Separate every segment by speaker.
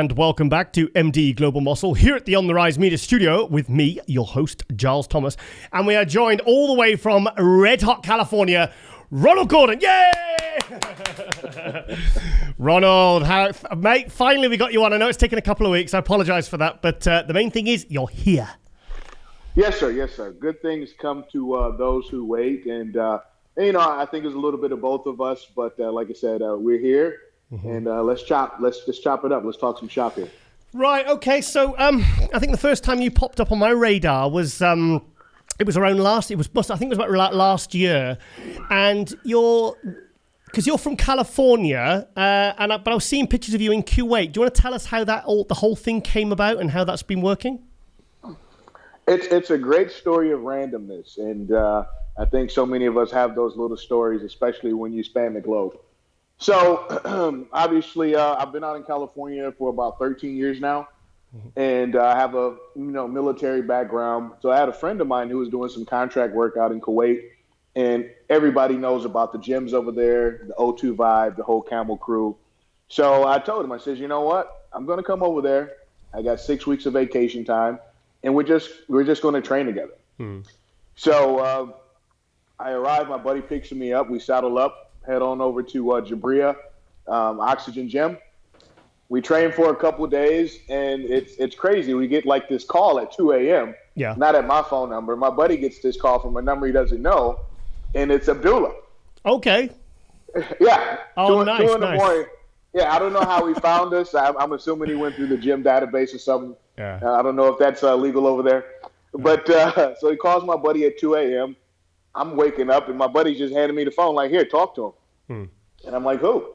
Speaker 1: and welcome back to MD Global Muscle here at the On The Rise Media Studio with me, your host, Giles Thomas. And we are joined all the way from Red Hot, California, Ronald Gordon. Yay! Ronald, mate, finally we got you on. I know it's taken a couple of weeks. I apologize for that. But the main thing is you're here.
Speaker 2: Yes, sir. Yes, sir. Good things come to those who wait. And, I think it's a little bit of both of us. But like I said, we're here. And let's just chop it up. Let's talk some shop here.
Speaker 1: Right. Okay. So I think the first time you popped up on my radar was it was around I think it was about last year, and because you're from California, but I was seeing pictures of you in Kuwait. Do you want to tell us how the whole thing came about and how that's been working?
Speaker 2: It's a great story of randomness, and I think so many of us have those little stories, especially when you span the globe. So obviously, I've been out in California for about 13 years now, and I have a military background. So I had a friend of mine who was doing some contract work out in Kuwait, and everybody knows about the gyms over there, the O2 Vibe, the whole Camel crew. So I told him, I said, you know what? I'm going to come over there. I got 6 weeks of vacation time, and we're just going to train together. So I arrived. My buddy picks me up. We saddle up. Head on over to Jabria Oxygen Gym. We train for a couple of days, and it's crazy. We get like this call at 2 a.m.
Speaker 1: Yeah.
Speaker 2: Not at my phone number. My buddy gets this call from a number he doesn't know, and it's Abdullah.
Speaker 1: Okay.
Speaker 2: Yeah.
Speaker 1: Oh,
Speaker 2: 2 in the morning. Yeah, I don't know how he found us. I'm assuming he went through the gym database or something.
Speaker 1: Yeah.
Speaker 2: I don't know if that's legal over there. But so he calls my buddy at 2 a.m. I'm waking up, and my buddy's just handing me the phone, like, here, talk to him. And I'm like, who?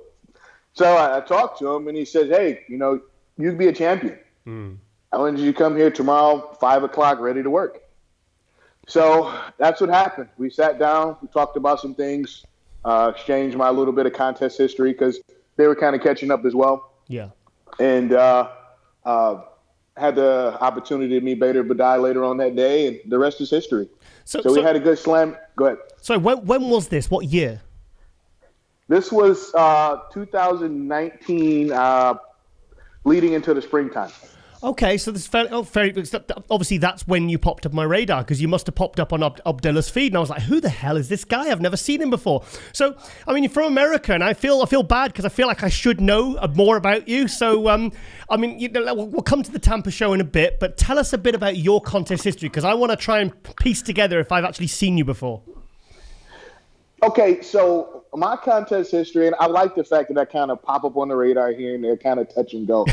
Speaker 2: So I talked to him, and he says, hey, you'd be a champion. I want you to come here tomorrow, 5 o'clock, ready to work. So that's what happened. We sat down. We talked about some things, exchanged my little bit of contest history because they were kind of catching up as well.
Speaker 1: Yeah.
Speaker 2: And had the opportunity to meet Bader Badai later on that day, and the rest is history. So we had a good slam. Go ahead.
Speaker 1: So when was this? What year?
Speaker 2: This was 2019, leading into the springtime.
Speaker 1: Okay, so this very obviously that's when you popped up my radar, because you must have popped up on Abdullah's feed, and I was like, who the hell is this guy? I've never seen him before. So, I mean, you're from America, and I feel bad because I feel like I should know more about you. So, we'll come to the Tampa show in a bit, but tell us a bit about your contest history, because I want to try and piece together if I've actually seen you before.
Speaker 2: Okay, so my contest history, and I like the fact that I kind of pop up on the radar here and there, kind of touch and go.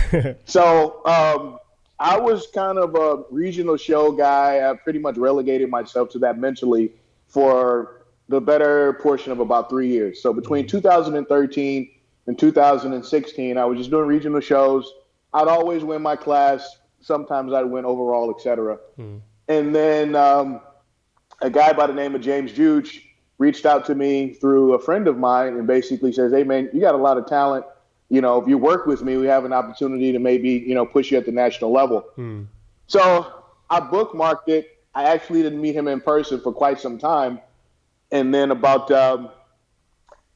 Speaker 2: So I was kind of a regional show guy. I pretty much relegated myself to that mentally for the better portion of about 3 years. So between 2013 and 2016, I was just doing regional shows. I'd always win my class. Sometimes I'd win overall, et cetera. And then a guy by the name of James Juge reached out to me through a friend of mine and basically says, hey, man, you got a lot of talent. If you work with me, we have an opportunity to maybe, push you at the national level. So I bookmarked it. I actually didn't meet him in person for quite some time. And then about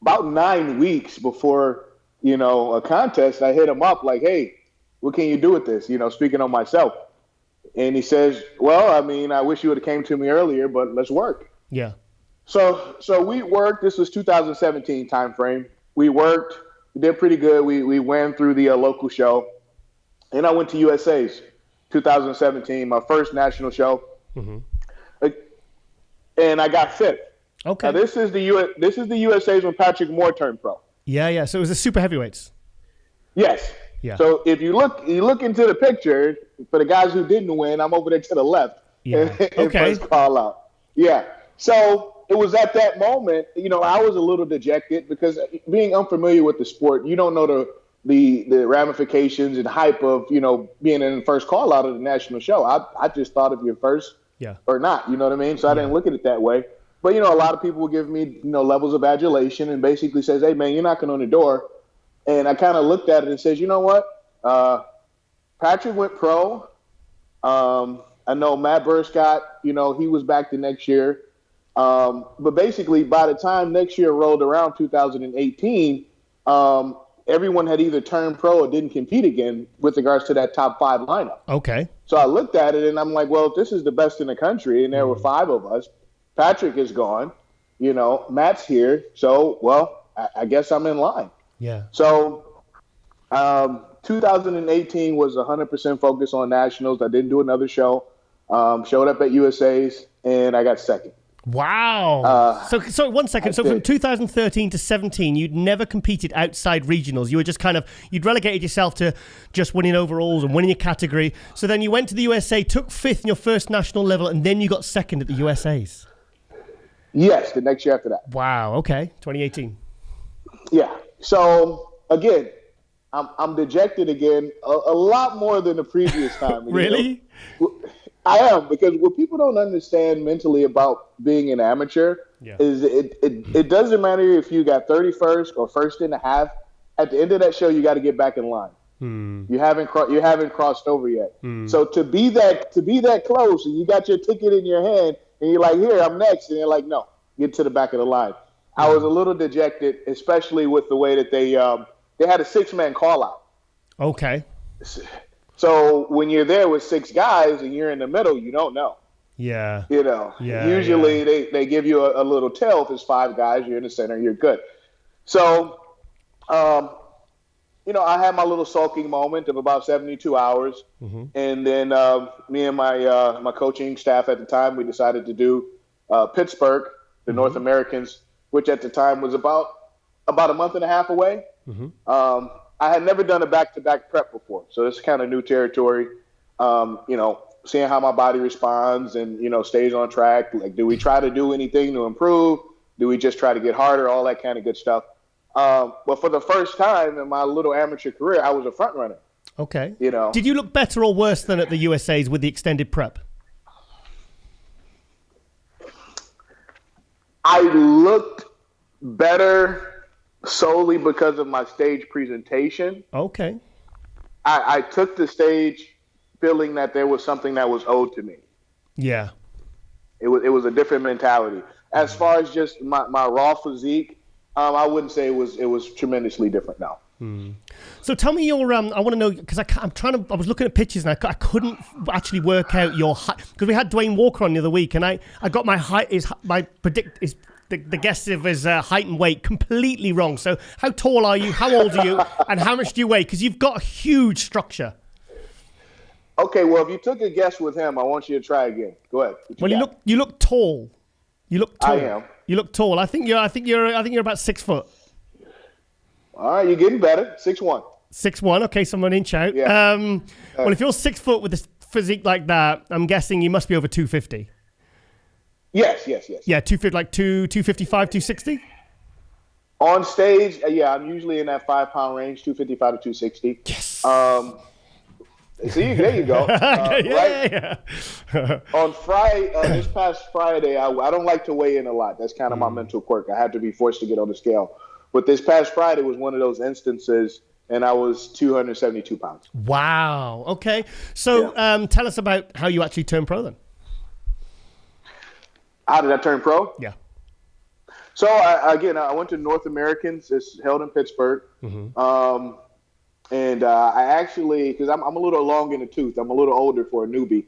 Speaker 2: 9 weeks before, a contest, I hit him up like, hey, what can you do with this? Speaking on myself. And he says, well, I wish you would have came to me earlier, but let's work.
Speaker 1: Yeah.
Speaker 2: So we worked. This was 2017 timeframe. We worked. We did pretty good. We went through the local show, and I went to USA's 2017, my first national show, and I got fifth. Okay. Now this is the USA's when Patrick Moore turned pro.
Speaker 1: Yeah. So it was the super heavyweights.
Speaker 2: Yes.
Speaker 1: Yeah.
Speaker 2: So if you look into the picture for the guys who didn't win, I'm over there to the left.
Speaker 1: Yeah.
Speaker 2: Okay. First call out. Yeah. So it was at that moment, I was a little dejected because being unfamiliar with the sport, you don't know the ramifications and hype of, being in the first call out of the national show. I just thought if you're first or not, you know what I mean? So I didn't look at it that way. But, a lot of people will give me, levels of adulation and basically says, hey, man, you're knocking on the door. And I kind of looked at it and says, you know what? Patrick went pro. I know Matt Burscott, he was back the next year. But basically, by the time next year rolled around, 2018, everyone had either turned pro or didn't compete again with regards to that top 5 lineup.
Speaker 1: Okay.
Speaker 2: So I looked at it and I'm like, well, if this is the best in the country and there were 5 of us, Patrick is gone, Matt's here. So, well, I guess I'm in line.
Speaker 1: Yeah.
Speaker 2: So 2018 was 100% focused on nationals. I didn't do another show. Showed up at USA's and I got second.
Speaker 1: Wow. So 1 second. So from 2013 to 17, you'd never competed outside regionals. You were just you'd relegated yourself to just winning overalls and winning your category. So then you went to the USA, took 5th in your first national level, and then you got 2nd at the USA's.
Speaker 2: Yes, the next year after that.
Speaker 1: Wow. Okay. 2018.
Speaker 2: Yeah. So again, I'm dejected again, a lot more than the previous time.
Speaker 1: Really?
Speaker 2: I am, because what people don't understand mentally about being an amateur is it doesn't matter if you got 31st or 1st and a half. At the end of that show, you got to get back in line. You haven't crossed over yet. So to be that close and you got your ticket in your hand and you're like, here, I'm next, and you're like, no, get to the back of the line. I was a little dejected, especially with the way that they had a 6-man call out.
Speaker 1: Okay.
Speaker 2: So when you're there with 6 guys and you're in the middle, you don't know.
Speaker 1: Yeah.
Speaker 2: Usually they give you a little tell. If it's 5 guys, you're in the center, you're good. So, I had my little sulking moment of about 72 hours. And then me and my coaching staff at the time, we decided to do Pittsburgh, the North Americans, which at the time was about a month and a half away. I had never done a back-to-back prep before, so this is kind of new territory. Seeing how my body responds and, stays on track. Like, do we try to do anything to improve? Do we just try to get harder? All that kind of good stuff. But for the first time in my little amateur career, I was a front runner.
Speaker 1: Okay. Did you look better or worse than at the USA's with the extended prep?
Speaker 2: I looked better solely because of my stage presentation.
Speaker 1: Okay.
Speaker 2: I took the stage feeling that there was something that was owed to me.
Speaker 1: Yeah.
Speaker 2: It was a different mentality. As far as just my raw physique, I wouldn't say it was tremendously different now.
Speaker 1: So tell me your I want to know, because I was looking at pictures and I couldn't actually work out your height, because we had Dwayne Walker on the other week and I got my height the guess of his height and weight completely wrong. So how tall are you? How old are you? And how much do you weigh? Because you've got a huge structure.
Speaker 2: Okay, well, if you took a guess with him, I want you to try again. Go ahead.
Speaker 1: Well, you look tall. You look tall.
Speaker 2: I am.
Speaker 1: You look tall. I think you're about 6 foot.
Speaker 2: All right, you're getting better. 6'1".
Speaker 1: 6'1". Okay, so I'm an inch out.
Speaker 2: Yeah.
Speaker 1: Well, if you're 6 foot with a physique like that, I'm guessing you must be over 250.
Speaker 2: Yes.
Speaker 1: Yeah, 250, like 255, 260?
Speaker 2: On stage, I'm usually in that 5-pound range, 255 to 260.
Speaker 1: Yes.
Speaker 2: See, there you go.
Speaker 1: Yeah.
Speaker 2: On Friday, this past Friday, I don't like to weigh in a lot. That's kind of my mental quirk. I had to be forced to get on the scale. But this past Friday was one of those instances, and I was 272 pounds.
Speaker 1: Wow. Okay. So tell us about how you actually turned pro then.
Speaker 2: How did I turn pro?
Speaker 1: Yeah.
Speaker 2: So, I went to North Americans. It's held in Pittsburgh. And I actually, because I'm a little long in the tooth. I'm a little older for a newbie.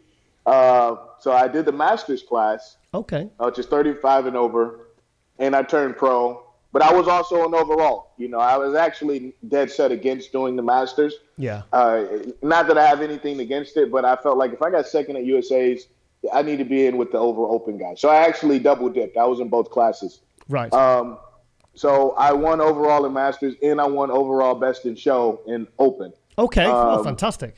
Speaker 2: So I did the master's class.
Speaker 1: Okay.
Speaker 2: Which is 35 and over. And I turned pro. But I was also an overall. I was actually dead set against doing the masters.
Speaker 1: Yeah.
Speaker 2: Not that I have anything against it, but I felt like if I got second at USA's, I need to be in with the over open guys. So I actually double dipped. I was in both classes.
Speaker 1: Right.
Speaker 2: So I won overall in masters, and I won overall best in show in open.
Speaker 1: Okay. Fantastic.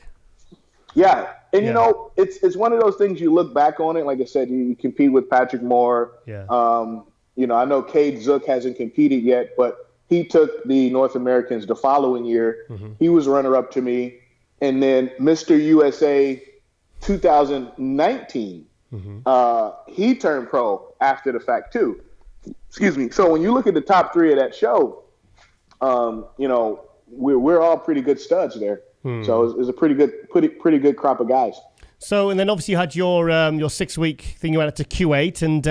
Speaker 2: Yeah. And, it's one of those things you look back on it. Like I said, you compete with Patrick Moore.
Speaker 1: Yeah.
Speaker 2: I know Cade Zook hasn't competed yet, but he took the North Americans the following year. He was runner-up to me. And then Mr. USA 2019, he turned pro after the fact, too. Excuse me. So when you look at the top 3 of that show, we're all pretty good studs there. So it's a pretty good crop of guys.
Speaker 1: So, and then obviously you had your 6-week thing. You went out to Kuwait, and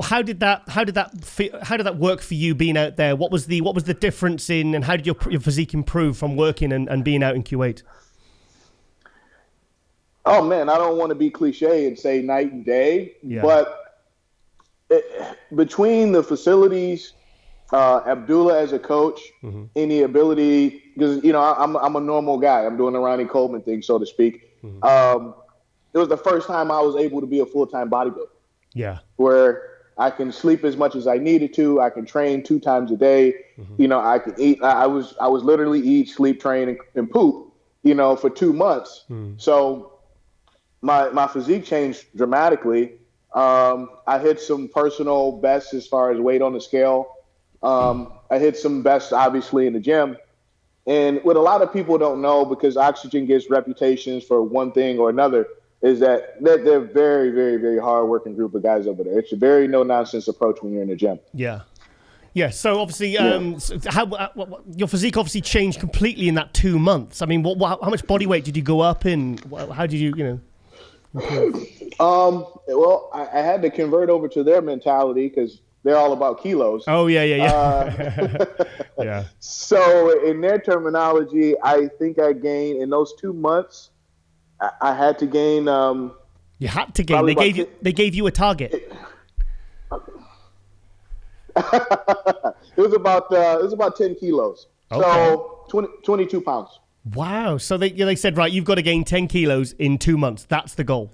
Speaker 1: how did that work for you being out there? What was the difference in, and how did your physique improve from working and being out in Kuwait?
Speaker 2: Oh man, I don't want to be cliche and say night and day, but between the facilities, Abdullah as a coach, any ability, because I'm a normal guy. I'm doing the Ronnie Coleman thing, so to speak. It was the first time I was able to be a full-time bodybuilder. Yeah. Where I can sleep as much as I needed to. I can train 2 times a day. I can eat. I was literally eat, sleep, train, and poop, for 2 months. So my physique changed dramatically. I hit some personal bests as far as weight on the scale. I hit some bests, obviously, in the gym. And what a lot of people don't know, because Oxygen gets reputations for one thing or another, is that they're very, very, very hard-working group of guys over there. It's a very no-nonsense approach when you're in the gym. Yeah.
Speaker 1: Yeah, so obviously, your physique obviously changed completely in that 2 months. I mean, how much body weight did you go up in? How did you, improve?
Speaker 2: Well, I had to convert over to their mentality because they're all about kilos.
Speaker 1: Oh, yeah. Yeah.
Speaker 2: So in their terminology, I think I gained, in those 2 months, I had to gain.
Speaker 1: You had to gain. They gave you a target.
Speaker 2: It was about 10 kilos. Okay. So 22 pounds.
Speaker 1: Wow. So they said, right, you've got to gain 10 kilos in 2 months. That's the goal.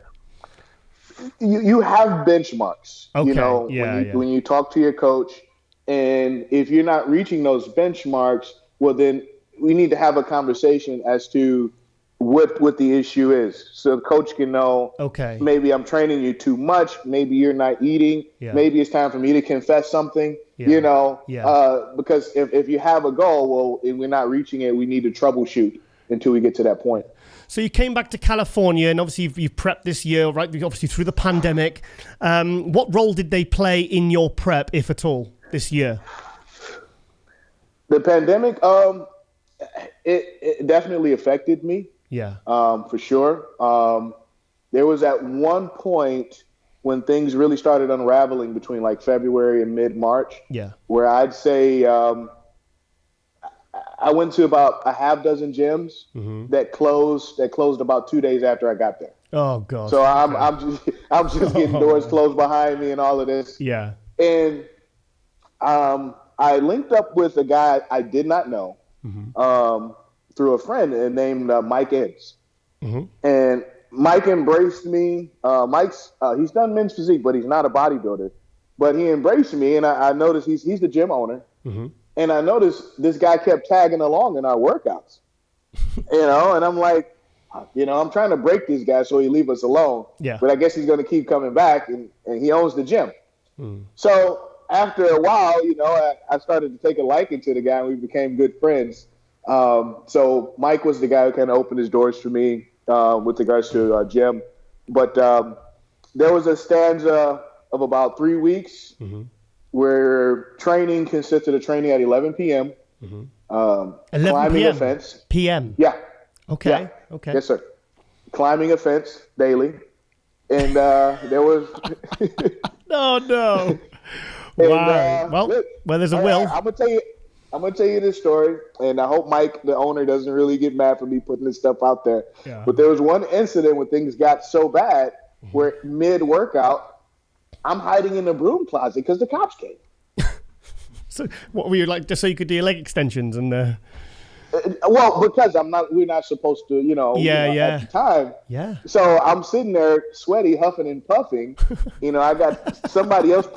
Speaker 2: You have benchmarks.
Speaker 1: Okay.
Speaker 2: When you talk to your coach, and if you're not reaching those benchmarks, well, then we need to have a conversation as to what the issue is, so the coach can know. Okay. Maybe I'm training you too much. Maybe you're not eating. Yeah. Maybe it's time for me to confess something. Yeah. Because if you have a goal, well, and we're not reaching it, we need to troubleshoot until we get to that point.
Speaker 1: So you came back to California, and obviously you've prepped this year, right? Obviously through the pandemic. What role did they play in your prep, if at all, this year?
Speaker 2: The pandemic, it definitely affected me. Yeah. For sure. There was at one point when things really started unraveling between like February and mid-March. Yeah. Where I'd say I went to about a half dozen gyms that closed about 2 days after I got there. Oh God. So I'm just getting doors closed behind me and all of this. Yeah. And I linked up with a guy I did not know. Through a friend named Mike Enns. And Mike embraced me. He's done men's physique, but he's not a bodybuilder. But he embraced me, and I noticed he's the gym owner. And I noticed this guy kept tagging along in our workouts. And I'm like, I'm trying to break this guy so he leave us alone. Yeah. But I guess he's going to keep coming back, and he owns the gym. So after a while, I started to take a liking to the guy, and we became good friends. So Mike was the guy who kind of opened his doors for me with regards to gym. But there was a stanza of about 3 weeks where training consisted of training at 11 p.m. 11 climbing
Speaker 1: p.m.
Speaker 2: a fence.
Speaker 1: p.m.
Speaker 2: Yeah.
Speaker 1: Okay.
Speaker 2: Yeah.
Speaker 1: Okay.
Speaker 2: Yes, sir. Climbing a fence daily. And there was...
Speaker 1: No. Wow. Well, there's a will.
Speaker 2: I'm gonna tell you this story, and I hope Mike, the owner, doesn't really get mad for me putting this stuff out there. Yeah. But there was one incident when things got so bad where mid-workout, I'm hiding in the broom closet because the cops came.
Speaker 1: So what were you like, just so you could do your leg extensions and?
Speaker 2: Well, because we're not supposed to, at the time. Yeah. So I'm sitting there sweaty, huffing and puffing. I got somebody else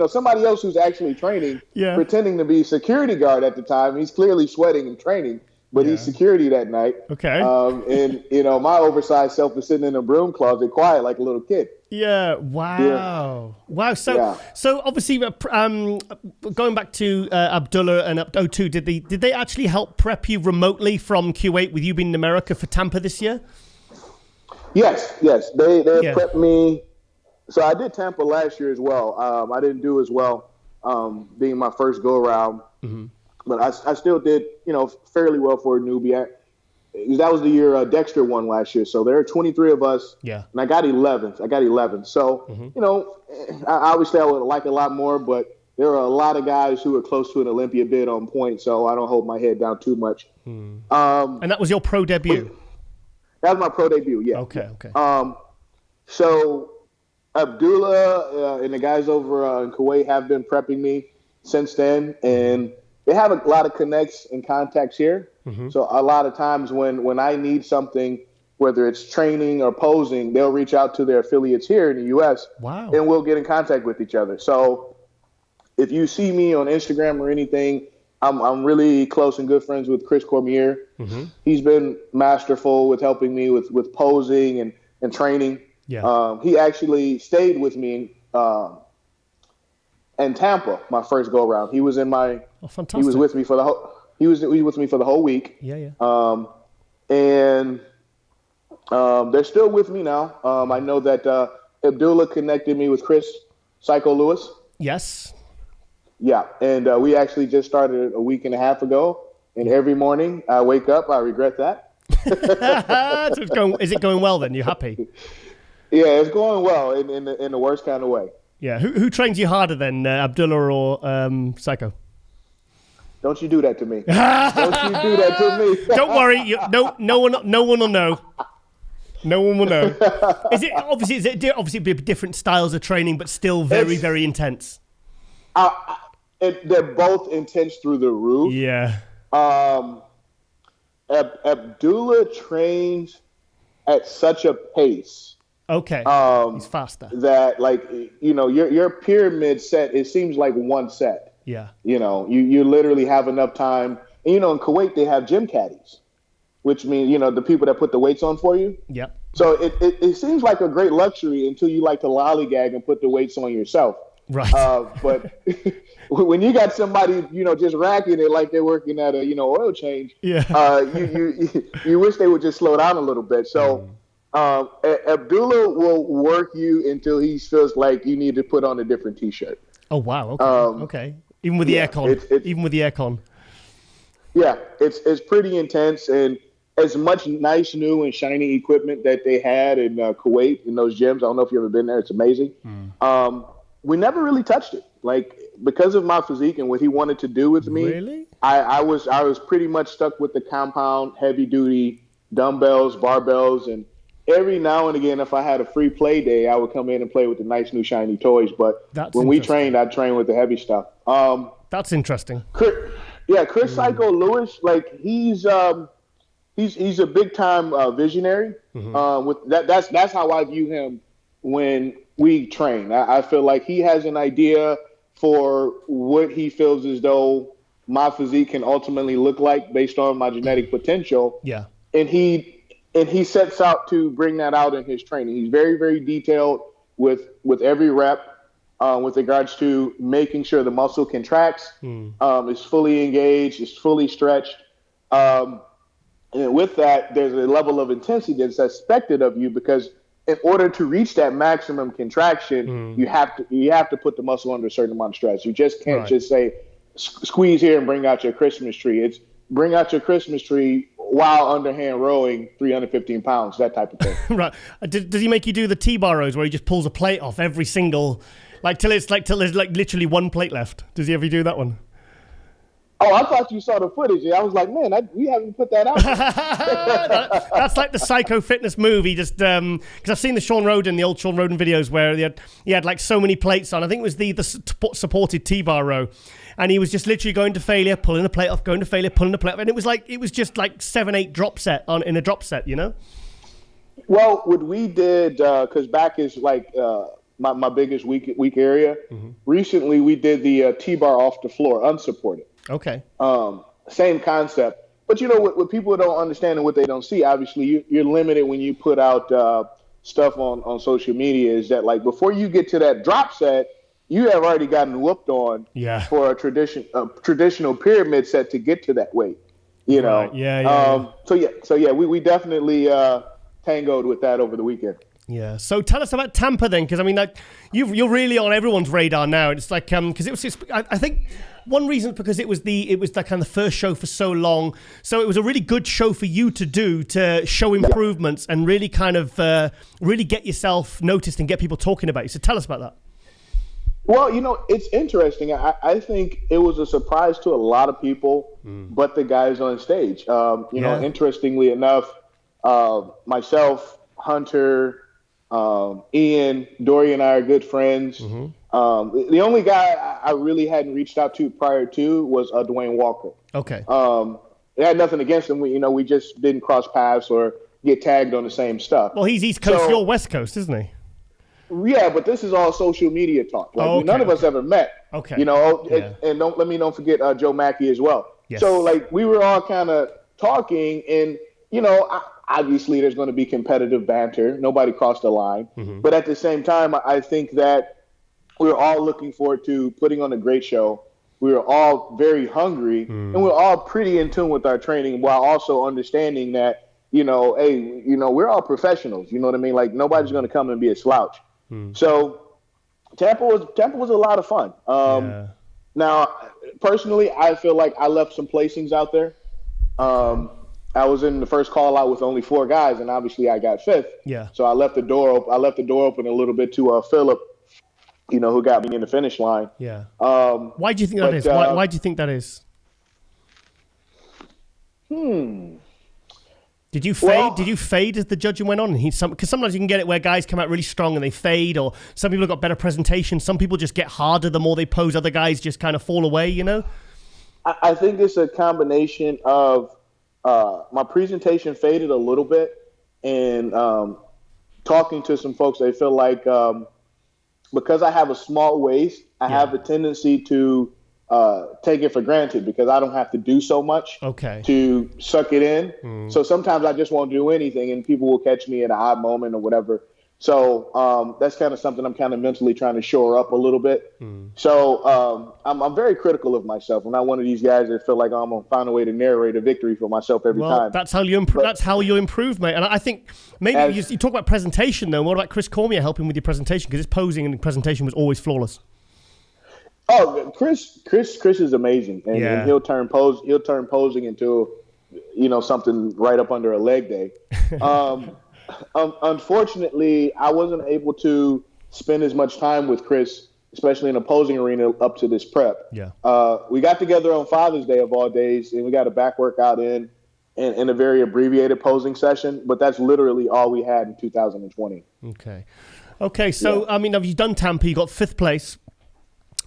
Speaker 2: somebody else who's actually training, pretending to be security guard at the time. He's clearly sweating and training, but he's security that night. Okay. And my oversized self is sitting in a broom closet, quiet like a little kid.
Speaker 1: Yeah. Wow. Yeah. Wow. So obviously, going back to Abdullah and O2, did they actually help prep you remotely from Kuwait with you being in America for Tampa this year?
Speaker 2: Yes. They prepped me. So I did Tampa last year as well. I didn't do as well, being my first go around, but I still did fairly well for a newbie. that was the year Dexter won last year. So there are 23 of us.
Speaker 1: Yeah.
Speaker 2: And I got 11. So, obviously I would like a lot more, but there are a lot of guys who are close to an Olympia bid on point. So I don't hold my head down too much.
Speaker 1: And that was your pro debut?
Speaker 2: That was my pro debut, yeah.
Speaker 1: Okay.
Speaker 2: So Abdullah and the guys over in Kuwait have been prepping me since then, and they have a lot of connects and contacts here. So a lot of times when I need something, whether it's training or posing, they'll reach out to their affiliates here in the U.S.
Speaker 1: Wow.
Speaker 2: And we'll get in contact with each other. So if you see me on Instagram or anything, I'm really close and good friends with Chris Cormier. He's been masterful with helping me with posing and training.
Speaker 1: Yeah.
Speaker 2: He actually stayed with me in Tampa my first go around. He was in my.
Speaker 1: Oh, fantastic.
Speaker 2: He was with me for the whole. He was with me for the whole week.
Speaker 1: Yeah.
Speaker 2: And they're still with me now. I know that Abdullah connected me with Chris Psycho Lewis.
Speaker 1: Yes.
Speaker 2: Yeah, and we actually just started a week and a half ago. And every morning I wake up, I regret that.
Speaker 1: So is it going well then? You happy?
Speaker 2: Yeah, it's going well in the worst kind of way.
Speaker 1: Yeah. Who trains you harder then, Abdullah or Psycho?
Speaker 2: Don't you do that to me. Don't you do that to me.
Speaker 1: Don't worry. No one will know. No one will know. Is it obviously be different styles of training, but still very, very intense?
Speaker 2: They're both intense through the roof.
Speaker 1: Yeah.
Speaker 2: Abdullah trains at such a pace.
Speaker 1: Okay. He's faster.
Speaker 2: That your pyramid set, it seems like one set.
Speaker 1: Yeah.
Speaker 2: You literally have enough time. And, in Kuwait they have gym caddies, which means the people that put the weights on for you.
Speaker 1: Yep.
Speaker 2: So it seems like a great luxury until you like to lollygag and put the weights on yourself.
Speaker 1: Right.
Speaker 2: But when you got somebody, just racking it like they're working at a, oil change,
Speaker 1: yeah.
Speaker 2: You wish they would just slow down a little bit. So Abdullah will work you until he feels like you need to put on a different T-shirt.
Speaker 1: Oh, wow. Okay. Okay. Even with the aircon. Even with the aircon.
Speaker 2: Yeah, it's pretty intense. And as much nice, new, and shiny equipment that they had in Kuwait in those gyms, I don't know if you've ever been there. It's amazing. We never really touched it. Like, because of my physique and what he wanted to do with me,
Speaker 1: really?
Speaker 2: I was pretty much stuck with the compound, heavy-duty dumbbells, barbells, and every now and again, if I had a free play day, I would come in and play with the nice, new, shiny toys. But when we trained, I'd train with the heavy stuff.
Speaker 1: That's interesting.
Speaker 2: Chris Psycho Lewis, he's a big-time visionary. That's how I view him when we train. I feel like he has an idea for what he feels as though my physique can ultimately look like based on my genetic potential.
Speaker 1: Yeah.
Speaker 2: And he sets out to bring that out in his training. He's very, very detailed with every rep with regards to making sure the muscle contracts, is fully engaged, is fully stretched. And with that, there's a level of intensity that's expected of you because in order to reach that maximum contraction, you have to put the muscle under a certain amount of stress. You just can't just say, squeeze here and bring out your Christmas tree. It's bring out your Christmas tree while underhand rowing 315 pounds, that type of thing.
Speaker 1: Right. Does he make you do the T-bar rows where he just pulls a plate off every single, till there's literally one plate left? Does he ever do that one?
Speaker 2: Oh, I thought you saw the footage. I was like, man, we haven't put that out.
Speaker 1: That's like the Psycho Fitness movie. Just because I've seen the old Sean Roden videos where he had like so many plates on. I think it was the supported T-bar row, and he was just literally going to failure, pulling the plate off, going to failure, pulling the plate off, and it was just like 7-8 drop set in a drop set,
Speaker 2: Well, what we did, because back is like my biggest weak area. Recently, we did the T-bar off the floor, unsupported.
Speaker 1: Okay.
Speaker 2: Same concept. But what people don't understand and what they don't see, obviously you're limited when you put out stuff on social media, is that like before you get to that drop set, you have already gotten whooped on for a traditional pyramid set to get to that weight.
Speaker 1: Right. Yeah.
Speaker 2: So we definitely tangoed with that over the weekend.
Speaker 1: Yeah. So tell us about Tampa then, because I mean, like, you're really on everyone's radar now. It's like because I think one reason is because it was that kind of the first show for so long. So it was a really good show for you to do to show improvements and really kind of really get yourself noticed and get people talking about you. So tell us about that.
Speaker 2: Well, it's interesting. I think it was a surprise to a lot of people, but the guys on stage. Interestingly enough, myself, Hunter, Ian, Dory, and I are good friends. Mm-hmm. The only guy I really hadn't reached out to prior to was Dwayne Walker.
Speaker 1: Okay.
Speaker 2: It had nothing against him. We just didn't cross paths or get tagged on the same stuff.
Speaker 1: Well, he's East Coast, you're West Coast, isn't he?
Speaker 2: Yeah, but this is all social media talk. None of us ever met.
Speaker 1: Okay.
Speaker 2: And don't forget Joe Mackey as well.
Speaker 1: Yes.
Speaker 2: So we were all kind of talking, and obviously there's going to be competitive banter. Nobody crossed the line, but at the same time, I think that we're all looking forward to putting on a great show. We were all very hungry, and we're all pretty in tune with our training, while also understanding that we're all professionals. You know what I mean? Like, nobody's going to come and be a slouch. So Tampa was a lot of fun. Now, personally, I feel like I left some placings out there. I was in the first call out with only 4 guys, and obviously I got 5th.
Speaker 1: Yeah.
Speaker 2: So I left the door open a little bit to Philip, who got me in the finish line.
Speaker 1: Yeah. Why do you think that is? Why do you think that is? Did you fade?
Speaker 2: Well,
Speaker 1: Did you fade as the judging went on? Because sometimes you can get it where guys come out really strong and they fade, or some people have got better presentation. Some people just get harder the more they pose. Other guys just kind of fall away.
Speaker 2: I think it's a combination of my presentation faded a little bit, and talking to some folks, they feel like because I have a small waist, I have a tendency to take it for granted because I don't have to do so much to suck it in. So sometimes I just won't do anything, and people will catch me at an odd moment or whatever. So that's kind of something I'm kind of mentally trying to shore up a little bit. So I'm very critical of myself. I'm not one of these guys that feel like I'm going to find a way to narrate a victory for myself every time.
Speaker 1: That's how you improve. That's how you improve, mate. And I think maybe you talk about presentation, though. What about Chris Cormier helping with your presentation? Because his posing and presentation was always flawless.
Speaker 2: Oh, Chris is amazing, and he'll turn posing into something right up under a leg day. Unfortunately, I wasn't able to spend as much time with Chris, especially in the posing arena, up to this prep.
Speaker 1: Yeah.
Speaker 2: We got together on Father's Day of all days, and we got a back workout in a very abbreviated posing session, but that's literally all we had in 2020.
Speaker 1: Okay. So, I mean, have you done Tampa? You got 5th place.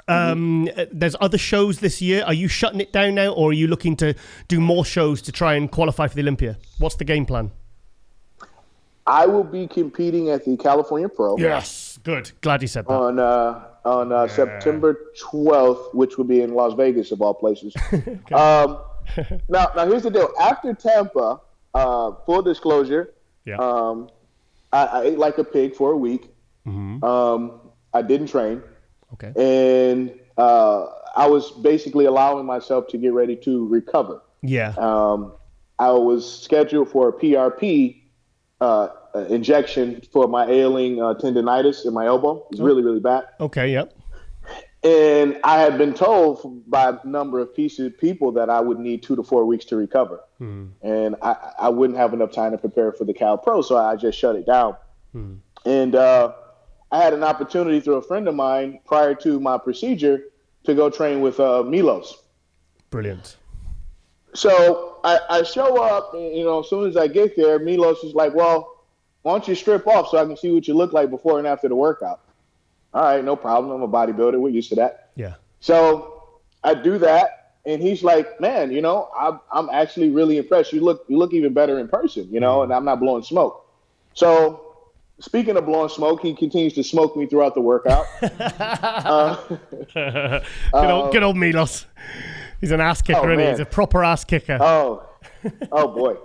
Speaker 1: There's other shows this year. Are you shutting it down now, or are you looking to do more shows to try and qualify for the Olympia? What's the game plan?
Speaker 2: I will be competing at the California Pro.
Speaker 1: Yes, good. Glad you said that.
Speaker 2: On September 12th, which will be in Las Vegas, of all places. Now here's the deal. After Tampa, full disclosure, I ate like a pig for a week. I didn't train.
Speaker 1: Okay.
Speaker 2: And I was basically allowing myself to get ready to recover.
Speaker 1: Yeah.
Speaker 2: I was scheduled for a PRP injection for my ailing tendonitis in my elbow. It's really, really bad.
Speaker 1: Okay, yep.
Speaker 2: And I had been told by a number of people that I would need 2 to 4 weeks to recover. And I wouldn't have enough time to prepare for the Cal Pro, so I just shut it down. And I had an opportunity through a friend of mine prior to my procedure to go train with Milos.
Speaker 1: Brilliant.
Speaker 2: So I show up, and, as soon as I get there, Milos is like, well, why don't you strip off so I can see what you look like before and after the workout? All right, no problem. I'm a bodybuilder. We're used to that.
Speaker 1: Yeah. So
Speaker 2: I do that, and he's like, man, I'm actually really impressed. You look even better in person, and I'm not blowing smoke. So speaking of blowing smoke, he continues to smoke me throughout the workout.
Speaker 1: Good old Milos. He's an ass kicker, isn't he? He's a proper ass kicker.
Speaker 2: Oh boy.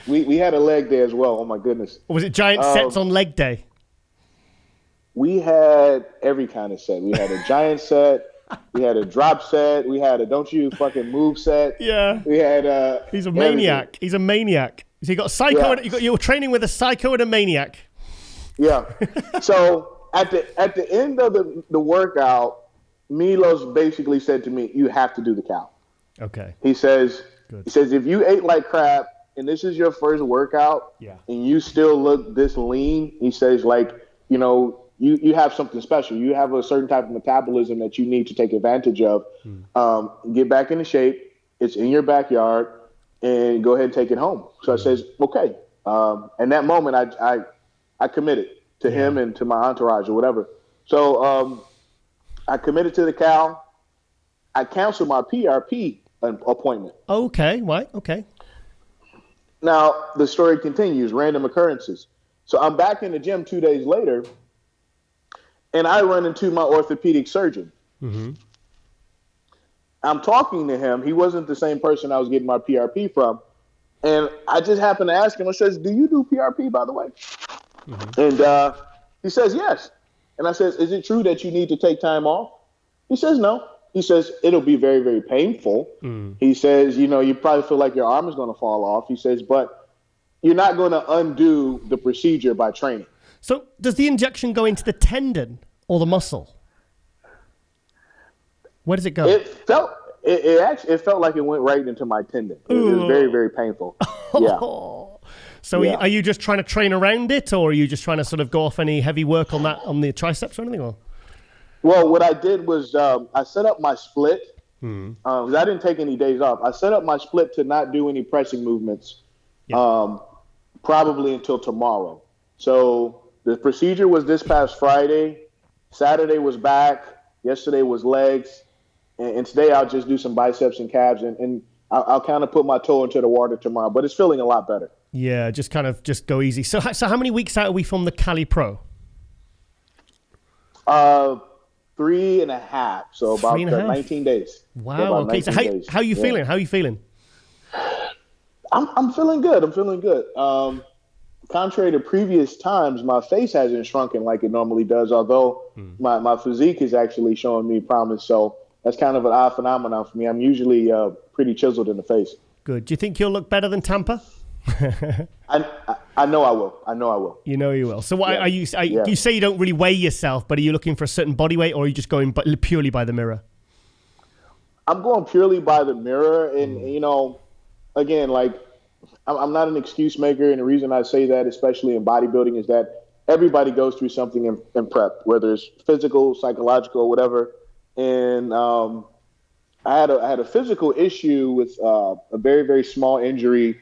Speaker 2: We had a leg day as well. Oh, my goodness.
Speaker 1: Or was it giant sets on leg day?
Speaker 2: We had every kind of set. We had a giant set. We had a drop set. We had a don't you fucking move set.
Speaker 1: Yeah.
Speaker 2: We had
Speaker 1: He's a maniac.
Speaker 2: Everything.
Speaker 1: He's a maniac. So you got a psycho.
Speaker 2: Yeah.
Speaker 1: You're training with a psycho and a maniac.
Speaker 2: Yeah. So at the end of the workout, Milos basically said to me, "You have to do the cow."
Speaker 1: Okay.
Speaker 2: He says,
Speaker 1: Good.
Speaker 2: if you ate like crap and this is your first workout,
Speaker 1: Yeah.
Speaker 2: and you still look this lean, he says, like, you have something special. You have a certain type of metabolism that you need to take advantage of. Get back into shape. It's in your backyard, and go ahead and take it home. So I says, okay. And that moment, I committed to him and to my entourage or whatever. So I committed to the cow. I canceled my PRP appointment.
Speaker 1: Okay. Right. Okay.
Speaker 2: Now, the story continues, random occurrences. So I'm back in the gym 2 days later, and I run into my orthopedic surgeon.
Speaker 1: Mm-hmm.
Speaker 2: I'm talking to him. He wasn't the same person I was getting my PRP from. And I just happened to ask him, I says, "Do you do PRP, by the way?" Mm-hmm. And he says, "Yes." And I says, "Is it true that you need to take time off?" He says, "No." He says, "It'll be very, very painful." He says, you probably feel like your arm is going to fall off. He says, "But you're not going to undo the procedure by training."
Speaker 1: So does the injection go into the tendon or the muscle? Where does it go?
Speaker 2: It felt like it went right into my tendon. It was very, very painful. Yeah.
Speaker 1: So are you just trying to train around it, or are you just trying to sort of go off any heavy work on the triceps or anything? Or?
Speaker 2: Well, what I did was I set up my split. Because I didn't take any days off. I set up my split to not do any pressing movements probably until tomorrow. So the procedure was this past Friday. Saturday was back. Yesterday was legs. And today I'll just do some biceps and calves. And I'll kind of put my toe into the water tomorrow. But it's feeling a lot better.
Speaker 1: Yeah, just go easy. So how many weeks out are we from the Cali Pro?
Speaker 2: 3.5. So about 19 days.
Speaker 1: Wow. Okay. So how are you feeling? How are you feeling?
Speaker 2: I'm feeling good. Contrary to previous times, my face hasn't shrunken like it normally does, although my physique is actually showing me promise. So that's kind of an odd phenomenon for me. I'm usually pretty chiseled in the face.
Speaker 1: Good. Do you think you'll look better than Tampa?
Speaker 2: I know I will.
Speaker 1: You know you will. So what are you? You say you don't really weigh yourself, but are you looking for a certain body weight, or are you just going purely by the mirror?
Speaker 2: I'm going purely by the mirror, and again, like I'm not an excuse maker, and the reason I say that, especially in bodybuilding, is that everybody goes through something in prep, whether it's physical, psychological, whatever. And I had a physical issue with a very, very small injury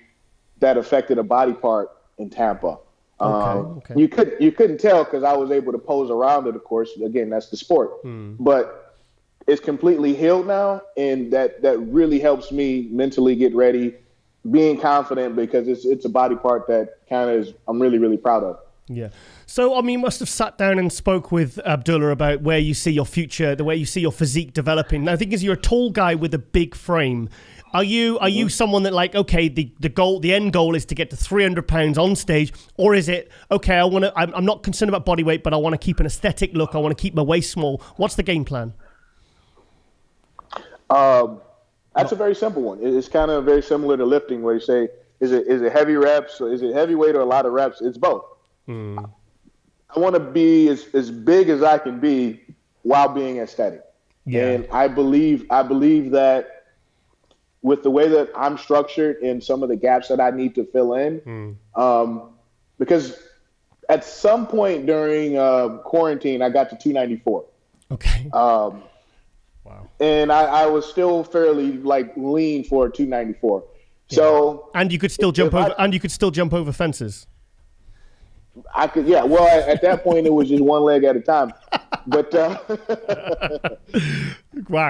Speaker 2: that affected a body part in Tampa.
Speaker 1: Okay.
Speaker 2: You couldn't tell because I was able to pose around it, of course. Again, that's the sport. But it's completely healed now, and that really helps me mentally get ready, being confident, because it's a body part that kind of I'm really, really proud of.
Speaker 1: Yeah. So, I mean, you must have sat down and spoke with Abdullah about where you see your future, the way you see your physique developing. Now, I think as you're a tall guy with a big frame, are you someone that, like, okay, the end goal is to get to 300 pounds on stage, or is it, okay, I'm not concerned about body weight, but I want to keep an aesthetic look, I want to keep my waist small. What's the game plan?
Speaker 2: That's a very simple one. It's kind of very similar to lifting, where you say, is it heavy reps, or is it heavyweight, or a lot of reps? It's both. I want to be as big as I can be while being aesthetic. Yeah. And I believe that with the way that I'm structured and some of the gaps that I need to fill in, because at some point during quarantine, I got to 294.
Speaker 1: Okay.
Speaker 2: Wow. And I was still fairly lean for 294. Yeah. So
Speaker 1: and you could still jump over fences.
Speaker 2: I could, yeah. Well, at that point, it was just one leg at a time. But
Speaker 1: wow,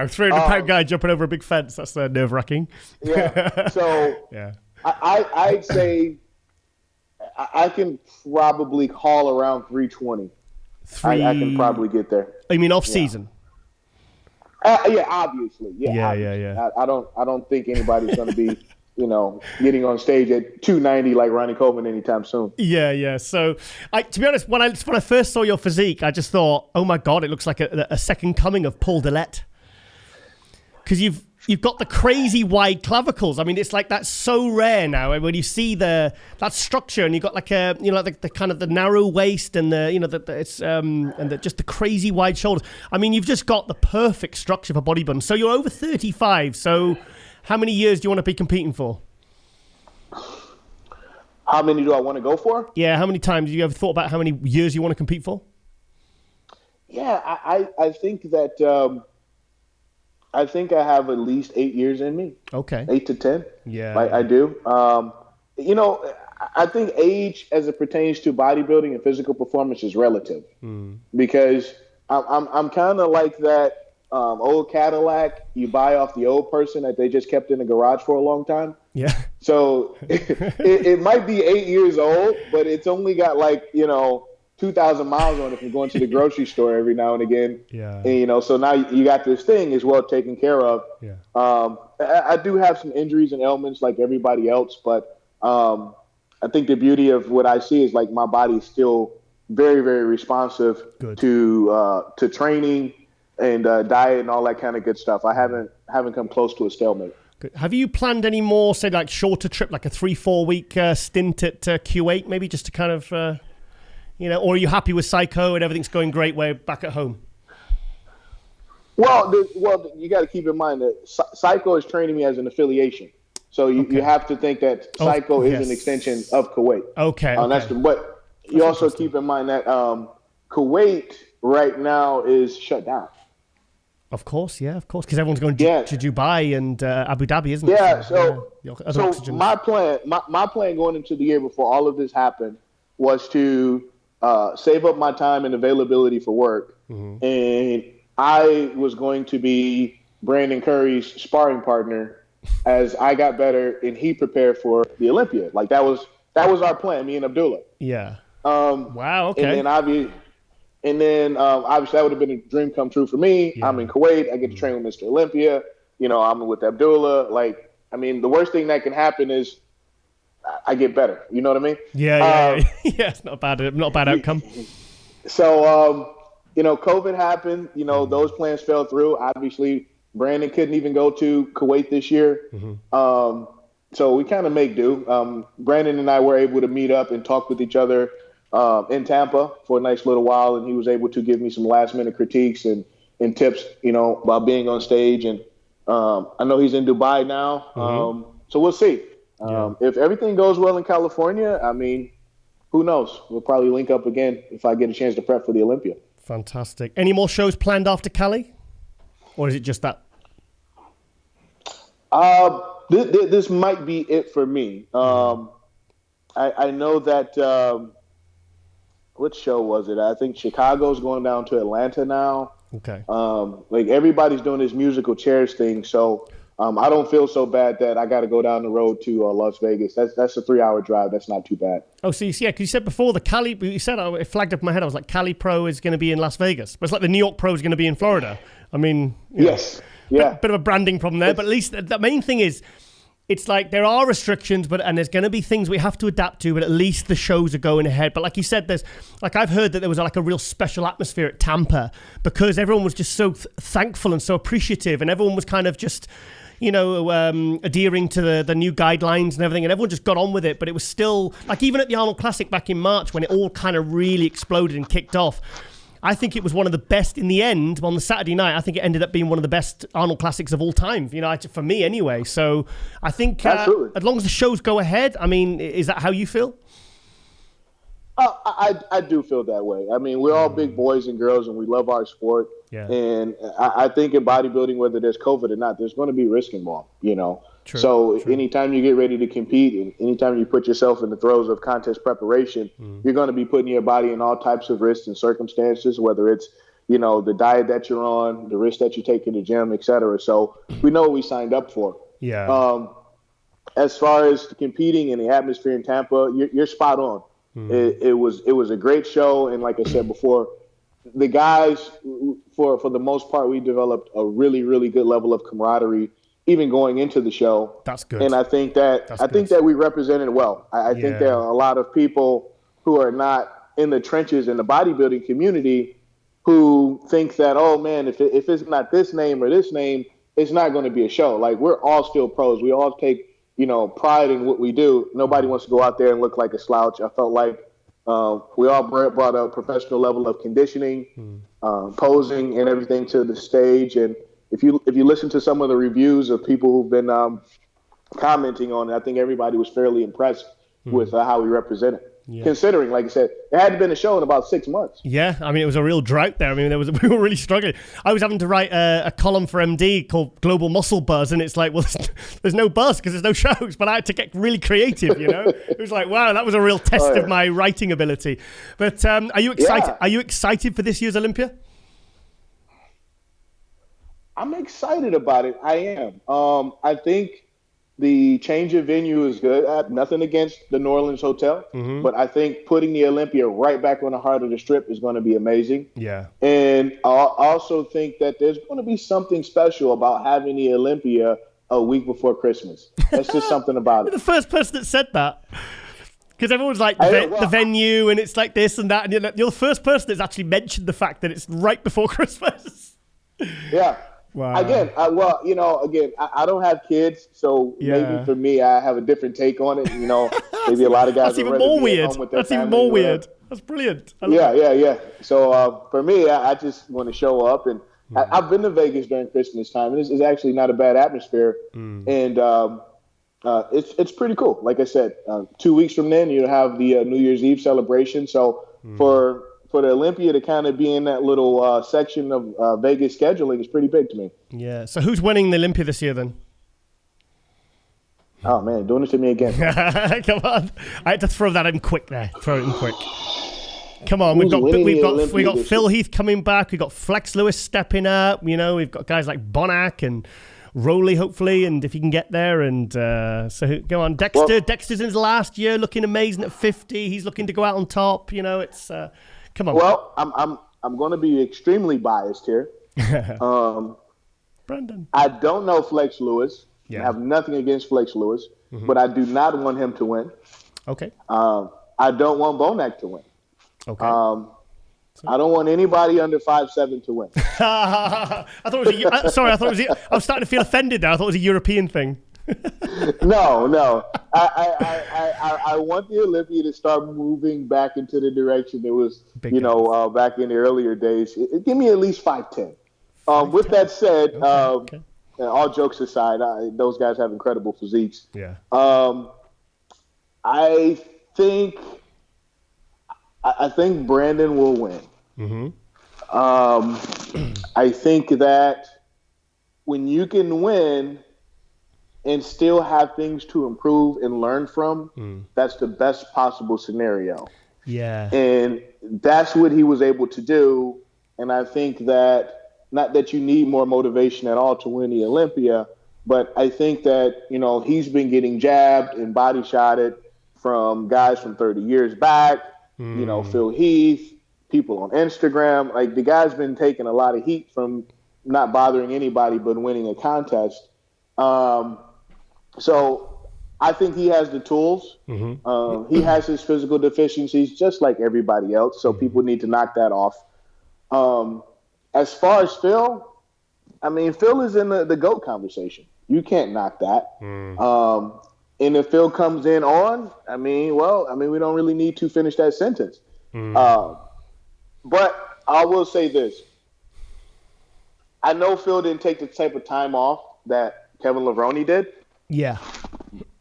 Speaker 1: 300-pound guy jumping over a big fence. That's nerve-wracking.
Speaker 2: Yeah. So yeah, I'd say I can probably haul around 320. I can probably get there.
Speaker 1: Oh, you mean off season?
Speaker 2: Yeah, obviously. Yeah.
Speaker 1: Yeah.
Speaker 2: I don't think anybody's going to be. Getting on stage at 290 like Ronnie Coleman anytime soon.
Speaker 1: Yeah. So, to be honest, when I first saw your physique, I just thought, oh my God, it looks like a second coming of Paul Dillette. Because you've got the crazy wide clavicles. I mean, it's like that's so rare now. When you see that structure, and you've got like a, you know, like the kind of the narrow waist and the, you know, just the crazy wide shoulders. I mean, you've just got the perfect structure for bodybuilding. So you're over 35. So how many years do you want to be competing for?
Speaker 2: How many do I want to go for?
Speaker 1: Yeah, how many times? Have you ever thought about how many years you want to compete for?
Speaker 2: Yeah, I think that I think I have at least 8 years in me.
Speaker 1: Okay.
Speaker 2: 8 to 10.
Speaker 1: Yeah.
Speaker 2: I do. You know, I think age as it pertains to bodybuilding and physical performance is relative because I'm kind of like that old Cadillac you buy off the old person that they just kept in the garage for a long time.
Speaker 1: Yeah.
Speaker 2: So it might be 8 years old, but it's only got like, you know, 2,000 miles on it from going to the grocery store every now and again.
Speaker 1: Yeah.
Speaker 2: And, you know, so now you got this thing is well taken care of.
Speaker 1: Yeah.
Speaker 2: I do have some injuries and ailments like everybody else, but I think the beauty of what I see is like my body is still very, very responsive to training and diet and all that kind of good stuff. I haven't come close to a stalemate.
Speaker 1: Good. Have you planned any more, say, like shorter trip, like a 3-4 week stint at Kuwait, maybe just to kind of, you know, or are you happy with Psycho and everything's going great way back at home?
Speaker 2: Well, you got to keep in mind that Psycho is training me as an affiliation. So you have to think that Psycho is an extension of Kuwait.
Speaker 1: Okay.
Speaker 2: But you also keep in mind that Kuwait right now is shut down.
Speaker 1: Of course, because everyone's going to Dubai and Abu Dhabi, isn't it?
Speaker 2: Yeah, so my plan going into the year before all of this happened was to save up my time and availability for work, and I was going to be Brandon Curry's sparring partner as I got better and he prepared for the Olympia. Like that was our plan, me and Abdullah.
Speaker 1: Yeah.
Speaker 2: Wow. Okay. And then obviously that would have been a dream come true for me. Yeah. I'm in Kuwait. I get to train with Mr. Olympia. You know, I'm with Abdullah. Like, I mean, the worst thing that can happen is I get better. You know what I mean?
Speaker 1: Yeah. Yeah, it's not a bad outcome.
Speaker 2: So, you know, COVID happened. You know, those plans fell through. Obviously, Brandon couldn't even go to Kuwait this year. So we kind of make do. Brandon and I were able to meet up and talk with each other in Tampa for a nice little while, and he was able to give me some last-minute critiques and tips, you know, about being on stage. And I know he's in Dubai now, so we'll see. If everything goes well in California, I mean, who knows? We'll probably link up again if I get a chance to prep for the Olympia.
Speaker 1: Fantastic. Any more shows planned after Cali? Or is it just that?
Speaker 2: This might be it for me. I know that what show was it? I think Chicago's going down to Atlanta now.
Speaker 1: Okay.
Speaker 2: Like everybody's doing this musical chairs thing, so I don't feel so bad that I got to go down the road to Las Vegas. That's a 3-hour drive. That's not too bad.
Speaker 1: Oh, so yeah, because you said before the Cali. You said it flagged up in my head. I was like, Cali Pro is going to be in Las Vegas, but it's like the New York Pro is going to be in Florida. I mean,
Speaker 2: yes, yeah,
Speaker 1: bit of a branding problem there, but at least the main thing is. It's like there are restrictions, and there's going to be things we have to adapt to, but at least the shows are going ahead. But like you said, I've heard that there was like a real special atmosphere at Tampa because everyone was just so thankful and so appreciative, and everyone was kind of just, you know, adhering to the new guidelines and everything, and everyone just got on with it. But it was still, like even at the Arnold Classic back in March when it all kind of really exploded and kicked off, I think it was one of the best in the end on the Saturday night. I think it ended up being one of the best Arnold Classics of all time, you know, for me anyway. So I think as long as the shows go ahead, I mean, is that how you feel?
Speaker 2: I do feel that way. I mean, we're all big boys and girls and we love our sport. Yeah. And I think in bodybuilding, whether there's COVID or not, there's going to be risk involved, you know. True. Anytime you get ready to compete and anytime you put yourself in the throes of contest preparation, you're going to be putting your body in all types of risks and circumstances, whether it's, you know, the diet that you're on, the risk that you take in the gym, et cetera. So we know what we signed up for.
Speaker 1: Yeah.
Speaker 2: As far as competing in the atmosphere in Tampa, you're spot on. It was a great show. And like I said before, the guys, for the most part, we developed a really, really good level of camaraderie even going into the show.
Speaker 1: That's good.
Speaker 2: And I think that we represented well. I think there are a lot of people who are not in the trenches in the bodybuilding community who think that, oh man, if it's not this name or this name, it's not going to be a show. Like, we're all still pros. We all take, pride in what we do. Nobody wants to go out there and look like a slouch. I felt like we all brought a professional level of conditioning, posing, and everything to the stage. And if you listen to some of the reviews of people who've been commenting on it, I think everybody was fairly impressed with how we represented. Yeah. Considering, like I said, it hadn't been a show in about 6 months.
Speaker 1: Yeah, I mean, it was a real drought there. I mean, we were really struggling. I was having to write a column for MD called Global Muscle Buzz, and it's like, well, there's no buzz because there's no shows, but I had to get really creative, It was like, wow, that was a real test of my writing ability. But are you excited? Yeah. Are you excited for this year's Olympia?
Speaker 2: I'm excited about it. I am. I think the change of venue is good. I have nothing against the New Orleans hotel, but I think putting the Olympia right back on the heart of the Strip is going to be amazing.
Speaker 1: Yeah.
Speaker 2: And I also think that there's going to be something special about having the Olympia a week before Christmas. That's just something about it.
Speaker 1: You're the first person that said that. Because everyone's like, the venue, and it's like this and that. And you're the first person that's actually mentioned the fact that it's right before Christmas.
Speaker 2: Yeah.
Speaker 1: Wow.
Speaker 2: Again, I don't have kids, so maybe for me, I have a different take on it. Maybe a lot of guys.
Speaker 1: That's even more weird. That's even more weird. That's brilliant.
Speaker 2: Yeah. So for me, I just want to show up, and I've been to Vegas during Christmas time, and it's actually not a bad atmosphere, and it's pretty cool. Like I said, 2 weeks from then, you have the New Year's Eve celebration. So for the Olympia to kind of be in that little section of Vegas scheduling is pretty big to me.
Speaker 1: Yeah. So who's winning the Olympia this year then?
Speaker 2: Oh man, doing it to me again.
Speaker 1: Come on, I had to throw that in quick there. Throw it in quick. Come on, we've got Phil Heath coming back. We've got Flex Lewis stepping up. We've got guys like Bonac and Rowley, hopefully, and if he can get there. And so go on, Dexter. Well, Dexter's in his last year, looking amazing at 50. He's looking to go out on top. It's. Come on.
Speaker 2: Well, I'm going to be extremely biased here.
Speaker 1: Brandon.
Speaker 2: I don't know Flex Lewis.
Speaker 1: Yeah.
Speaker 2: I have nothing against Flex Lewis, but I do not want him to win.
Speaker 1: Okay.
Speaker 2: I don't want Bonac to win.
Speaker 1: Okay.
Speaker 2: I don't want anybody under 5'7" to win.
Speaker 1: I thought it was I was starting to feel offended now. I thought it was a European thing.
Speaker 2: No. I want the Olympia to start moving back into the direction it was, back in the earlier days. Give me at least 5'10". With that said, okay. All jokes aside, those guys have incredible physiques.
Speaker 1: Yeah.
Speaker 2: I think Brandon will win. I think that when you can win and still have things to improve and learn from, that's the best possible scenario.
Speaker 1: Yeah.
Speaker 2: And that's what he was able to do. And I think that, not that you need more motivation at all to win the Olympia, but I think that, he's been getting jabbed and body shotted from guys from 30 years back, Phil Heath, people on Instagram. Like, the guy's been taking a lot of heat from not bothering anybody but winning a contest. So I think he has the tools. He has his physical deficiencies just like everybody else. So people need to knock that off. As far as Phil, Phil is in the GOAT conversation. You can't knock that. And if Phil comes in on, we don't really need to finish that sentence. But I will say this. I know Phil didn't take the type of time off that Kevin Levrone did.
Speaker 1: Yeah.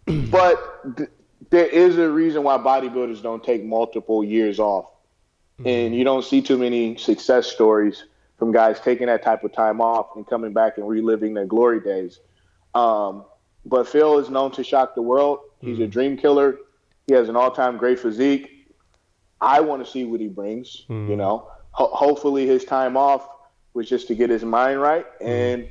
Speaker 2: But there is a reason why bodybuilders don't take multiple years off. And you don't see too many success stories from guys taking that type of time off and coming back and reliving their glory days. But Phil is known to shock the world. He's a dream killer. He has an all-time great physique. I want to see what he brings, Hopefully his time off was just to get his mind right. And,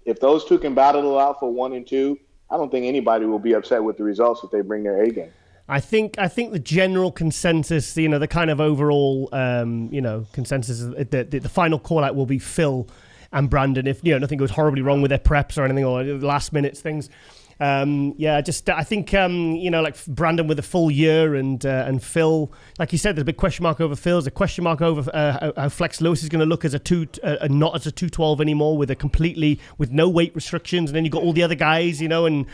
Speaker 2: if those two can battle it out for 1 and 2, I don't think anybody will be upset with the results if they bring their A game.
Speaker 1: I think the general consensus, the kind of overall, consensus, the final call out will be Phil. and Brandon if nothing goes horribly wrong with their preps or anything, or last minute things. I think like Brandon with a full year and Phil, like you said, there's a big question mark over Phil. There's a question mark over how Flex Lewis is going to look as not as a 212 anymore, with no weight restrictions. And then you've got all the other guys, and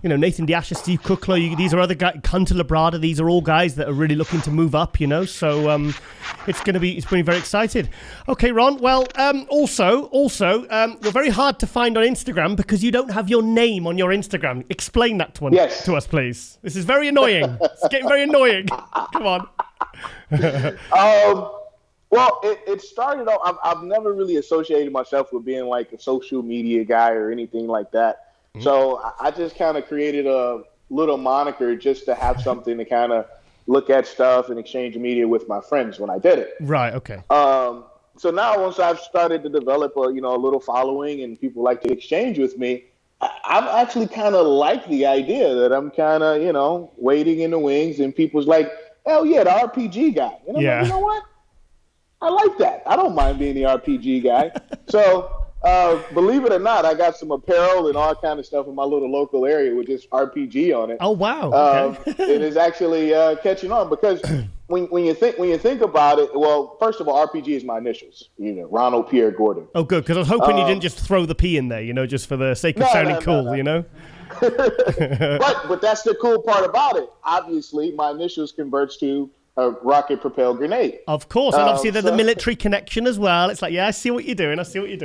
Speaker 1: Nathan Diasha, Steve Kukla, these are other guys, Hunter Labrada, these are all guys that are really looking to move up, so it's going to be very excited. Okay, Ron, well, also, you're very hard to find on Instagram because you don't have your name on your Instagram. Explain that to us, please. This is very annoying. It's getting very annoying. Come on.
Speaker 2: Well, it started off, I've never really associated myself with being like a social media guy or anything like that. So I just kind of created a little moniker just to have something to kind of look at stuff and exchange media with my friends when I did it.
Speaker 1: Right. Okay.
Speaker 2: So now once I've started to develop a little following and people like to exchange with me, I'm actually kind of like the idea that I'm kind of, waiting in the wings and people's like, hell yeah, the RPG guy. And I'm like, you know what? I like that. I don't mind being the RPG guy. So believe it or not, I got some apparel and all kind of stuff in my little local area with just RPG on it.
Speaker 1: Oh wow! Okay.
Speaker 2: It is actually catching on because when you think about it, well, first of all, RPG is my initials. Ronald Pierre Gordon.
Speaker 1: Oh, good, because I was hoping you didn't just throw the P in there. just for the sake of sounding cool.
Speaker 2: But that's the cool part about it. Obviously, my initials converts to a rocket-propelled grenade.
Speaker 1: Of course, and obviously there's the military connection as well. It's like, I see what you're doing. Exactly.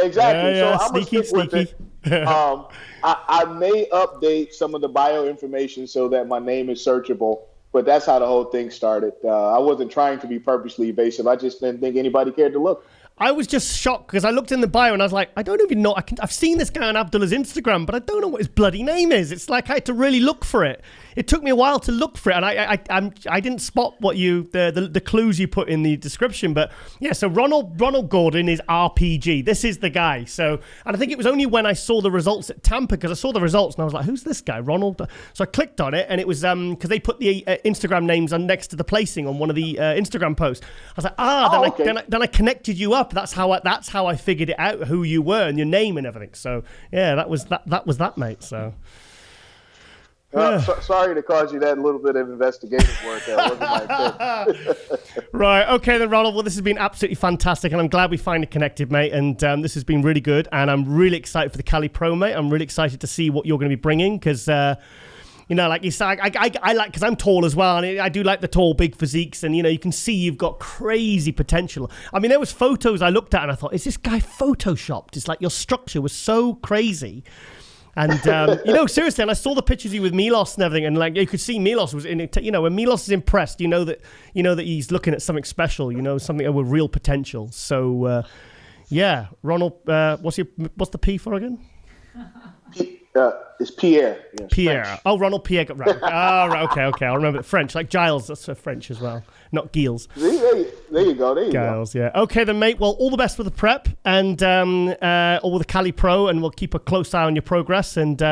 Speaker 2: Yeah, so I'm
Speaker 1: sneaky.
Speaker 2: With it. I may update some of the bio information so that my name is searchable, but that's how the whole thing started. I wasn't trying to be purposely evasive. I just didn't think anybody cared to look.
Speaker 1: I was just shocked because I looked in the bio and I was like, I don't even know. I've seen this guy on Abdullah's Instagram, but I don't know what his bloody name is. It's like I had to really look for it. It took me a while to look for it, and I didn't spot what the clues you put in the description. But yeah, so Ronald Gordon is RPG. This is the guy. So, and I think it was only when I saw the results at Tampa, because I saw the results and I was like, who's this guy, Ronald? So I clicked on it, and it was because they put the Instagram names on next to the placing on one of the Instagram posts. I was like, then I connected you up. That's how I figured it out, who you were and your name and everything. So yeah, that was that, mate. So.
Speaker 2: Sorry to cause you that little bit of investigative work. That wasn't my intent.
Speaker 1: Right. Okay, then, Ronald. Well, this has been absolutely fantastic, and I'm glad we finally connected, mate. And this has been really good, and I'm really excited for the Cali Pro, mate. I'm really excited to see what you're going to be bringing, because like you said, I like, because I'm tall as well, and I do like the tall, big physiques, and you can see you've got crazy potential. I mean, there was photos I looked at, and I thought, is this guy photoshopped? It's like your structure was so crazy. And, seriously, and I saw the pictures of you with Milos and everything, and like you could see Milos was in it, when Milos is impressed, that he's looking at something special, something with real potential. So, Ronald, what's the P for again?
Speaker 2: It's Pierre. Yes,
Speaker 1: Pierre.
Speaker 2: French.
Speaker 1: Oh, Ronald Pierre. Right. Oh, right. Okay. I'll remember it. French, like Giles. That's French as well. Not Giles.
Speaker 2: There you go.
Speaker 1: Giles, yeah. Okay then, mate. Well, all the best with the prep and all with the Cali Pro, and we'll keep a close eye on your progress, and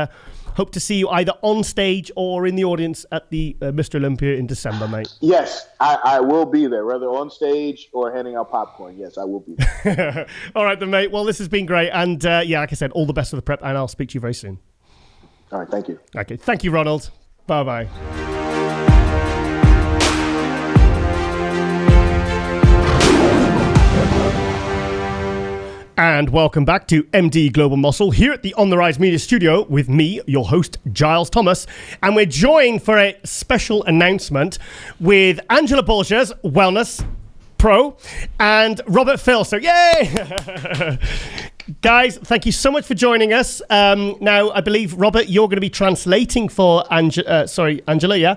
Speaker 1: hope to see you either on stage or in the audience at the Mr. Olympia in December, mate.
Speaker 2: Yes, I will be there, whether on stage or handing out popcorn. Yes, I will be there.
Speaker 1: All right then, mate. Well, this has been great, and like I said, all the best with the prep, and I'll speak to you very soon.
Speaker 2: All right, thank you.
Speaker 1: Okay, thank you, Ronald. Bye-bye. And welcome back to MD Global Muscle here at the On The Rise Media Studio with me, your host, Giles Thomas. And we're joined for a special announcement with Angela Borges, Wellness Pro, and Robert Phil. So, yay! Guys, thank you so much for joining us. Now, I believe, Robert, you're going to be translating for Angela, yeah?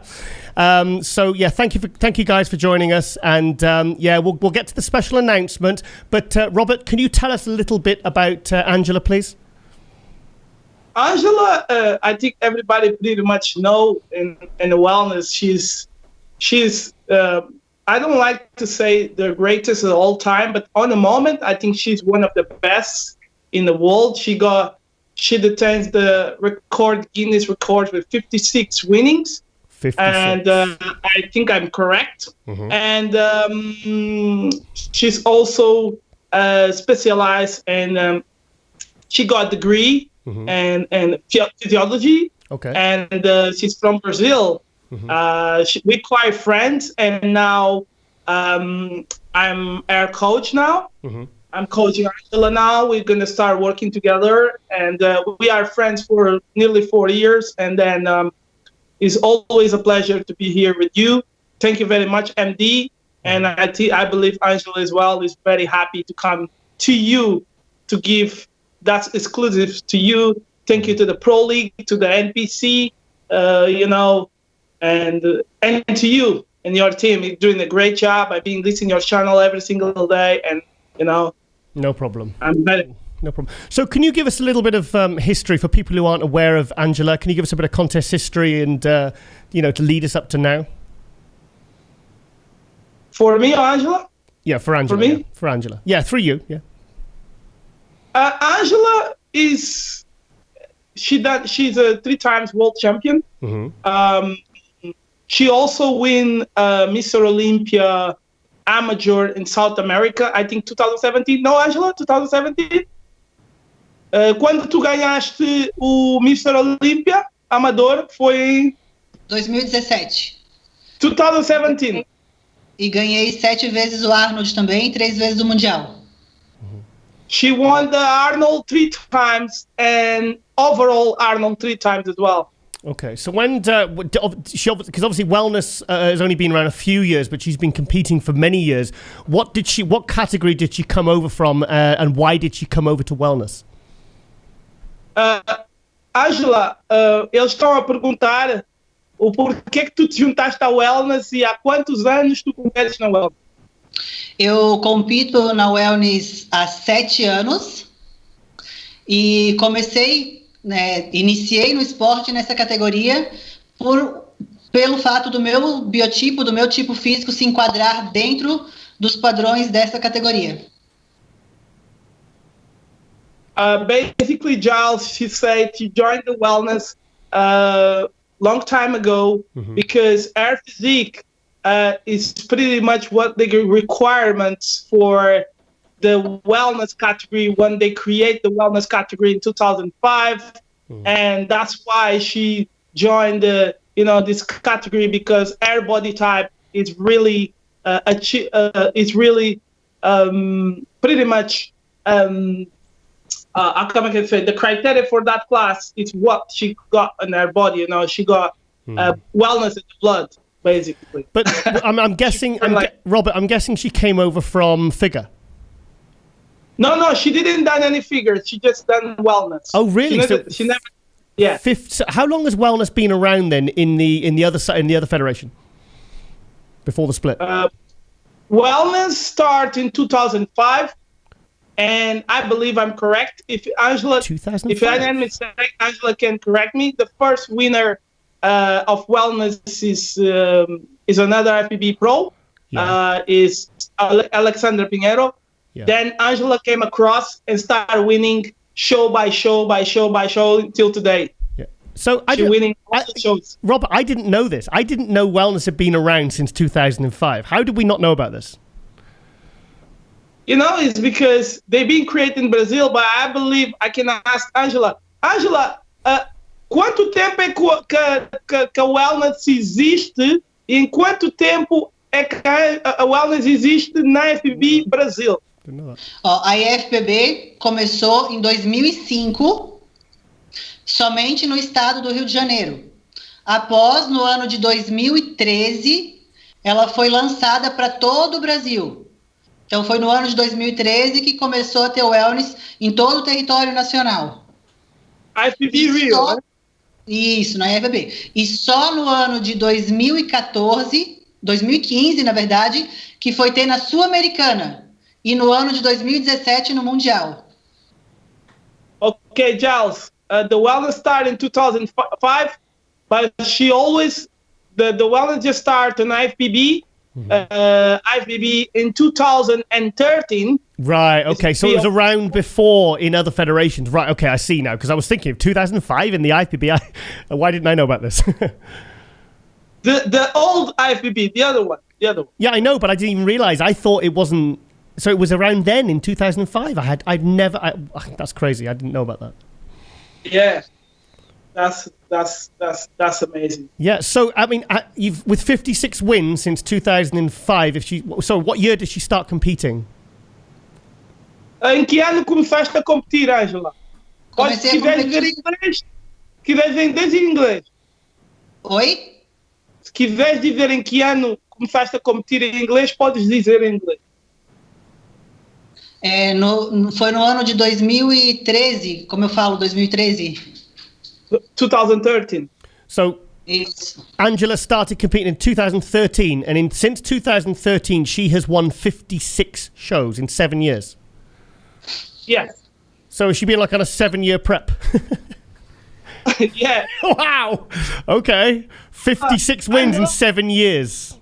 Speaker 1: Thank you guys for joining us. And we'll get to the special announcement. But Robert, can you tell us a little bit about Angela, please?
Speaker 3: Angela, I think everybody pretty much know in the wellness. She's I don't like to say the greatest of all time, but on the moment, I think she's one of the best in the world. She detains the Guinness record with 56 winnings. 56. And I think I'm correct. Mm-hmm. And she's also specialized, and she got a degree and physiology.
Speaker 1: Okay.
Speaker 3: And she's from Brazil. We quite friends, and now I'm her coach now. I'm coaching Angela now. We're going to start working together, and we are friends for nearly 4 years. And then it's always a pleasure to be here with you. Thank you very much, MD. And I believe Angela as well is very happy to come to you to give that's exclusive to you. Thank you to the Pro League, to the NPC, and to you and your team. You're doing a great job. I've been listening to your channel every single day, and
Speaker 1: No problem.
Speaker 3: No
Speaker 1: problem. So can you give us a little bit of history for people who aren't aware of Angela? Can you give us a bit of contest history and, to lead us up to now?
Speaker 3: For me or Angela?
Speaker 1: Yeah, for Angela.
Speaker 3: For me?
Speaker 1: Yeah, for Angela. Yeah, through you. Yeah.
Speaker 3: Angela she's a 3 times world champion. She also win Mr. Olympia Amateur in South America, I think 2017. No, Angela? 2017? Quando tu ganhaste o Mr. Olympia Amador foi em
Speaker 4: 2017.
Speaker 3: 2017.
Speaker 4: E ganhei 7 vezes o Arnold também e 3 vezes o Mundial.
Speaker 3: She won the Arnold 3 times and overall Arnold 3 times as well.
Speaker 1: Okay, so when because obviously wellness has only been around a few years, but she's been competing for many years. What category did she come over from, and why did she come over to wellness?
Speaker 3: Angela, eles estão a perguntar o porquê que tu te juntaste à wellness e há quantos anos tu competes na wellness?
Speaker 4: Eu compito na wellness há 7 anos e iniciei no esporte nessa categoria pelo fato do meu biotipo, do meu tipo físico se enquadrar dentro dos padrões dessa categoria.
Speaker 3: Basically, Giles, she said she joined the wellness long time ago because her physique is pretty much what the requirements for the wellness category when they create the wellness category in 2005, and that's why she joined this category, because her body type is really pretty much how come I can say the criteria for that class is what she got in her body. She got wellness in the blood, basically.
Speaker 1: But I'm guessing, Robert, I'm guessing she came over from figure.
Speaker 3: No, she didn't done any figures. She just done wellness.
Speaker 1: Oh, really?
Speaker 3: She never. Yeah.
Speaker 1: So how long has wellness been around then in the other federation before the split?
Speaker 3: Wellness started in 2005, and I believe I'm correct. If Angela,
Speaker 1: 2005?
Speaker 3: If I am mistaken, Angela can correct me. The first winner of wellness is another FBB pro. Is Alexander Pinheiro. Yeah. Then Angela came across and started winning show by show until today.
Speaker 1: Yeah. So
Speaker 3: shows.
Speaker 1: Robert, I didn't know this. I didn't know wellness had been around since 2005. How did we not know about this?
Speaker 3: It's because they've been created in Brazil, but I believe I can ask Angela. Angela, quanto tempo é que a wellness existe e em quanto tempo é que a wellness existe na FBB Brasil?
Speaker 4: A IFBB começou em 2005, somente no estado do Rio de Janeiro. Após, no ano de 2013, ela foi lançada para todo o Brasil. Então, foi no ano de 2013 que começou a ter wellness em todo o território nacional.
Speaker 3: IFBB Rio, né?
Speaker 4: Isso, na IFBB. E só no ano de 2015, na verdade, que foi ter na Sul-Americana. E no ano de 2017 no Mundial.
Speaker 3: Okay, Giles, the wellness started in 2005, but she always, the wellness just started on IFBB, IFBB in 2013.
Speaker 1: Right, okay, so it was around before in other federations. Right, okay, I see now, because I was thinking of 2005 in the IFBB. Why didn't I know about this?
Speaker 3: The old IFBB, the other one.
Speaker 1: Yeah, I know, but I didn't even realize. I thought it wasn't So it was around then in 2005. That's crazy. I didn't know about that.
Speaker 3: Yeah, that's amazing.
Speaker 1: Yeah. So I mean, you've with 56 wins since 2005. So what year did she start competing?
Speaker 3: Em que ano começaste a competir, Ângela? Pode, se quiseres ver em inglês, diz em inglês.
Speaker 4: Oi?
Speaker 3: Se quiseres dizer em que ano começaste a competir em inglês, podes dizer em inglês.
Speaker 4: Foi no ano de 2013, como eu falo, 2013.
Speaker 3: 2013.
Speaker 1: So Angela started competing in 2013, and since 2013, she has won 56 shows in 7 years.
Speaker 3: Yes.
Speaker 1: So has she been like on a 7-year prep?
Speaker 3: Yeah.
Speaker 1: Wow. Okay. 56 wins in 7 years.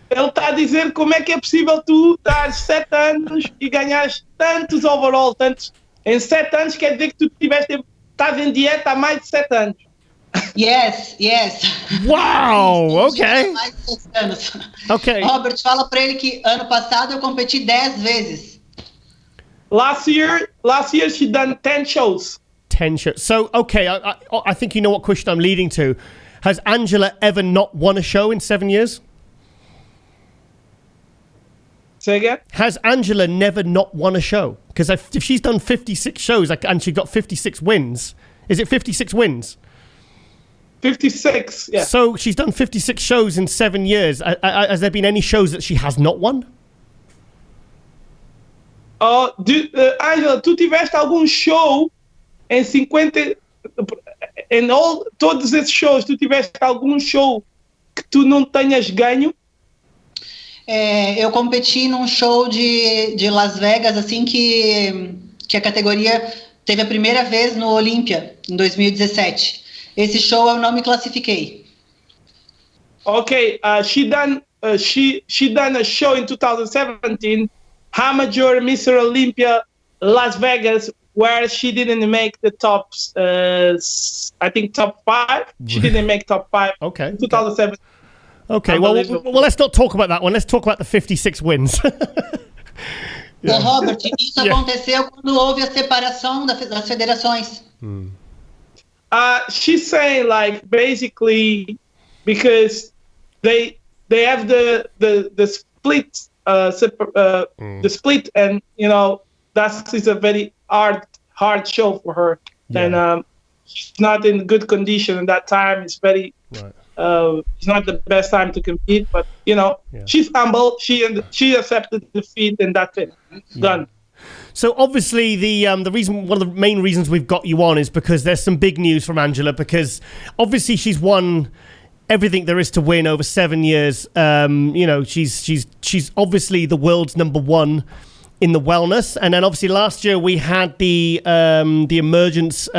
Speaker 3: Ele está a dizer como é que é possível tu estar 7 anos e ganhares tantos overall, tantos. Em 7 anos quer dizer que tu estás em dieta há mais de 7 anos.
Speaker 4: Yes.
Speaker 1: Wow, okay.
Speaker 4: Mais de 7 anos.
Speaker 1: Okay.
Speaker 4: Robert, fala pra ele que ano passado eu competi 10 vezes.
Speaker 3: Last year she done 10 shows.
Speaker 1: 10 shows. So, okay, I think you know what question I'm leading to. Has Angela ever not won a show in 7 years?
Speaker 3: Say again?
Speaker 1: Has Angela never not won a show? Because if she's done 56 shows and she got 56 wins, is it 56 wins?
Speaker 3: 56, yeah.
Speaker 1: So she's done 56 shows in 7 years. Has there been any shows that she has not won?
Speaker 3: Angela, tu tiveste algum show em 50... todos esses shows, tu tiveste algum show que tu não tenhas ganho?
Speaker 4: Eu competi num show de Las Vegas, assim que a categoria teve a primeira vez no Olympia, em 2017. Esse show eu não me classifiquei.
Speaker 3: Okay, she done a show in 2017, Amateur Mr. Olympia, Las Vegas, where she didn't make the tops, I think top 5. She didn't make top 5.
Speaker 1: Okay.
Speaker 3: 2007.
Speaker 1: Okay, well, let's not talk about that one. Let's talk about the 56 wins.
Speaker 4: Yeah. Robert, isso aconteceu quando houve a separação das federações.
Speaker 3: She's saying, like, basically because they have the split, the split, and you know that is a very hard show for her, and she's not in good condition at that time. It's very it's not the best time to compete, but you know she's humble. She accepted defeat, and that's it. It's done.
Speaker 1: So obviously one of the main reasons we've got you on is because there's some big news from Angela, because obviously she's won everything there is to win over 7 years. You know, she's obviously the world's #1 in the wellness, and then obviously last year we had the emergence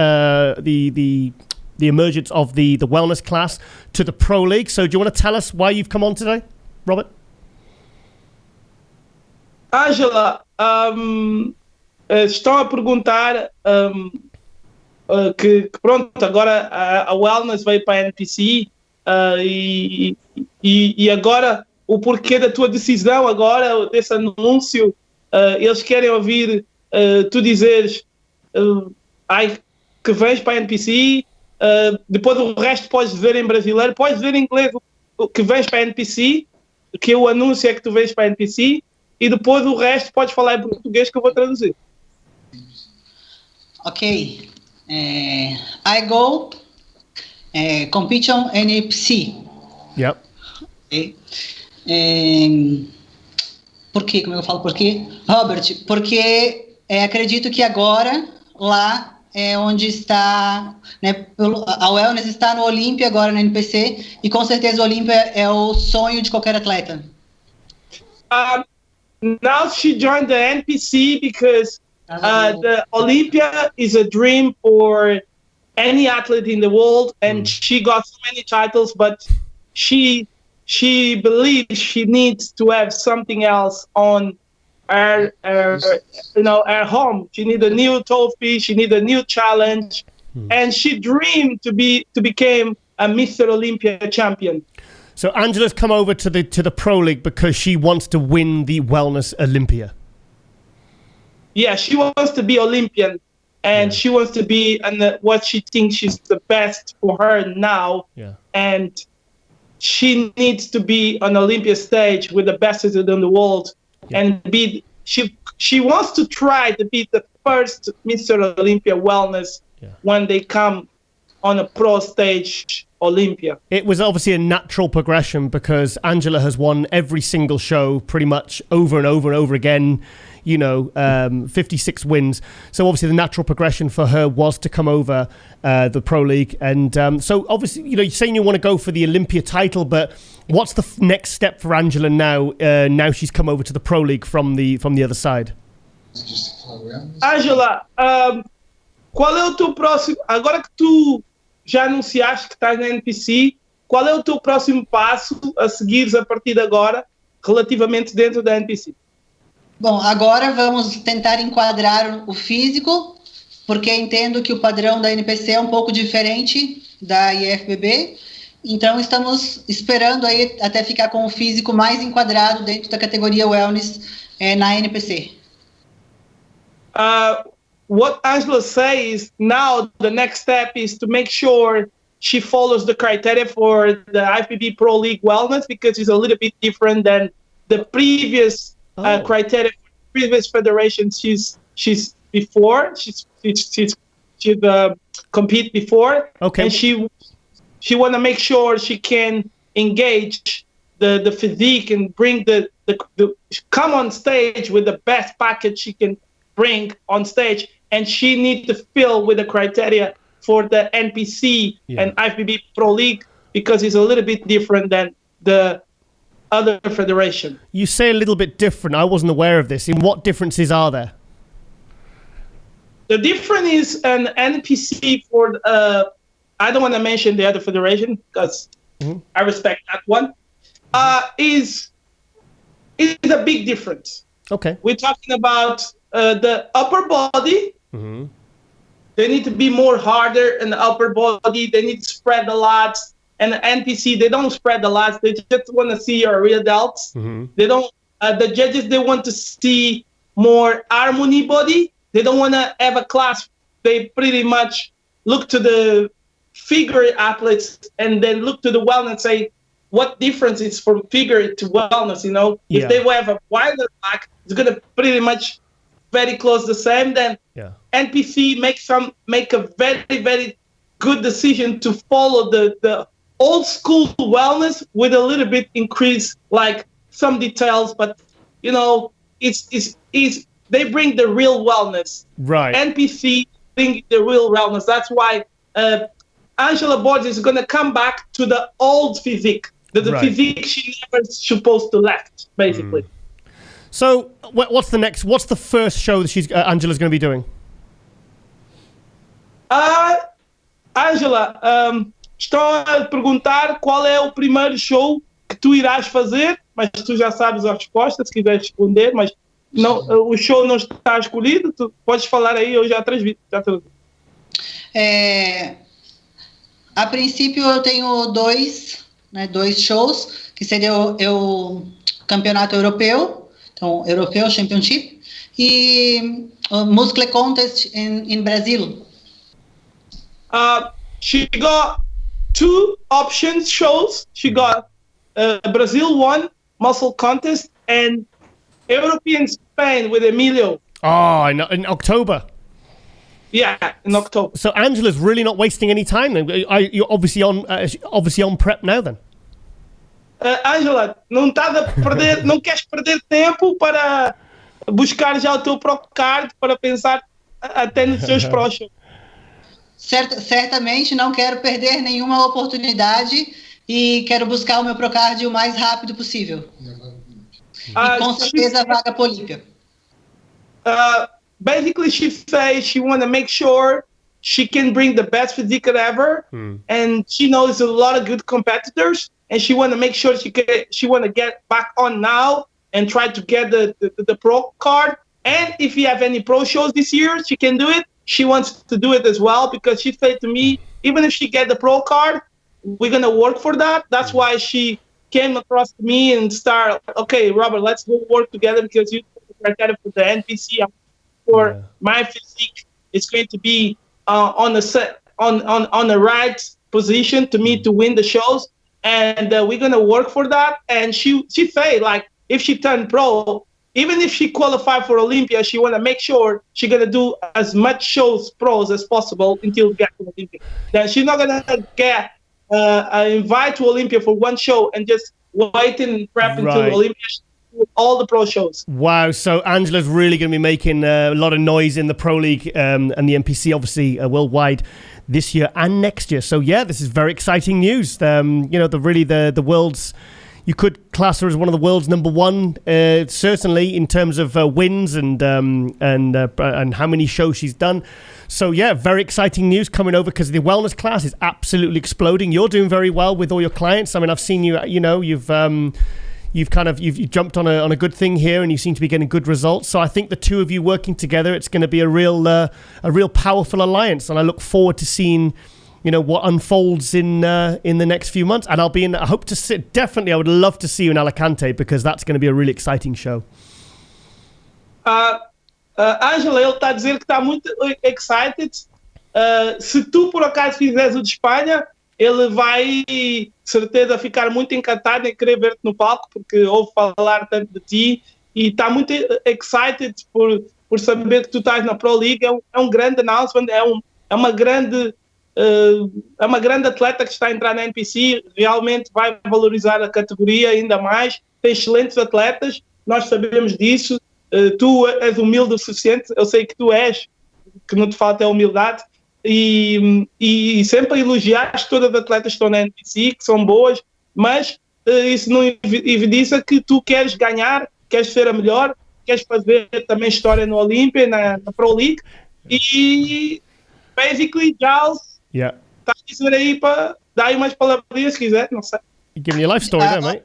Speaker 1: the emergence of the wellness class to the Pro League. So do you want to tell us why you've come on today, Robert?
Speaker 3: Angela, estão a perguntar que pronto, agora a wellness veio para a NPC e agora o porquê da tua decisão agora, desse anúncio. Eles querem ouvir tu dizeres que vens para a NPC, depois o resto podes dizer em brasileiro, podes dizer em inglês que vens para a NPC, que o anúncio é que tu vens para a NPC, e depois o resto podes falar em português que eu vou traduzir.
Speaker 4: Ok. I go competition NPC.
Speaker 1: Yep.
Speaker 4: Okay. Por quê? Como eu falo por quê? Robert, porque acredito que agora lá é onde está, né, a wellness está no Olympia agora na NPC, e com certeza o Olympia é o sonho de qualquer atleta.
Speaker 3: Now she joined the NPC because the Olympia is a dream for any athlete in the world, and she got so many titles, but she believes she needs to have something else on her home. She needs a new trophy, she needs a new challenge, and she dreamed to become a Mr. Olympia champion.
Speaker 1: So Angela's come over to the Pro League because she wants to win the Wellness Olympia.
Speaker 3: Yeah, she wants to be Olympian, and she wants to be what she thinks she's the best for her now.
Speaker 1: Yeah.
Speaker 3: And she needs to be on Olympia stage with the best in the world, and she wants to try to be the first Mr. Olympia Wellness when they come on a pro stage Olympia.
Speaker 1: It was obviously a natural progression because Angela has won every single show pretty much over and over and over again, 56 wins. So obviously the natural progression for her was to come over the Pro League. And so obviously, you're saying you want to go for the Olympia title, but what's the next step for Angela now? Now she's come over to the Pro League from the other side.
Speaker 3: Angela, qual é o teu próximo... Agora que tu já anunciaste que estás na NPC, qual é o teu próximo passo a seguires a partir de agora, relativamente dentro da NPC?
Speaker 4: Bom, agora vamos tentar enquadrar o físico, porque entendo que o padrão da NPC é um pouco diferente da IFBB, então estamos esperando aí até ficar com o físico mais enquadrado dentro da categoria Wellness na NPC.
Speaker 3: What Angela says now, the next step is to make sure she follows the criteria for the IFBB Pro League Wellness, because it's a little bit different than the previous criteria for the previous federation she's before. She's compete before. Okay. And she want to make sure she can engage the physique and bring the come on stage with the best package she can bring on stage, and she needs to fill with the criteria for the NPC and IFBB Pro League, because it's a little bit different than the other federation.
Speaker 1: You say a little bit different. I wasn't aware of this. In what differences are there?
Speaker 3: The difference is an NPC for I don't want to mention the other federation because I respect that one. Is a big difference.
Speaker 1: Okay.
Speaker 3: We're talking about the upper body. They need to be more harder in the upper body. They need to spread the lats. And the NPC, they don't spread the lats. They just want to see your real delts. They don't. The judges, they want to see more harmony body. They don't want to have a class. They pretty much look to the figure athletes and then look to the wellness and say, what difference is from figure to wellness? If they have a wider back, it's going to pretty much very close the same. Then NPC make a very, very good decision to follow the old school wellness with a little bit increase, like some details, but it's they bring the real wellness. Right. NPC bring the real wellness. That's why Angela Borges is going to come back to the old physique, the physique she never supposed to left, basically.
Speaker 1: So what's the first show that Angela's going to be doing?
Speaker 3: Angela, estão a perguntar qual é o primeiro show que tu irás fazer, mas tu já sabes a resposta, se quiseres responder, mas não, o show não está escolhido, tu podes falar aí, eu já transmito.
Speaker 4: A princípio eu tenho dois shows, que seria o campeonato europeu, então Europeu Championship, e o Muscular Contest in Brazil.
Speaker 3: She got two options shows. She got Brazil one muscle contest and European Spain with Emilio.
Speaker 1: Oh, in October.
Speaker 3: Yeah, in October.
Speaker 1: So Angela's really not wasting any time then. You're obviously on prep now then.
Speaker 3: Angela, não queres perder tempo para buscar já o teu pro card para pensar até nos seus próximos.
Speaker 4: Certamente não quero perder nenhuma oportunidade e quero buscar o meu Procard o mais rápido possível. E com certeza a vaga para Olympia.
Speaker 3: Basically, she says she want to make sure she can bring the best physique ever, and she knows a lot of good competitors, and she want to make sure she want to get back on now and try to get the pro card. And if you have any pro shows this year, she can do it. She wants to do it as well, because she said to me, even if she get the pro card, we're going to work for that. That's why she came across to me and started, okay, Robert, let's go work together, because you criteria for the NPC. sure my physique is going to be on the right position to me to win the shows, and we're gonna work for that. And she say, like, if she turn pro, even if she qualify for Olympia, she wanna make sure she gonna do as much shows pros as possible until get to Olympia. Then she's not gonna get invite to Olympia for one show and just wait and prep until Olympia. All the pro shows.
Speaker 1: Wow, so Angela's really going to be making a lot of noise in the Pro League and the MPC, obviously, worldwide this year and next year. So yeah, this is very exciting news. The world's, you could class her as one of the world's number one, certainly in terms of wins and how many shows she's done. So yeah, very exciting news coming over, because the wellness class is absolutely exploding. You're doing very well with all your clients. I mean, I've seen you. You've jumped on a good thing here, and you seem to be getting good results. So I think the two of you working together, it's going to be a real powerful alliance, and I look forward to seeing, what unfolds in the next few months. And I hope to sit. Definitely, I would love to see you in Alicante, because that's going to be a really exciting show.
Speaker 3: Angela, ele está a dizer que está muito excited. Se tu por acaso fizeres o de Espanha, ele vai, certeza, ficar muito encantado em querer ver-te no palco, porque ouve falar tanto de ti e está muito excited por saber que tu estás na Pro League. É um grande announcement, é uma grande atleta que está a entrar na NPC, realmente vai valorizar a categoria ainda mais. Tem excelentes atletas, nós sabemos disso. Tu és humilde o suficiente, eu sei que tu és, que não te falta é humildade. E sempre elogiaste todas as atletas que estão na NPC, que são boas, mas isso não evidencia que tu queres ganhar, queres ser a melhor, queres fazer também história no Olympia, na Pro League. E, basically, Giles, está a dizer aí para dar aí umas palavrinhas se quiser, não sei.
Speaker 1: You're giving your life story there, mate.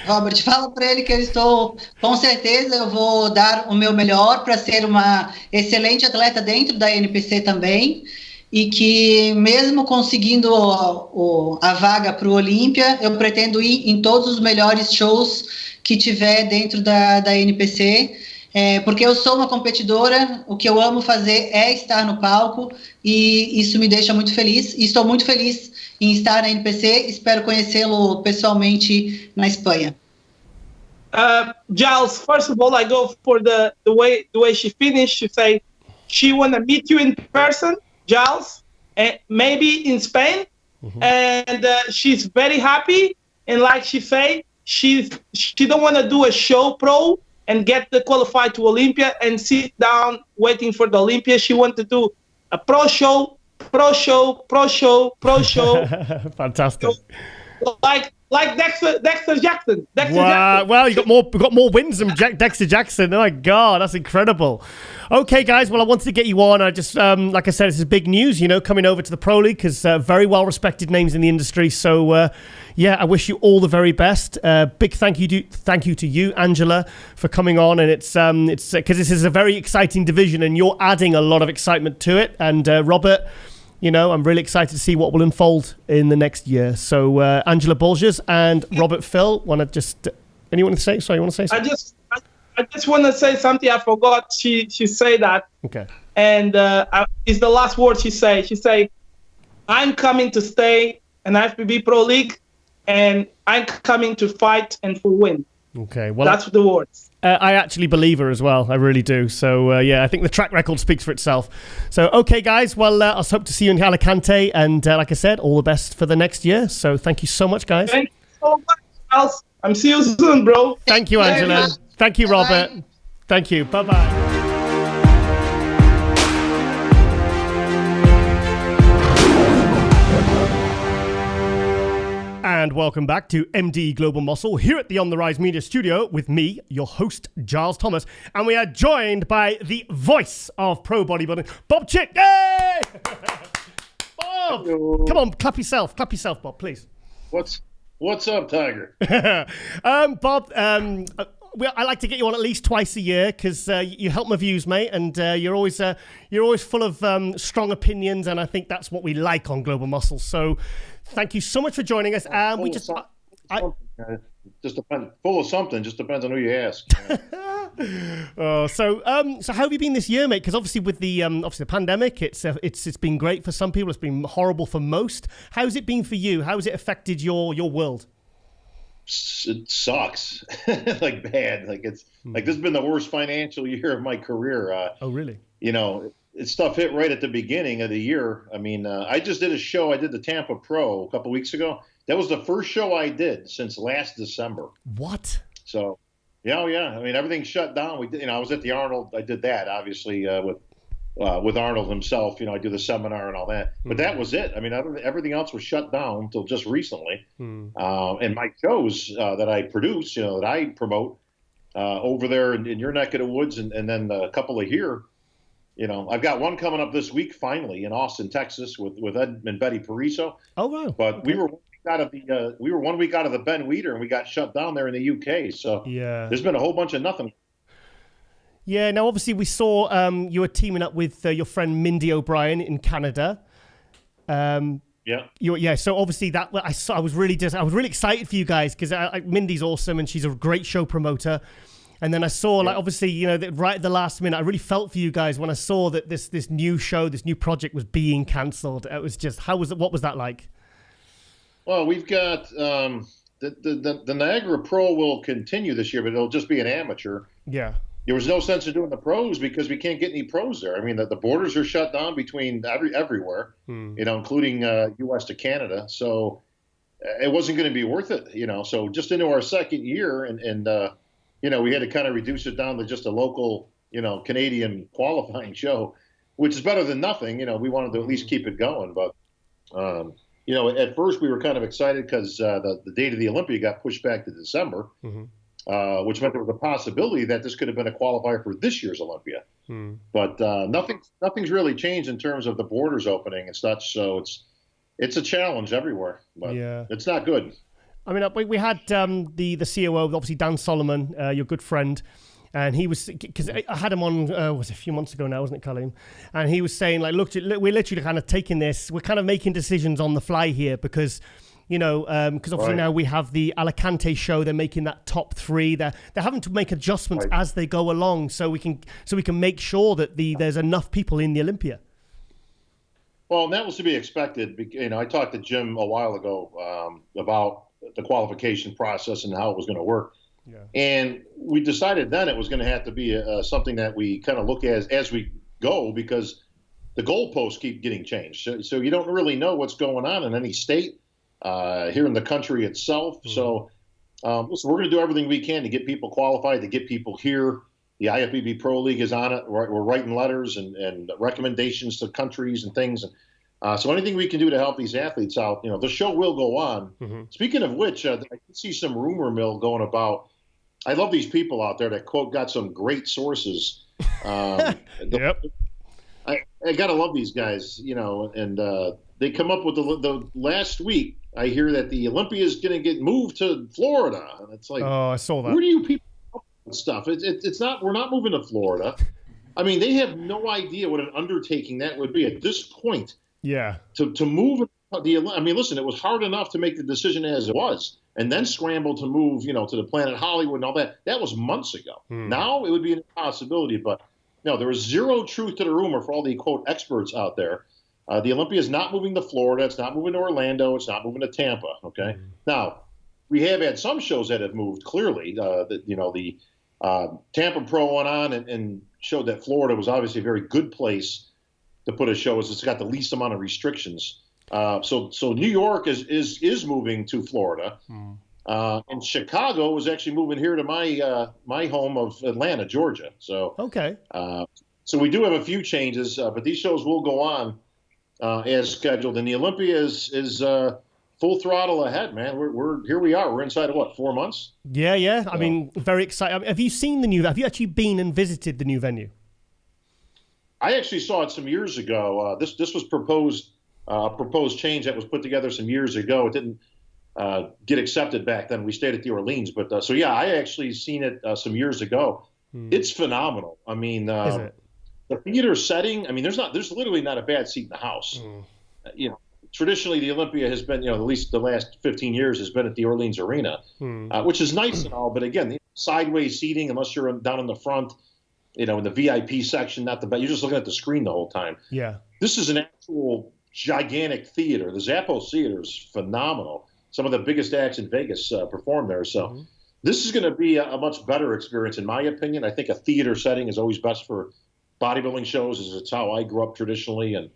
Speaker 4: Robert, fala para ele que eu estou, com certeza, eu vou dar o meu melhor para ser uma excelente atleta dentro da NPC também, e que mesmo conseguindo a vaga para o Olympia, eu pretendo ir em todos os melhores shows que tiver dentro da NPC, porque eu sou uma competidora, o que eu amo fazer é estar no palco, e isso me deixa muito feliz, e estou muito feliz em estar na NPC, espero conhecê-lo pessoalmente na Espanha.
Speaker 3: Giles, first of all, I go for the way she finished. She say she want to meet you in person, Giles, and maybe in Spain, and she's very happy. And like she say, she don't want to do a show pro and get the qualified to Olympia and sit down waiting for the Olympia. She want to do a pro show.
Speaker 1: Fantastic.
Speaker 3: Like Dexter Jackson.
Speaker 1: Well, you got more wins than Dexter Jackson. Oh my God, that's incredible. Okay, guys. Well, I wanted to get you on. I just, like I said, this is big news. Coming over to the Pro League, because very well respected names in the industry. So, I wish you all the very best. Big thank you to you, Angela, for coming on. And it's because this is a very exciting division, and you're adding a lot of excitement to it. And Robert, I'm really excited to see what will unfold in the next year. So, Angela Borges and Robert Phil, anyone to say? Sorry, you want to say something?
Speaker 3: I just want to say something I forgot. She said that.
Speaker 1: Okay.
Speaker 3: And it's the last word she say. She say, I'm coming to stay in FBB Pro League, and I'm coming to fight and for win.
Speaker 1: Okay. Well,
Speaker 3: that's the words.
Speaker 1: I actually believe her as well. I really do. So, I think the track record speaks for itself. So, okay, guys. Well, I hope to see you in Alicante. And like I said, all the best for the next year. So, thank you so much, guys.
Speaker 3: Thank you so much, Charles. I'm see you soon, bro.
Speaker 1: Thank you, Angela. Thank you, Robert.
Speaker 4: Bye.
Speaker 1: Thank you. Bye-bye. And welcome back to MD Global Muscle here at the On The Rise Media Studio with me, your host, Giles Thomas. And we are joined by the voice of pro bodybuilding, Bob Chick. Yay! Bob!
Speaker 5: Hello.
Speaker 1: Come on, clap yourself. Clap yourself, Bob, please.
Speaker 5: What's up, Tiger?
Speaker 1: Bob, I like to get you on at least twice a year because you help my views, mate, and you're always full of strong opinions, and I think that's what we like on Global Muscle. So, thank you so much for joining us.
Speaker 5: Just depends. Full of something. Just depends on who you ask.
Speaker 1: So how have you been this year, mate? Because obviously with the pandemic, it's been great for some people. It's been horrible for most. How's it been for you? How has it affected your world?
Speaker 5: It sucks, like bad. Like this has been the worst financial year of my career.
Speaker 1: Oh, really?
Speaker 5: Stuff hit right at the beginning of the year. I mean, I just did a show. I did the Tampa Pro a couple weeks ago. That was the first show I did since last December.
Speaker 1: What?
Speaker 5: So, yeah. I mean, everything shut down. I was at the Arnold. I did that obviously with Arnold himself. I do the seminar and all that. But that was it. I mean, everything else was shut down until just recently. And my shows that I produce, that I promote over there in your neck of the woods, and then a couple of here. I've got one coming up this week finally in Austin, Texas, with Ed and Betty Pariso.
Speaker 1: Oh wow!
Speaker 5: But
Speaker 1: okay.
Speaker 5: we were 1 week out of the Ben Weider, and we got shut down there in the UK. So there's been a whole bunch of nothing.
Speaker 1: Yeah. Now, obviously, we saw you were teaming up with your friend Mindy O'Brien in Canada. Yeah. So obviously that I was really excited for you guys because Mindy's awesome and she's a great show promoter. And then I saw, obviously, that right at the last minute, I really felt for you guys when I saw that this new show, this new project was being cancelled. It was just, what was that like?
Speaker 5: Well, we've got the Niagara Pro will continue this year, but it'll just be an amateur.
Speaker 1: Yeah.
Speaker 5: There was no sense of doing the pros because we can't get any pros there. I mean, the borders are shut down between everywhere, including U.S. to Canada. So it wasn't going to be worth it, So just into our second year and we had to kind of reduce it down to just a local, Canadian qualifying show, which is better than nothing. We wanted to at least keep it going. But, at first we were kind of excited because the date of the Olympia got pushed back to December, which meant there was a possibility that this could have been a qualifier for this year's Olympia. But nothing's really changed in terms of the borders opening and such. So it's a challenge everywhere, but it's not good.
Speaker 1: I mean, we had the COO, obviously Dan Solomon, your good friend, and he was, because I had him on, was it a few months ago now, wasn't it, Cali? And he was saying, look, we're literally kind of taking this, we're kind of making decisions on the fly here because, because obviously now we have the Alicante show, they're making that top 3, they're having to make adjustments as they go along so we can make sure that there's enough people in the Olympia.
Speaker 5: Well, and that was to be expected. I talked to Jim a while ago about the qualification process and how it was going to work. Yeah. And we decided then it was going to have to be something that we kind of look at as we go because the goalposts keep getting changed. So you don't really know what's going on in any state here in the country itself. So we're going to do everything we can to get people qualified, to get people here. The IFBB Pro League is on it. We're writing letters and recommendations to countries and things. So anything we can do to help these athletes out, the show will go on. Speaking of which, I can see some rumor mill going about. I love these people out there that, quote, got some great sources.
Speaker 1: Yep.
Speaker 5: I got to love these guys, and they come up with the last week. I hear that the Olympia is going to get moved to Florida. And it's like,
Speaker 1: oh, I saw that.
Speaker 5: Where do you people come up with stuff? It's not, we're not moving to Florida. I mean, they have no idea what an undertaking that would be at this point.
Speaker 1: Yeah.
Speaker 5: To move listen, it was hard enough to make the decision as it was, and then scramble to move, to the Planet Hollywood and all that. That was months ago. Now it would be an impossibility, but no, there is zero truth to the rumor for all the quote experts out there. The Olympia is not moving to Florida. It's not moving to Orlando. It's not moving to Tampa. Okay. Now we have had some shows that have moved clearly. The Tampa Pro went on and showed that Florida was obviously a very good place to put a show, as it's got the least amount of restrictions. So New York is moving to Florida, and Chicago was actually moving here to my home of Atlanta, Georgia. So
Speaker 1: okay.
Speaker 5: So we do have a few changes, but these shows will go on as scheduled, and the Olympia is full throttle ahead, man. We're here. We are. We're inside of 4 months?
Speaker 1: Yeah. I mean, very excited. Have you seen have you actually been and visited the new venue?
Speaker 5: I actually saw it some years ago. This was proposed change that was put together some years ago. It didn't get accepted back then. We stayed at the Orleans, but I actually seen it some years ago. It's phenomenal. I mean, the theater setting. I mean, there's literally not a bad seat in the house. traditionally the Olympia has been, at least the last 15 years has been at the Orleans Arena, which is nice and all. But again, the sideways seating, unless you're down in the front, in the VIP section, not the back, you're just looking at the screen the whole time.
Speaker 1: Yeah.
Speaker 5: This is an actual gigantic theater. The Zappos Theater is phenomenal. Some of the biggest acts in Vegas perform there. So this is going to be a much better experience, in my opinion. I think a theater setting is always best for bodybuilding shows, as it's how I grew up traditionally. And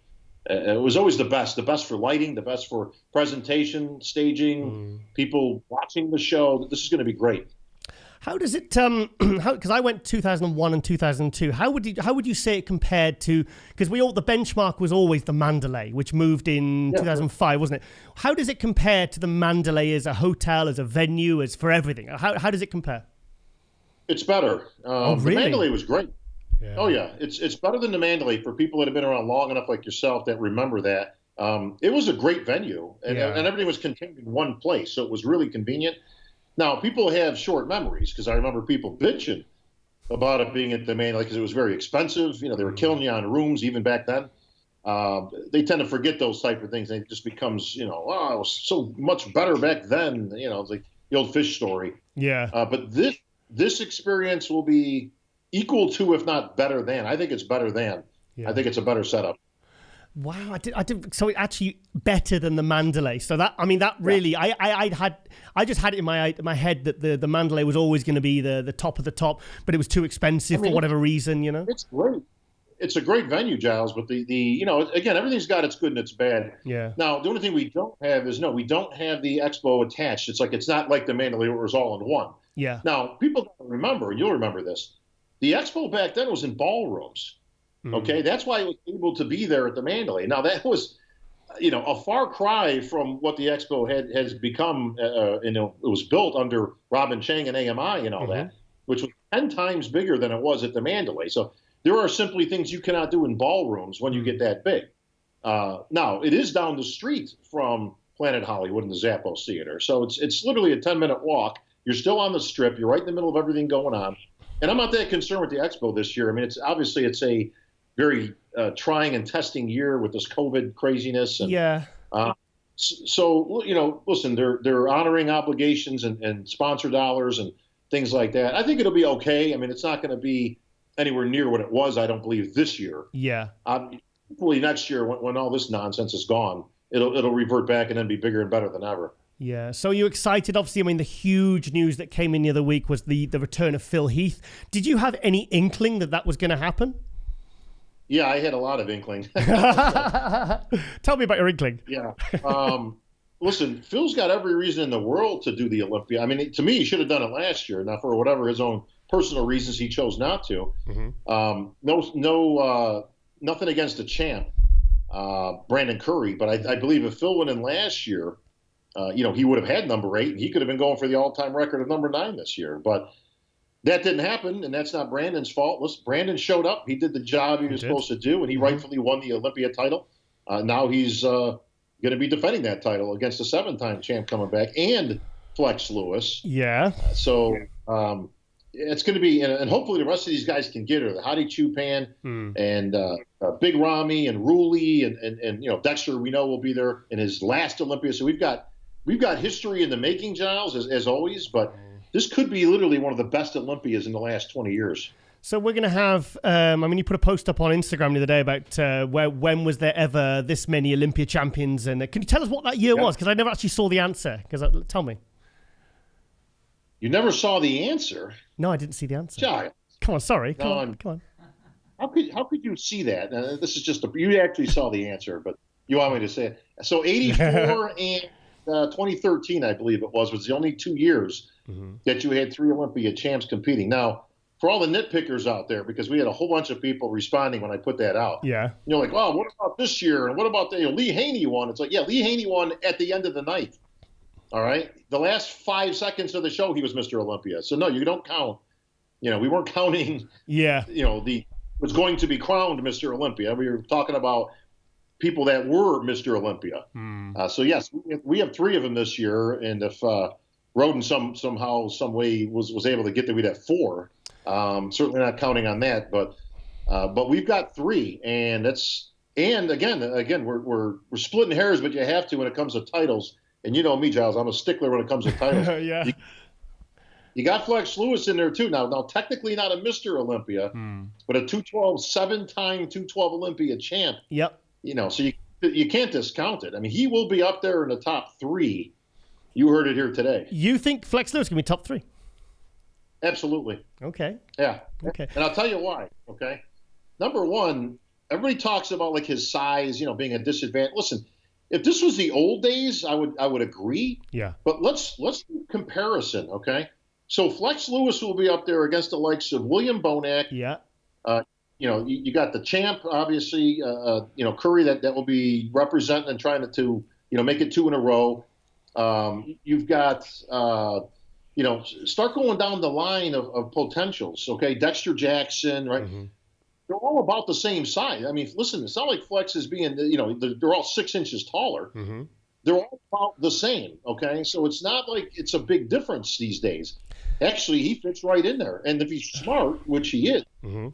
Speaker 5: it was always the best for lighting, the best for presentation, staging, people watching the show. This is going to be great.
Speaker 1: How does it? Because I went 2001 and 2002. How would you say it compared to? Because the benchmark was always the Mandalay, which moved in 2005, wasn't it? How does it compare to the Mandalay as a hotel, as a venue, as for everything? How does it compare?
Speaker 5: It's better.
Speaker 1: Really?
Speaker 5: The Mandalay was great.
Speaker 1: Yeah.
Speaker 5: Oh yeah, it's better than the Mandalay for people that have been around long enough, like yourself, that remember that. It was a great venue, and everything was contained in one place, so it was really convenient. Now, people have short memories, because I remember people bitching about it being at the Mandalay because it was very expensive. They were killing you on rooms even back then. They tend to forget those type of things, and it just becomes, it was so much better back then. It's like the old fish story.
Speaker 1: Yeah.
Speaker 5: But this experience will be equal to, if not better than. I think it's better than. Yeah. I think it's a better setup.
Speaker 1: Wow, I did. So it actually better than the Mandalay. So that really, I just had it in my head that the Mandalay was always going to be the top of the top, but it was too expensive for whatever reason.
Speaker 5: It's great. It's a great venue, Giles. But the again, everything's got its good and its bad.
Speaker 1: Yeah.
Speaker 5: Now the only thing we don't have is we don't have the expo attached. It's not like the Mandalay where it was all in one.
Speaker 1: Yeah.
Speaker 5: Now people remember, you'll remember this. The expo back then was in ballrooms. Okay, that's why it was able to be there at the Mandalay. Now that was, a far cry from what the Expo has become. It was built under Robin Chang and AMI and all that, which was 10 times bigger than it was at the Mandalay. So there are simply things you cannot do in ballrooms when you get that big. Now it is down the street from Planet Hollywood and the Zappos Theater, so it's literally a 10-minute walk. You're still on the Strip. You're right in the middle of everything going on, and I'm not that concerned with the Expo this year. I mean, it's a very trying and testing year with this COVID craziness. And, so, listen, they're honoring obligations and sponsor dollars and things like that. I think it'll be okay. I mean, it's not going to be anywhere near what it was, I don't believe, this year.
Speaker 1: Yeah.
Speaker 5: Hopefully next year, when all this nonsense is gone, it'll revert back and then be bigger and better than ever.
Speaker 1: Yeah. So you're excited? Obviously, I mean, the huge news that came in the other week was the return of Phil Heath. Did you have any inkling that was going to happen?
Speaker 5: Yeah, I had a lot of inkling.
Speaker 1: Tell me about your inkling.
Speaker 5: Yeah. Listen, Phil's got every reason in the world to do the Olympia. I mean, to me, he should have done it last year. Now, for whatever his own personal reasons, he chose not to. Nothing against the champ, Brandon Curry, but I believe if Phil went in last year, he would have had number 8, and he could have been going for the all-time record of number 9 this year. But that didn't happen, and that's not Brandon's fault. Listen, Brandon showed up. He did the job he was supposed to do, and he rightfully won the Olympia title. Now he's going to be defending that title against the 7-time champ coming back and Flex Lewis.
Speaker 1: Yeah.
Speaker 5: So it's going to be, and hopefully the rest of these guys can get her. The Hadi Chupan and Big Ramy and Ruli and Dexter, we know will be there in his last Olympia. So we've got history in the making, Giles, as always, but this could be literally one of the best Olympias in the last 20 years.
Speaker 1: So we're going to have, you put a post up on Instagram the other day about when was there ever this many Olympia champions? And can you tell us what that year was? Because I never actually saw the answer. Tell me.
Speaker 5: You never saw the answer?
Speaker 1: No, I didn't see the answer.
Speaker 5: Giles.
Speaker 1: Come on, sorry. Come on.
Speaker 5: How could you see that? This is just you actually saw the answer, but you want me to say it. So 84 and 2013, I believe it was the only 2 years that you had 3 Olympia champs competing. Now, for all the nitpickers out there, because we had a whole bunch of people responding when I put that out.
Speaker 1: Yeah.
Speaker 5: Like, oh, what about this year? And what about Lee Haney won? It's like, yeah, Lee Haney won at the end of the night. All right. The last 5 seconds of the show, he was Mr. Olympia. So no, you don't count. We weren't counting.
Speaker 1: Yeah.
Speaker 5: Was going to be crowned Mr. Olympia. We were talking about people that were Mr. Olympia. So yes, we have 3 of them this year, and if Roden somehow, some way was able to get there, we'd have 4. Certainly not counting on that, but we've got 3, and that's And again, we're splitting hairs, but you have to when it comes to titles. And you know me, Giles, I'm a stickler when it comes to titles.
Speaker 1: Yeah.
Speaker 5: You got Flex Lewis in there too. Now technically not a Mr. Olympia, but a 212, 7-time 212 Olympia champ.
Speaker 1: Yep.
Speaker 5: You know, so you can't discount it. I mean, he will be up there in the top 3. You heard it here today.
Speaker 1: You think Flex Lewis can be top 3?
Speaker 5: Absolutely.
Speaker 1: Okay.
Speaker 5: Yeah.
Speaker 1: Okay.
Speaker 5: And I'll tell you why. Okay. Number one, everybody talks about like his size, you know, being a disadvantage. Listen, if this was the old days, I would agree.
Speaker 1: Yeah.
Speaker 5: But let's do comparison. Okay. So Flex Lewis will be up there against the likes of William Bonac.
Speaker 1: Yeah.
Speaker 5: You know, you got the champ, obviously, you know, Curry that will be representing and trying to, you know, make it 2 in a row. You've got, you know, start going down the line of potentials. Okay. Dexter Jackson, right? Mm-hmm. They're all about the same size. I mean, listen, it's not like Flex is being, you know, they're all 6 inches taller. Mm-hmm. They're all about the same. Okay. So it's not like it's a big difference these days. Actually, he fits right in there. And if he's smart, which he is, mm-hmm.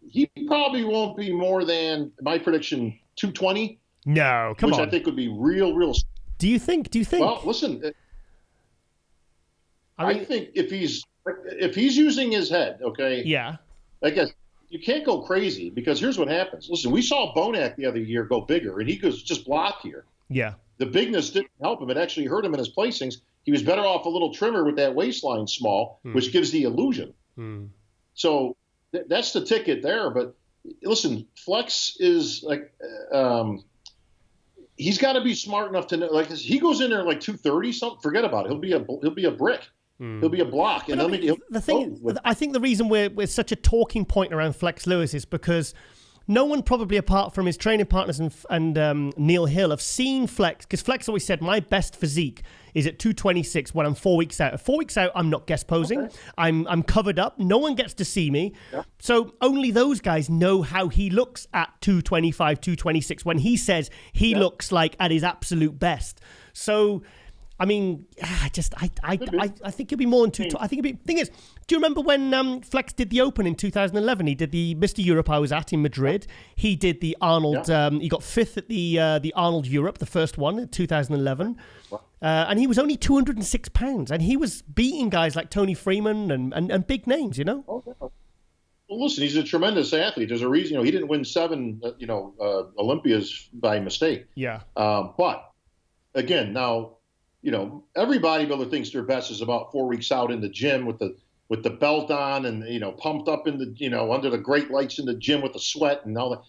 Speaker 5: he probably won't be more than, my prediction, 220.
Speaker 1: No, come on.
Speaker 5: Which I think would be real.
Speaker 1: Do you think?
Speaker 5: Well, listen, I think if he's using his head, okay.
Speaker 1: Yeah.
Speaker 5: I guess you can't go crazy because here's what happens. Listen, we saw Bonac the other year go bigger, and he goes just blockier.
Speaker 1: Yeah.
Speaker 5: The bigness didn't help him. It actually hurt him in his placings. He was better off a little trimmer with that waistline small, which gives the illusion. So that's the ticket there. But listen, Flex is like he's got to be smart enough to know. Like he goes in there like 230 something. Forget about it. He'll be a brick. He'll be a block. And
Speaker 1: I think the reason we're such a talking point around Flex Lewis is because no one probably apart from his training partners and Neil Hill have seen Flex, because Flex always said my best physique is at 226 when I'm 4 weeks out. At 4 weeks out, I'm not guest posing. Okay. I'm covered up. No one gets to see me. Yeah. So only those guys know how he looks at 225, 226 when he says he looks like at his absolute best. So I mean, I think he'll be more than 2. I think he'll be. Thing is, do you remember when Flex did the Open in 2011? He did the Mr. Europe I was at in Madrid. He did the Arnold. He got 5th at the Arnold Europe, the first one in 2011, and he was only 206 pounds, and he was beating guys like Tony Freeman and big names, you know.
Speaker 5: Well, listen, he's a tremendous athlete. There's a reason, you know, he didn't win 7, Olympias by mistake.
Speaker 1: Yeah.
Speaker 5: But again, now, you know, every bodybuilder thinks their best is about 4 weeks out in the gym with the belt on and, you know, pumped up in the, you know, under the great lights in the gym with the sweat and all that.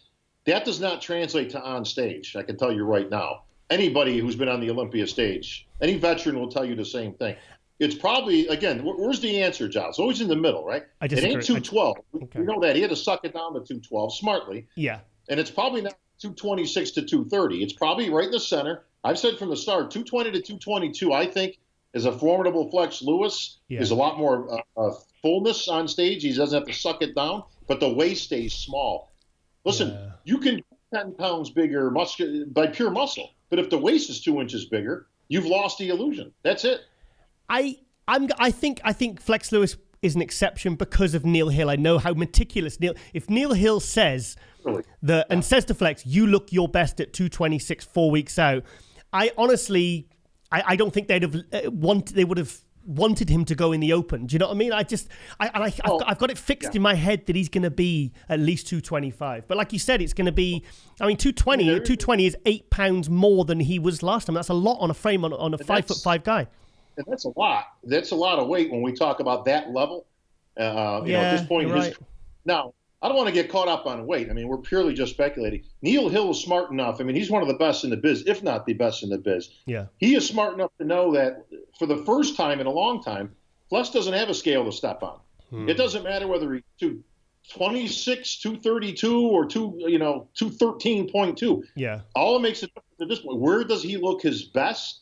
Speaker 5: That does not translate to on stage. I can tell you right now. Anybody who's been on the Olympia stage, any veteran will tell you the same thing. It's probably, again, where's the answer, John? It's always in the middle, right? It ain't 212. Okay. We know that. He had to suck it down to 212 smartly.
Speaker 1: Yeah.
Speaker 5: And it's probably not 226 to 230. It's probably right in the center. I've said from the start, 220 to 222, I think, is a formidable Flex Lewis. Yeah. There's a lot more fullness on stage. He doesn't have to suck it down, but the waist stays small. Listen, you can 10 pounds bigger by pure muscle, but if the waist is 2 inches bigger, you've lost the illusion. That's it.
Speaker 1: I think Flex Lewis is an exception because of Neil Hill. I know how meticulous if Neil Hill says and says to Flex, you look your best at 226 4 weeks out. I honestly, I don't think they would have wanted him to go in the Open. Do you know what I mean? I've got it fixed in my head that he's going to be at least 225. But like you said, it's going to be, I mean, 220 is 8 pounds more than he was last time. That's a lot on a frame on a 5'5" guy.
Speaker 5: And that's a lot. That's a lot of weight when we talk about that level. You know, at this point,
Speaker 1: right.
Speaker 5: Now, I don't want to get caught up on weight. I mean, we're purely just speculating. Neil Hill is smart enough. I mean, he's one of the best in the biz, if not the best in the biz.
Speaker 1: Yeah.
Speaker 5: He is smart enough to know that for the first time in a long time, Flex doesn't have a scale to step on. It doesn't matter whether he's 226, 232, or 213.2.
Speaker 1: Yeah.
Speaker 5: All it makes it at this point, where does he look his best?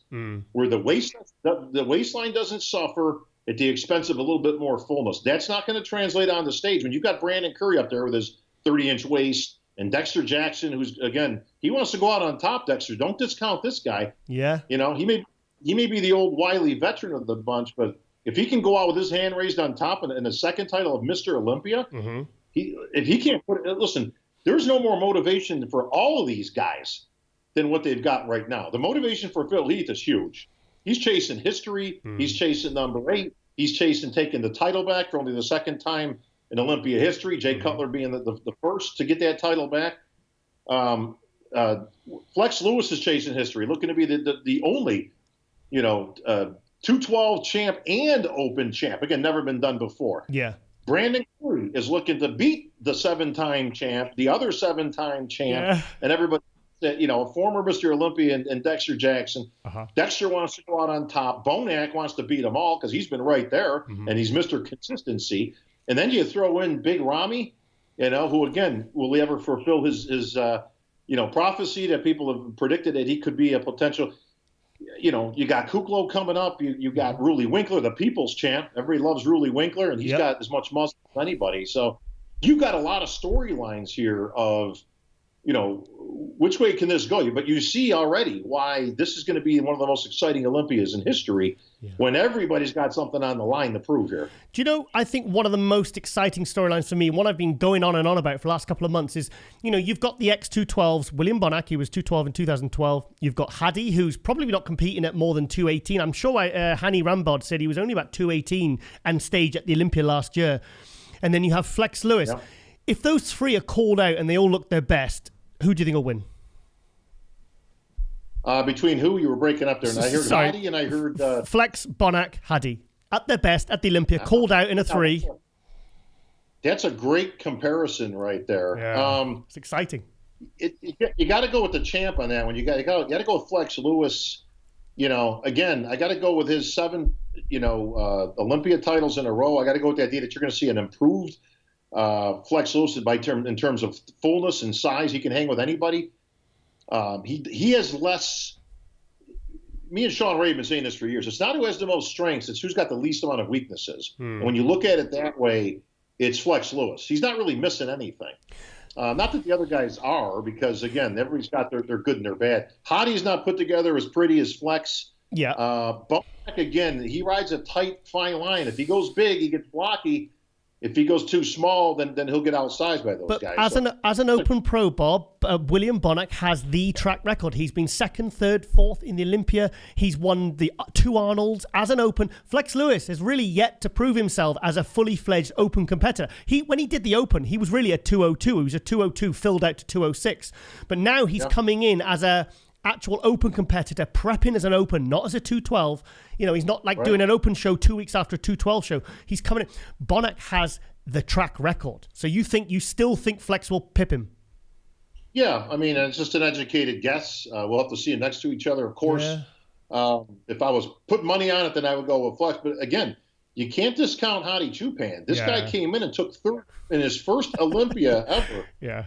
Speaker 5: Where the waistline doesn't suffer at the expense of a little bit more fullness. That's not going to translate on the stage. When you've got Brandon Curry up there with his 30-inch waist and Dexter Jackson, who's, again, he wants to go out on top, Dexter. Don't discount this guy.
Speaker 1: Yeah.
Speaker 5: You know, he may be the old wily veteran of the bunch, but if he can go out with his hand raised on top in the second title of Mr. Olympia, if he can't put it, listen, there's no more motivation for all of these guys than what they've got right now. The motivation for Phil Heath is huge. He's chasing history. He's chasing number 8. He's chasing taking the title back for only the second time in Olympia history, Jay Cutler being the first to get that title back. Flex Lewis is chasing history, looking to be the only, 212 champ and open champ. Again, never been done before.
Speaker 1: Yeah.
Speaker 5: Brandon Curry is looking to beat the 7-time champ, the other 7-time champ, and everybody that, former Mr. Olympia and Dexter Jackson. Dexter wants to go out on top. Bonac wants to beat them all because he's been right there, and he's Mr. Consistency. And then you throw in Big Ramy, who, again, will he ever fulfill his prophecy that people have predicted that he could be a potential – you got Kuklo coming up. You got Ruli Winkler, the people's champ. Everybody loves Ruli Winkler, and he's got as much muscle as anybody. So you got a lot of storylines here of, which way can this go? But you see already why this is going to be one of the most exciting Olympias in history when everybody's got something on the line to prove here.
Speaker 1: Do you know, I think one of the most exciting storylines for me, one I've been going on and on about for the last couple of months is, you've got the ex-212s, William Bonac, he was 212 in 2012. You've got Hadi, who's probably not competing at more than 218. I'm sure Hani Rambod said he was only about 218 and staged at the Olympia last year. And then you have Flex Lewis. Yeah. If those 3 are called out and they all look their best, who do you think will win?
Speaker 5: Between who? You were breaking up there. And I heard Hadi and I heard...
Speaker 1: Flex, Bonac, Hadi. At their best at the Olympia, called out in a 3.
Speaker 5: That's a great comparison right there.
Speaker 1: Yeah. It's exciting.
Speaker 5: You got to go with the champ on that one. You got to go with Flex Lewis. Again, I got to go with his 7, Olympia titles in a row. I got to go with the idea that you're going to see an improved Flex Lewis in terms of fullness and size. He can hang with anybody. He has less. Me and Sean Ray have been saying this for years. It's not who has the most strengths; it's who's got the least amount of weaknesses. And when you look at it that way, it's Flex Lewis. He's not really missing anything. Not that the other guys are, because again, everybody's got their good and their bad. Hadi's not put together as pretty as Flex.
Speaker 1: Yeah.
Speaker 5: Bonac, again, he rides a tight, fine line. If he goes big, he gets blocky. If he goes too small, then he'll get outsized by those guys.
Speaker 1: As an open pro, Bob, William Bonac has the track record. He's been 2nd, 3rd, 4th in the Olympia. He's won the 2 Arnolds as an open. Flex Lewis has really yet to prove himself as a fully fledged open competitor. When he did the open, he was really a 202. He was a 202 filled out to 206. But now he's coming in as a actual open competitor, prepping as an open, not as a 212. He's not doing an open show 2 weeks after a 212 show. He's coming in. Bonac has the track record. So you still think Flex will pip him?
Speaker 5: Yeah, I mean, it's just an educated guess. We'll have to see them next to each other, of course. Yeah. If I was putting money on it, then I would go with Flex. But again, you can't discount Hadi Chupan. This guy came in and took 3rd in his first Olympia ever. Yeah.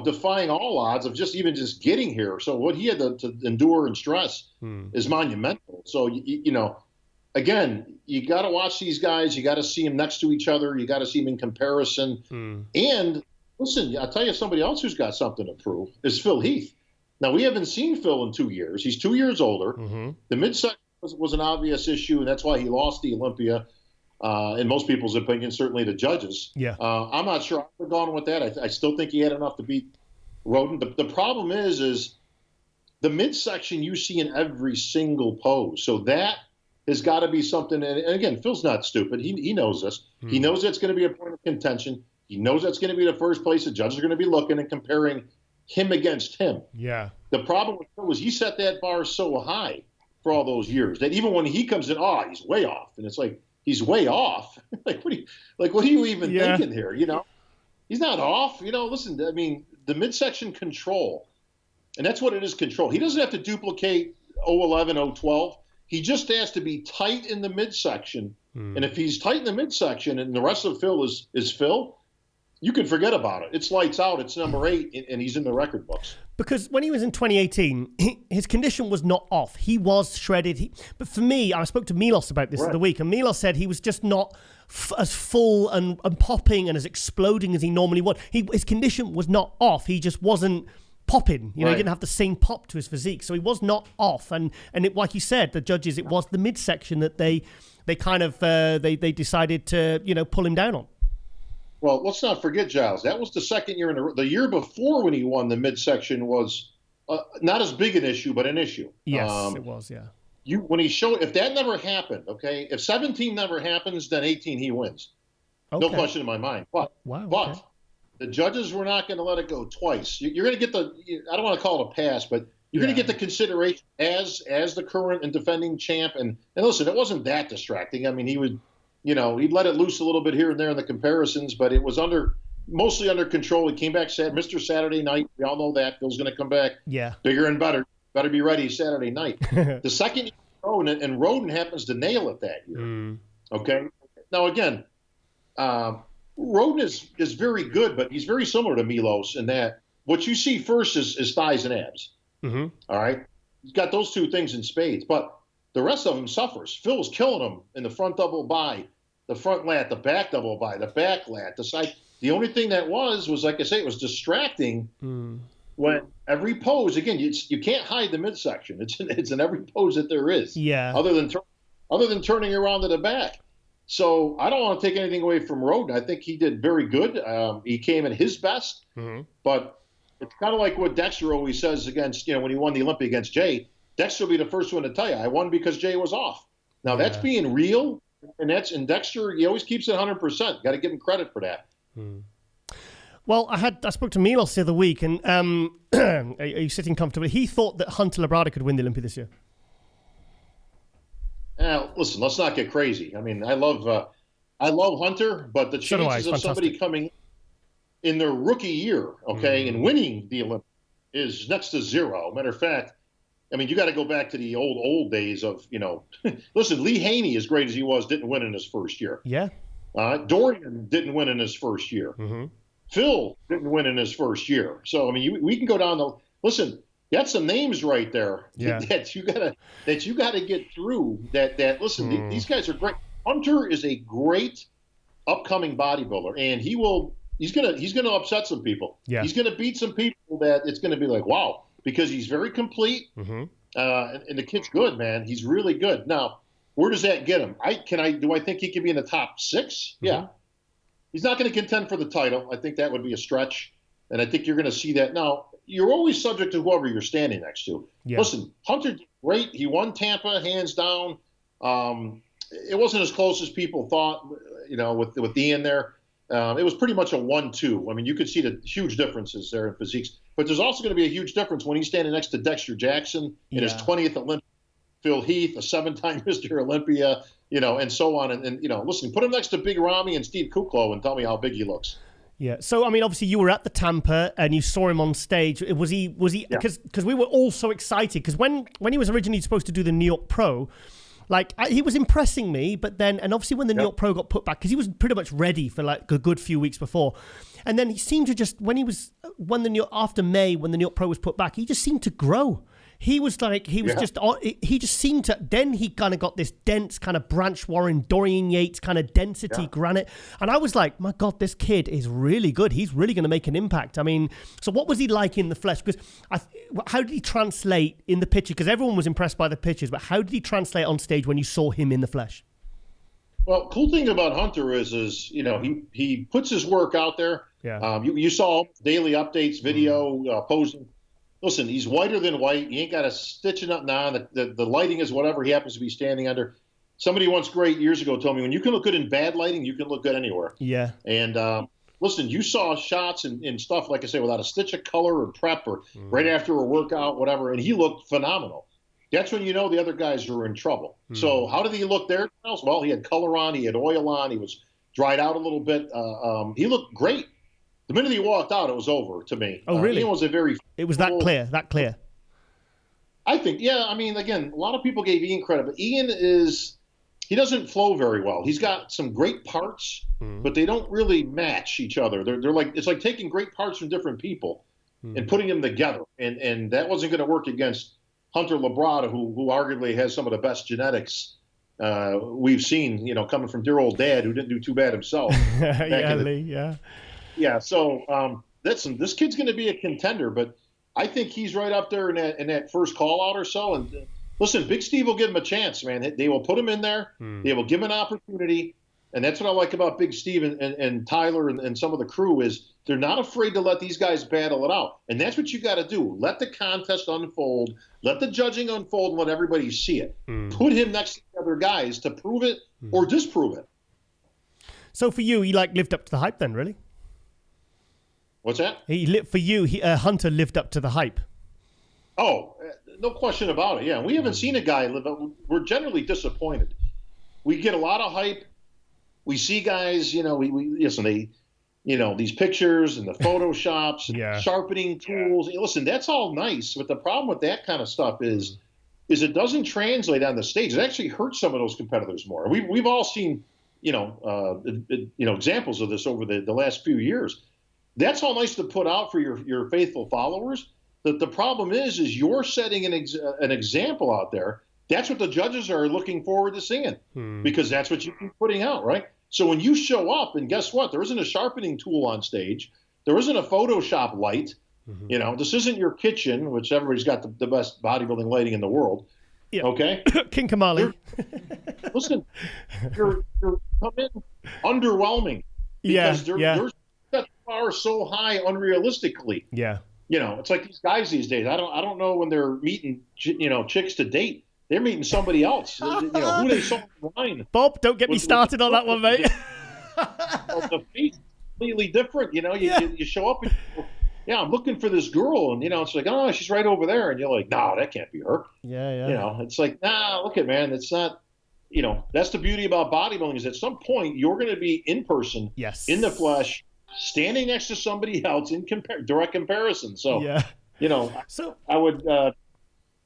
Speaker 5: Defying all odds of just getting here. So what he had to endure and stress is monumental. So, again, you got to watch these guys. You got to see them next to each other. You got to see them in comparison. And listen, I'll tell you, somebody else who's got something to prove is Phil Heath. Now, we haven't seen Phil in 2 years. He's 2 years older. The midsection was an obvious issue, and that's why he lost the Olympia. In most people's opinion, certainly the judges. Yeah. I'm not sure I would have gone with that. I still think he had enough to beat Roden. The problem is the midsection you see in every single pose. So that has got to be something. And again, Phil's not stupid. He knows this. He knows that's going to be a point of contention. He knows that's going to be the first place the judges are going to be looking and comparing him against him. Yeah. The problem with Phil is he set that bar so high for all those years that even when he comes in, he's way off. And it's like, he's way off. What are you even thinking here? He's not off. Listen, I mean, the midsection control, and that's what it is, control. He doesn't have to duplicate 011, 012. He just has to be tight in the midsection. And if he's tight in the midsection and the rest of Phil is Phil, you can forget about it. It's lights out. It's number 8, and he's in the record books.
Speaker 1: Because when he was in 2018, his condition was not off. He was shredded. But for me, I spoke to Milos about this the other week, and Milos said he was just not as full and popping and as exploding as he normally was. His condition was not off. He just wasn't popping. He didn't have the same pop to his physique. So he was not off. And like you said, the judges, it was the midsection that they kind of they decided to pull him down on.
Speaker 5: Well, let's not forget, Giles. That was the second year in a row. The year before when he won the midsection was not as big an issue, but an issue.
Speaker 1: Yes, it was, yeah.
Speaker 5: When he showed, if that never happened, okay, if 17 never happens, then 18 he wins. Okay. No question in my mind. But the judges were not going to let it go twice. You're going to get I don't want to call it a pass, but you're going to get the consideration as the current and defending champ. And listen, it wasn't that distracting. I mean, he would, he'd let it loose a little bit here and there in the comparisons, but it was mostly under control. He came back Mr. Saturday Night. We all know that. Phil's going to come back bigger and better. Better be ready Saturday night. The second year, and Roden happens to nail it that year. Okay? Now, again, Roden is very good, but he's very similar to Milos in that what you see first is thighs and abs. Mm-hmm. All right? He's got those two things in spades, but the rest of him suffers. Phil was killing him in the front double by, the front lat, the back double by, the back lat, the side. The only thing that was like I say, it was distracting when every pose, again, you can't hide the midsection. It's in every pose that there is. Yeah. Other than turning around to the back. So I don't want to take anything away from Roden. I think he did very good. He came at his best. Mm-hmm. But it's kind of like what Dexter always says against, when he won the Olympia against Jay. Dexter will be the first one to tell you, I won because Jay was off. Now that's being real, and Dexter, he always keeps it 100%. Got to give him credit for that.
Speaker 1: Well, I spoke to Milos the other week, and are you sitting comfortably? He thought that Hunter Labrada could win the Olympia this year.
Speaker 5: Listen, let's not get crazy. I mean, I love Hunter, but the chances of somebody coming in their rookie year, and winning the Olympia is next to zero. Matter of fact, I mean, you got to go back to the old days of, listen, Lee Haney, as great as he was, didn't win in his first year. Yeah. Dorian didn't win in his first year. Mm-hmm. Phil didn't win in his first year. So, I mean, we can go down listen, you got some names right there that you gotta get through that listen, these guys are great. Hunter is a great upcoming bodybuilder, and he's gonna upset some people. Yeah. He's gonna beat some people that it's gonna be like, wow, because he's very complete. Mm-hmm. And the kid's good, man. He's really good. Now, where does that get him? Do I think he could be in the top 6? Mm-hmm. Yeah. He's not going to contend for the title. I think that would be a stretch. And I think you're going to see that. Now, you're always subject to whoever you're standing next to. Yeah. Listen, Hunter did great. He won Tampa, hands down. It wasn't as close as people thought, with Ian there. It was pretty much a 1-2. I mean, you could see the huge differences there in physiques. But there's also going to be a huge difference when he's standing next to Dexter Jackson in his 20th Olympia. Phil Heath, a 7-time Mr. Olympia, and so on. And listen, put him next to Big Ramy and Steve Kuklo and tell me how big he looks.
Speaker 1: Yeah. So, I mean, obviously you were at the Tampa and you saw him on stage. Was he, because we were all so excited because when he was originally supposed to do the New York Pro, he was impressing me, but then, and obviously when the New York Pro got put back, because he was pretty much ready for a good few weeks before. And then he seemed to just, after May, when the New York Pro was put back, he just seemed to grow. He was he just seemed to, then he kind of got this dense kind of Branch Warren, Dorian Yates kind of density granite. And I was like, my God, this kid is really good. He's really going to make an impact. I mean, so what was he like in the flesh? Because how did he translate in the picture? Because everyone was impressed by the pictures, but how did he translate on stage when you saw him in the flesh?
Speaker 5: Well, cool thing about Hunter is he puts his work out there. Yeah. You saw daily updates, video, posing. Listen, he's whiter than white. He ain't got a stitch of nothing on. The lighting is whatever he happens to be standing under. Somebody once years ago told me, when you can look good in bad lighting, you can look good anywhere. Yeah. And listen, you saw shots and stuff, like I say, without a stitch of color or prep or right after a workout, whatever, and he looked phenomenal. That's when you know the other guys are in trouble. So how did he look there? Well, he had color on. He had oil on. He was dried out a little bit. He looked great. The minute he walked out, it was over to me.
Speaker 1: Oh, really?
Speaker 5: Ian was
Speaker 1: It was that clear.
Speaker 5: I think, I mean, again, a lot of people gave Ian credit, but Ian he doesn't flow very well. He's got some great parts, but they don't really match each other. They're like, it's like taking great parts from different people and putting them together. And that wasn't going to work against Hunter Labrada, who arguably has some of the best genetics we've seen, coming from dear old dad who didn't do too bad himself. Yeah, so listen, this kid's going to be a contender, but I think he's right up there in that first call out or so. And listen, Big Steve will give him a chance, man. They will put him in there. They will give him an opportunity. And that's what I like about Big Steve and Tyler and some of the crew is they're not afraid to let these guys battle it out. And that's what you got to do. Let the contest unfold. Let the judging unfold and let everybody see it. Put him next to the other guys to prove it or disprove it.
Speaker 1: So for you, he lived up to the hype then, really?
Speaker 5: What's that?
Speaker 1: For you, Hunter lived up to the hype.
Speaker 5: Oh, no question about it. Yeah, we haven't seen a guy live up. We're generally disappointed. We get a lot of hype. We see guys, we listen, these pictures and the photoshops and sharpening tools. Listen, that's all nice, but the problem with that kind of stuff is it doesn't translate on the stage. It actually hurts some of those competitors more. We've all seen, examples of this over the last few years. That's all nice to put out for your faithful followers. The problem is you're setting an example out there. That's what the judges are looking forward to seeing because that's what you keep putting out, right? So when you show up, and guess what? There isn't a sharpening tool on stage. There isn't a Photoshop light. This isn't your kitchen, which everybody's got the best bodybuilding lighting in the world. Yeah. Okay?
Speaker 1: King Kamali.
Speaker 5: Listen, you're coming underwhelming because they're set the bar so high unrealistically.
Speaker 1: Yeah.
Speaker 5: It's like these guys these days. I don't know when they're meeting, chicks to date. They're meeting somebody else. Who they saw online.
Speaker 1: Bob, don't get me started on that one, mate.
Speaker 5: The face is completely different. You show up and I'm looking for this girl, and it's like, oh, she's right over there, and you're like, no, that can't be her.
Speaker 1: Yeah.
Speaker 5: It's like, nah, look at man, it's not. That's the beauty about bodybuilding is at some point you're going to be in person, in the flesh, standing next to somebody else in direct comparison. So,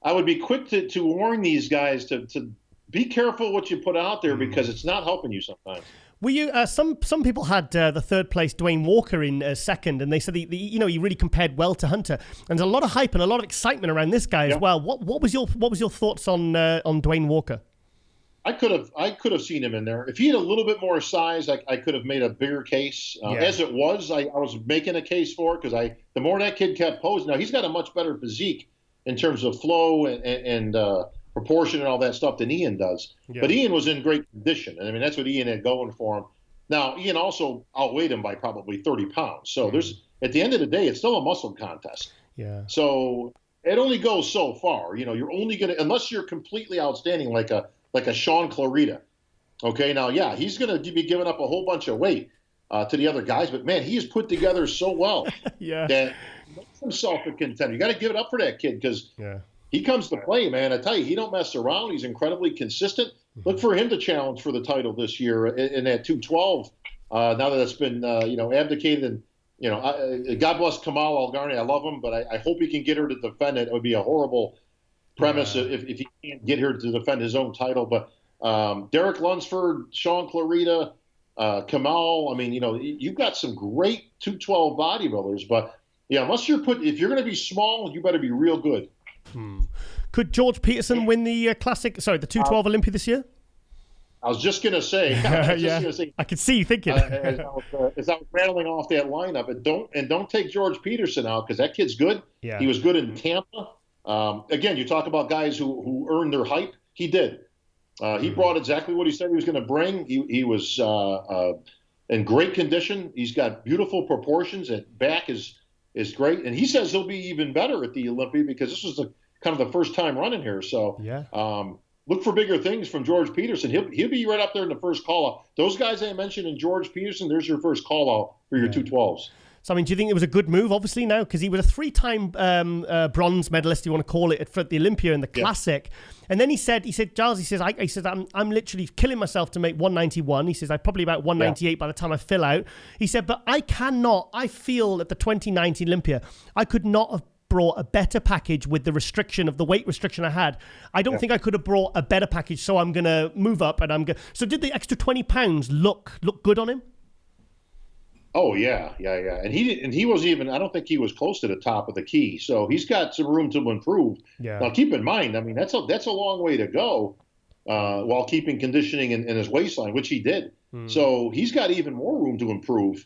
Speaker 5: I would be quick to warn these guys to be careful what you put out there because it's not helping you sometimes.
Speaker 1: Were you? Some people had the third place Dwayne Walker in second, and they said he really compared well to Hunter. And there's a lot of hype and a lot of excitement around this guy as well. What was your thoughts on Dwayne Walker?
Speaker 5: I could have seen him in there if he had a little bit more size. I could have made a bigger case. As it was, I was making a case for it because the more that kid kept posing. Now he's got a much better physique in terms of flow and proportion and all that stuff than Ian does. Yeah. But Ian was in great condition. And I mean, that's what Ian had going for him. Now, Ian also outweighed him by probably 30 pounds. So there's, at the end of the day, it's still a muscle contest.
Speaker 1: Yeah.
Speaker 5: So it only goes so far. You're only going to, unless you're completely outstanding like a Sean Clarita. Okay, now, he's going to be giving up a whole bunch of weight to the other guys. But, man, he is put together so well that makes himself a contender. You got to give it up for that kid because he comes to play, man. I tell you, he don't mess around. He's incredibly consistent. Look for him to challenge for the title this year in that 212. Now that it's been, abdicated. And, God bless Kamal Algarni. I love him, but I hope he can get her to defend it. It would be a horrible premise if he can't get her to defend his own title. But Derek Lunsford, Sean Clarita, Kamal, I mean, you've got some great 212 bodybuilders, but if you're going to be small, you better be real good.
Speaker 1: Could George Peterson win the the 212 Olympia this year?
Speaker 5: I was just going to say,
Speaker 1: I could see you thinking.
Speaker 5: As I was rattling off that lineup, and don't take George Peterson out because that kid's good.
Speaker 1: Yeah.
Speaker 5: He was good in Tampa. Again, you talk about guys who earned their hype. He did. He brought exactly what he said he was going to bring. He was in great condition. He's got beautiful proportions. His back is great, and he says he'll be even better at the Olympia because this was kind of the first time running here. So look for bigger things from George Peterson. He'll be right up there in the first call out. Those guys I mentioned in George Peterson, there's your first call out for your 212s.
Speaker 1: So, I mean, do you think it was a good move, obviously, now? Because he was a 3-time bronze medalist, you want to call it, for the Olympia and the Classic. And then he said, Giles, I'm literally killing myself to make 191. He says, I'm probably about 198 by the time I fill out. He said, but I feel at the 2019 Olympia, I could not have brought a better package with the restriction of the weight restriction I had. I don't think I could have brought a better package, so I'm going to move up. So did the extra 20 pounds look good on him?
Speaker 5: Oh yeah. And he was even. I don't think he was close to the top of the key. So he's got some room to improve.
Speaker 1: Yeah.
Speaker 5: Now keep in mind, I mean that's a long way to go, while keeping conditioning in his waistline, which he did. So he's got even more room to improve.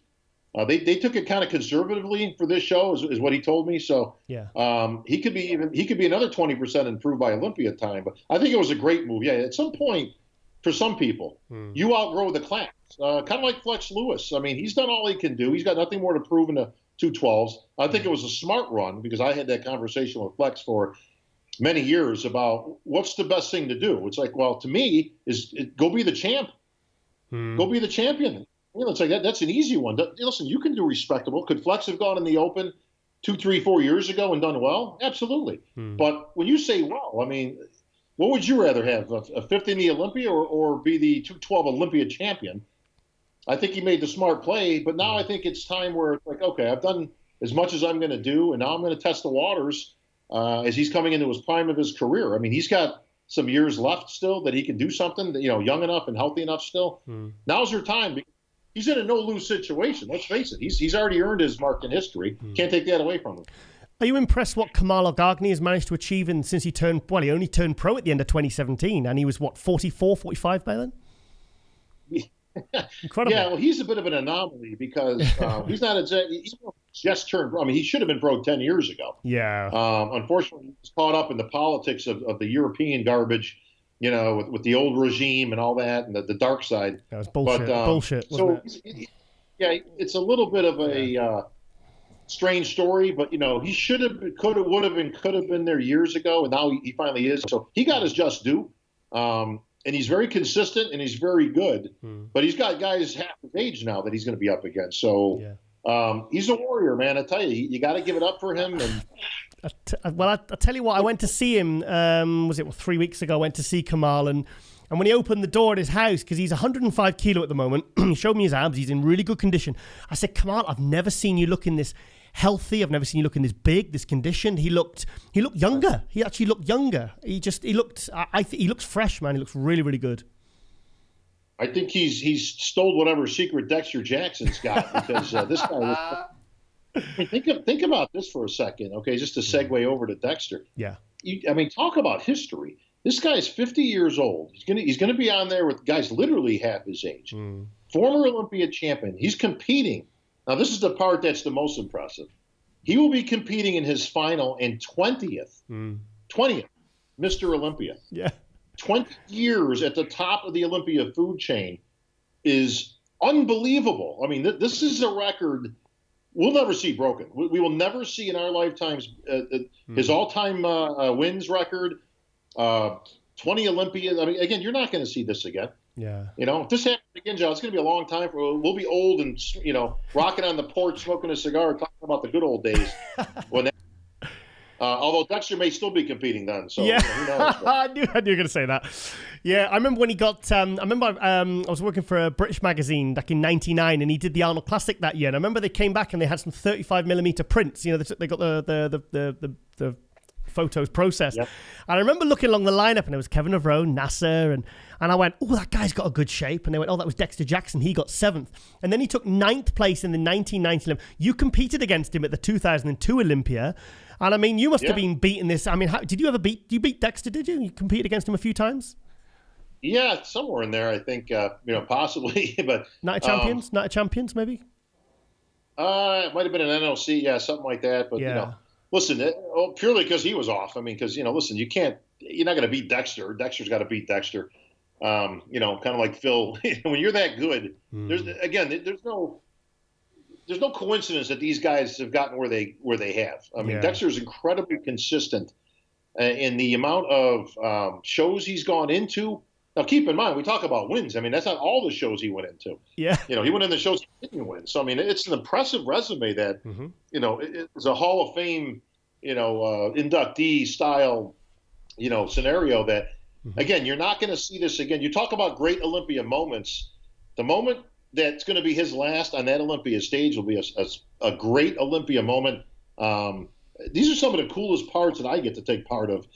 Speaker 5: They took it kind of conservatively for this show, is what he told me. So he could be another 20% improved by Olympia time. But I think it was a great move. Yeah, at some point for some people. You outgrow the class. Kind of like Flex Lewis. I mean, he's done all he can do. He's got nothing more to prove in the 212s. I think it was a smart run because I had that conversation with Flex for many years about what's the best thing to do. It's like, well, to me, go be the champ. Go be the champion. You know, it's like that's an easy one. Listen, you can do respectable. Could Flex have gone in the Open 2, 3, 4 years ago and done well? Absolutely. But when you say well, I mean, what would you rather have, a fifth in the Olympia or be the 212 Olympia champion? I think he made the smart play, but now I think it's time where it's like, okay, I've done as much as I'm going to do, and now I'm going to test the waters as he's coming into his prime of his career. I mean, he's got some years left still that he can do something, you know, young enough and healthy enough still. Now's your time. He's in a no-lose situation. Let's face it. He's already earned his mark in history. Can't take that away from him.
Speaker 1: Are you impressed what Kamal Ogagni has managed to achieve since he only turned pro at the end of 2017, and he was, 44, 45 by then? Incredible.
Speaker 5: Yeah, well, he's a bit of an anomaly because he's just turned pro. I mean, he should have been pro 10 years ago.
Speaker 1: Yeah.
Speaker 5: Unfortunately, he's caught up in the politics of the European garbage, you know, with the old regime and all that, and the dark side.
Speaker 1: That was bullshit. Bullshit.
Speaker 5: So, it's a little bit of a strange story, but you know, he should have, could have been there years ago, and now he finally is. So he got his just due. And he's very consistent and he's very good, but he's got guys half his age now that he's going to be up against. So he's a warrior, man. I tell you, you got to give it up for him. And
Speaker 1: I tell you what, I went to see him. Was it 3 weeks ago? I went to see Kamal, and when he opened the door at his house, because he's 105 kilo at the moment, he showed me his abs. He's in really good condition. I said, Kamal, I've never seen you looking this healthy. I've never seen you looking this big, this conditioned. He looked younger. He actually looked younger. He looks fresh, man. He looks really, really good.
Speaker 5: I think he's stole whatever secret Dexter Jackson's got, because this guy think about this for a second, okay, just to segue over to Dexter.
Speaker 1: Yeah.
Speaker 5: I mean, talk about history. This guy's 50 years old. He's gonna be on there with guys literally half his age. Former Olympia champion. He's competing. Now, this is the part that's the most impressive. He will be competing in his final and 20th Mr. Olympia.
Speaker 1: Yeah.
Speaker 5: 20 years at the top of the Olympia food chain is unbelievable. I mean, this is a record we'll never see broken. We will never see in our lifetimes his all-time wins record, 20 Olympias. I mean, again, you're not going to see this again.
Speaker 1: Yeah.
Speaker 5: You know, if this happens again, John, it's going to be a long time. We'll be old and, you know, rocking on the porch, smoking a cigar, talking about the good old days. Although Dexter may still be competing then. So,
Speaker 1: yeah.
Speaker 5: You know, who knows?
Speaker 1: I knew you were going to say that. Yeah, I remember when he got, I was working for a British magazine back in 99, and he did the Arnold Classic that year. And I remember they came back and they had some 35mm prints. You know, they got the photos processed. Yep. And I remember looking along the lineup, and there was Kevin Avro, Nasser, and I went, oh, that guy's got a good shape. And they went, oh, that was Dexter Jackson. He got 7th. And then he took 9th place in the 1990 Olympia. You competed against him at the 2002 Olympia. And I mean, you must have been beating this. I mean, did you beat Dexter, did you? You competed against him a few times?
Speaker 5: Yeah, somewhere in there, I think, possibly. But
Speaker 1: Night of Champions, maybe?
Speaker 5: It might have been an NLC, something like that. But, you know, listen, purely because he was off. I mean, because, listen, you're not going to beat Dexter. Dexter's got to beat Dexter. Kind of like Phil. When you're that good, there's no coincidence that these guys have gotten where they have. I mean, Dexter's incredibly consistent in the amount of shows he's gone into. Now, keep in mind, we talk about wins. I mean, that's not all the shows he went into.
Speaker 1: Yeah.
Speaker 5: He went in the shows he didn't win. So, I mean, it's an impressive resume that, it's a Hall of Fame, inductee style, scenario that, again, you're not going to see this again. You talk about great Olympia moments. The moment that's going to be his last on that Olympia stage will be a great Olympia moment. These are some of the coolest parts that I get to take part of.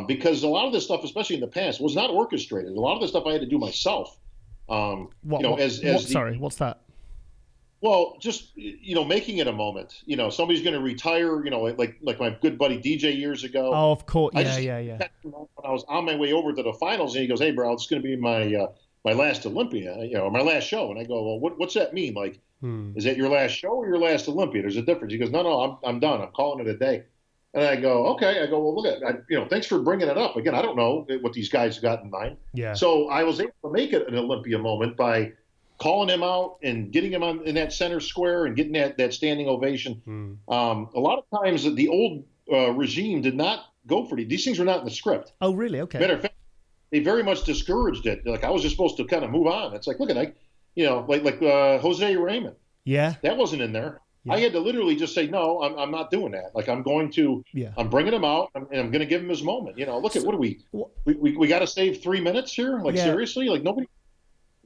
Speaker 5: Because a lot of this stuff, especially in the past, was not orchestrated. A lot of the stuff I had to do myself.
Speaker 1: What's that?
Speaker 5: Well, just making it a moment. Somebody's going to retire. Like my good buddy DJ years ago.
Speaker 1: Oh, of course.
Speaker 5: When I was on my way over to the finals, and he goes, "Hey, bro, it's going to be my last Olympia. My last show." And I go, "Well, what's that mean? Like, is that your last show or your last Olympia? There's a difference." He goes, "No, I'm done. I'm calling it a day." And I go, okay. I go, well, look at, thanks for bringing it up. Again, I don't know what these guys got in mind.
Speaker 1: Yeah.
Speaker 5: So I was able to make it an Olympia moment by calling him out and getting him in that center square and getting that standing ovation. A lot of times the old regime did not go for these things were not in the script.
Speaker 1: Oh, really? Okay.
Speaker 5: Matter of fact, they very much discouraged it. Like I was just supposed to kind of move on. It's like, look at like Jose Raymond.
Speaker 1: Yeah.
Speaker 5: That wasn't in there.
Speaker 1: Yeah.
Speaker 5: I had to literally just say, no, I'm not doing that. Like I'm going to, I'm bringing him out and I'm going to give him his moment. Look at what do we got to save 3 minutes here? Like seriously, like nobody.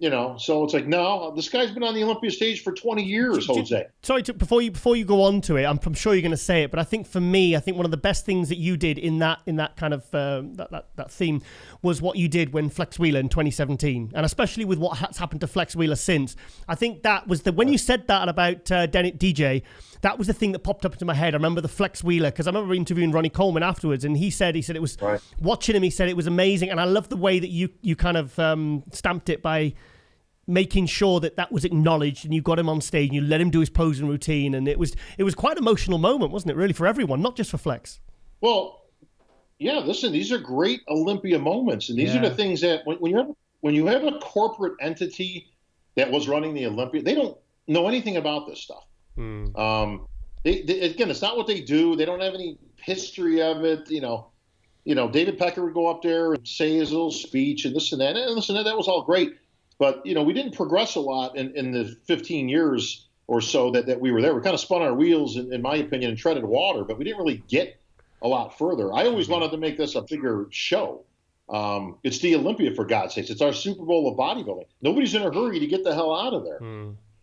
Speaker 5: So it's like, no, this guy's been on the Olympia stage for 20 years, Jose.
Speaker 1: Sorry, before you go on to it, I'm sure you're going to say it, but I think for me, one of the best things that you did in that kind of that theme was what you did when Flex Wheeler in 2017, and especially with what has happened to Flex Wheeler since. I think that was when you said that about DJ. That was the thing that popped up into my head. I remember the Flex Wheeler because I remember interviewing Ronnie Coleman afterwards, and he said it was watching him. He said it was amazing, and I love the way that you kind of stamped it by making sure that was acknowledged, and you got him on stage and you let him do his posing routine, and it was quite an emotional moment, wasn't it? Really, for everyone, not just for Flex.
Speaker 5: Well, yeah. Listen, these are great Olympia moments, and these are the things that when you have a corporate entity that was running the Olympia, they don't know anything about this stuff. They again, it's not what they do. They don't have any history of it. David Pecker would go up there and say his little speech and this and that. And listen, that was all great. But, we didn't progress a lot in the 15 years or so that we were there. We kind of spun our wheels, in my opinion, and treaded water, but we didn't really get a lot further. I always wanted to make this a bigger show. It's the Olympia, for God's sakes. It's our Super Bowl of bodybuilding. Nobody's in a hurry to get the hell out of there.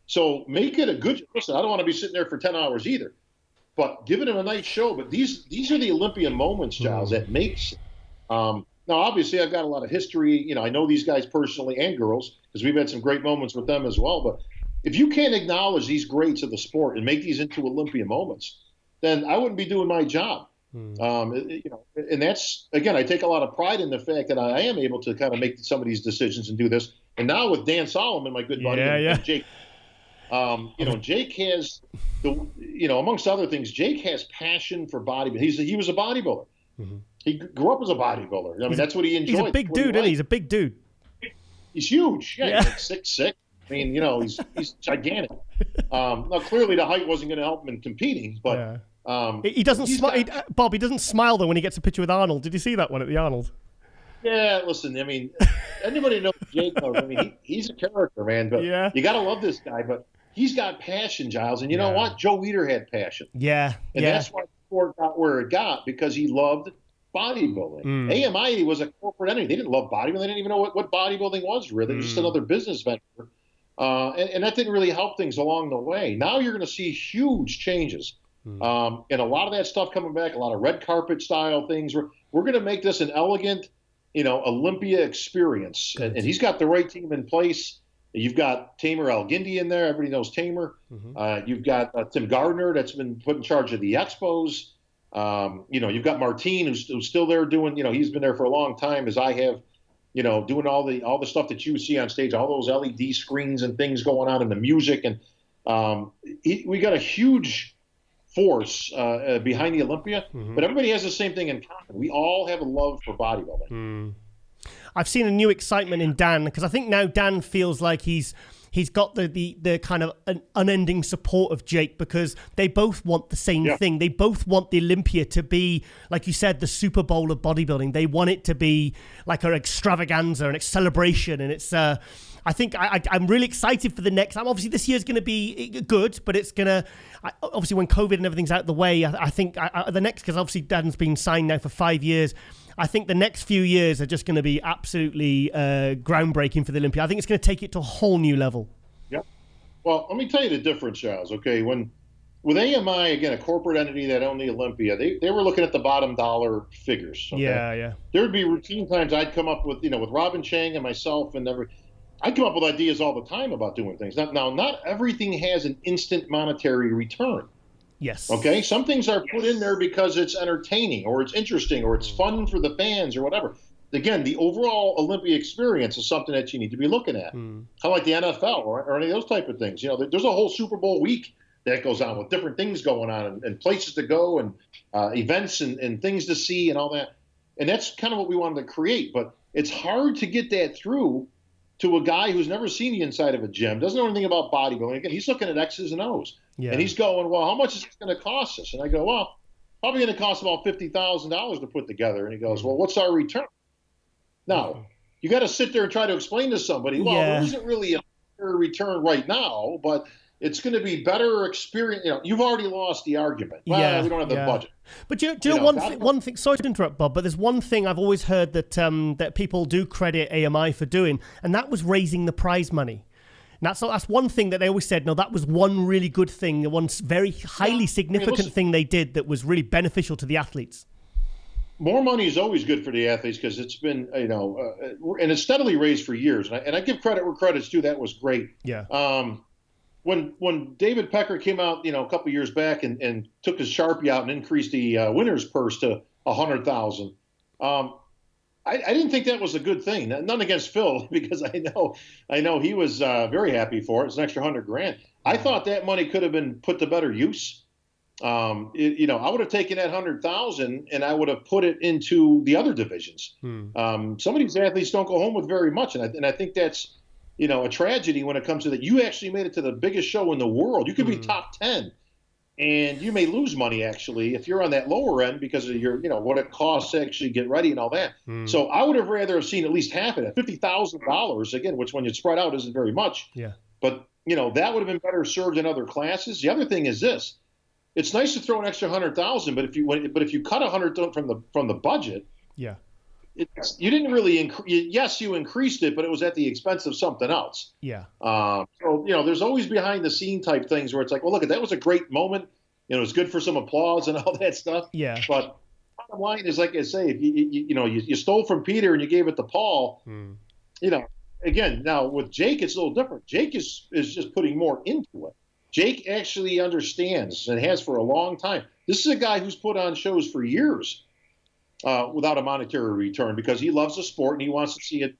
Speaker 5: So make it a good – listen, I don't want to be sitting there for 10 hours either. But giving them a nice show. But these are the Olympia moments, Giles, that makes now, obviously, I've got a lot of history. I know these guys personally and girls because we've had some great moments with them as well. But if you can't acknowledge these greats of the sport and make these into Olympia moments, then I wouldn't be doing my job. And that's, again, I take a lot of pride in the fact that I am able to kind of make some of these decisions and do this. And now with Dan Solomon, my good buddy, and Jake, Jake has amongst other things, Jake has passion for bodybuilding. He was a bodybuilder. He grew up as a bodybuilder. I mean, that's what he enjoyed.
Speaker 1: He's a big dude, isn't he? He's a big dude.
Speaker 5: He's huge. Yeah. He's like 6'6". I mean, he's gigantic. Now, clearly the height wasn't going to help him in competing, but
Speaker 1: he doesn't smile. Bob, he doesn't smile though when he gets a picture with Arnold. Did you see that one at the Arnold?
Speaker 5: Yeah, listen, I mean, anybody knows Jake knows. I mean, he's a character, man. But you got to love this guy. But he's got passion, Giles. And you know what? Joe Weider had passion.
Speaker 1: Yeah.
Speaker 5: And that's why the sport got where it got, because he loved bodybuilding. AMI was a corporate entity. They didn't love bodybuilding. They didn't even know what bodybuilding was, really. It was just another business venture. And that didn't really help things along the way. Now you're going to see huge changes. And a lot of that stuff coming back, a lot of red carpet style things. We're going to make this an elegant, Olympia experience. And he's got the right team in place. You've got Tamer Al-Gindi in there. Everybody knows Tamer. You've got Tim Gardner that's been put in charge of the expos. You've got Martine who's still there doing, he's been there for a long time, as I have, doing all the stuff that you see on stage, all those LED screens and things going on, and the music. And we got a huge force behind the Olympia, but everybody has the same thing in common. We all have a love for bodybuilding.
Speaker 1: I've seen a new excitement in Dan, because I think now Dan feels like he's got the kind of an unending support of Jake, because they both want the same thing. They both want the Olympia to be, like you said, the Super Bowl of bodybuilding. They want it to be like an extravaganza, an celebration, and it's. I think I'm really excited for the next. Obviously, this year's going to be good, but it's going to obviously when COVID and everything's out of the way. I think the next, because obviously Dan's been signed now for 5 years. I think the next few years are just going to be absolutely groundbreaking for the Olympia. I think it's going to take it to a whole new level.
Speaker 5: Yeah. Well, let me tell you the difference, Charles. Okay, with AMI, again, a corporate entity that owned the Olympia, they were looking at the bottom dollar figures. Okay?
Speaker 1: Yeah.
Speaker 5: There would be routine times I'd come up with, with Robin Chang and myself, and I'd come up with ideas all the time about doing things. Now, not everything has an instant monetary return.
Speaker 1: Yes.
Speaker 5: Okay. Some things are put in there because it's entertaining, or it's interesting, or it's fun for the fans, or whatever. Again, the overall Olympia experience is something that you need to be looking at. Kind of like the NFL or any of those type of things. There's a whole Super Bowl week that goes on with different things going on and places to go and events and things to see and all that. And that's kind of what we wanted to create. But it's hard to get that through to a guy who's never seen the inside of a gym, doesn't know anything about bodybuilding. Again, he's looking at X's and O's. Yeah. And he's going, well, how much is this going to cost us? And I go, well, probably going to cost about $50,000 to put together. And he goes, well, what's our return? Now, you got to sit there and try to explain to somebody, well, there isn't really a return right now, but it's going to be better experience. You've already lost the argument. Well, we don't have the budget.
Speaker 1: But do you know one thing? Sorry to interrupt, Bob, but there's one thing I've always heard that that people do credit AMI for doing, and that was raising the prize money. And that's one thing that they always said. No, that was one really good thing, one very highly significant thing they did that was really beneficial to the athletes.
Speaker 5: More money is always good for the athletes because it's been, and it's steadily raised for years. And I give credit where credit's due. That was great. Yeah. When David Pecker came out, a couple of years back and took his Sharpie out and increased the winner's purse to $100,000, I didn't think that was a good thing. None against Phil, because I know he was very happy for it. It's an extra $100,000. I thought that money could have been put to better use. I would have taken that $100,000 and I would have put it into the other divisions. Some of these athletes don't go home with very much, and I think that's a tragedy when it comes to that. You actually made it to the biggest show in the world. You could be top 10, and you may lose money actually if you're on that lower end because of your, what it costs to actually get ready and all that. So I would have rather have seen at least half of that, $50,000 again, which when you spread out isn't very much. Yeah. But that would have been better served in other classes. The other thing is this: it's nice to throw an extra $100,000, but if you cut $100,000 from the budget, yeah. You didn't really yes, you increased it, but it was at the expense of something else. Yeah. So there's always behind the scene type things where it's like, well, look, that was a great moment. It was good for some applause and all that stuff. Yeah. But bottom line is, like I say, if you stole from Peter and you gave it to Paul, again, now with Jake, it's a little different. Jake is just putting more into it. Jake actually understands and has for a long time. This is a guy who's put on shows for years. Without a monetary return, because he loves the sport and he wants to see it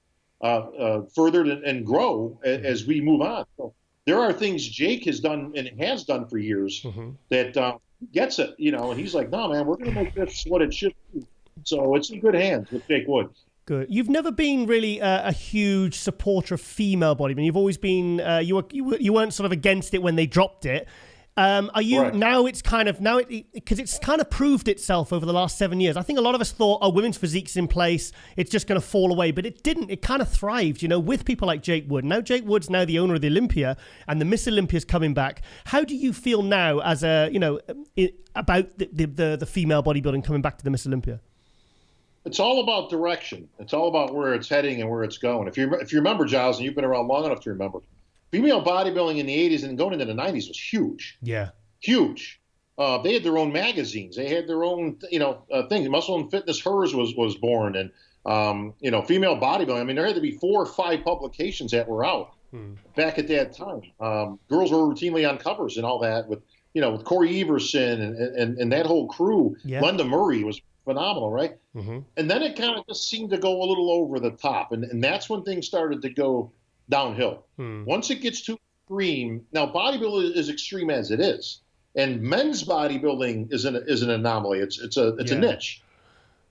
Speaker 5: furthered and grow as we move on. So there are things Jake has done and has done for years that gets it, and he's like, no, man, we're going to make this what it should be. So it's in good hands with Jake Wood.
Speaker 1: Good. You've never been really a huge supporter of female bodybuilding. You've always been, you weren't sort of against it when they dropped it. Are you right. Now? It's kind of because it's kind of proved itself over the last 7 years. I think a lot of us thought, oh, women's physique's in place, it's just going to fall away, but it didn't. It kind of thrived, with people like Jake Wood. Now Jake Wood's now the owner of the Olympia, and the Miss Olympia's coming back. How do you feel now as about the female bodybuilding coming back to the Miss Olympia?
Speaker 5: It's all about direction. It's all about where it's heading and where it's going. If you remember, Giles, and you've been around long enough to remember, female bodybuilding in the 80s and going into the 90s was huge. Yeah. Huge. They had their own magazines. They had their own, thing. Muscle and Fitness Hers was born. And, female bodybuilding. I mean, there had to be 4 or 5 publications that were out back at that time. Girls were routinely on covers and all that with Corey Everson and that whole crew. Yeah. Linda Murray was phenomenal, right? Mm-hmm. And then it kind of just seemed to go a little over the top. And that's when things started to go downhill. Once it gets too extreme, now bodybuilding is extreme as it is, and men's bodybuilding is an anomaly. It's a niche.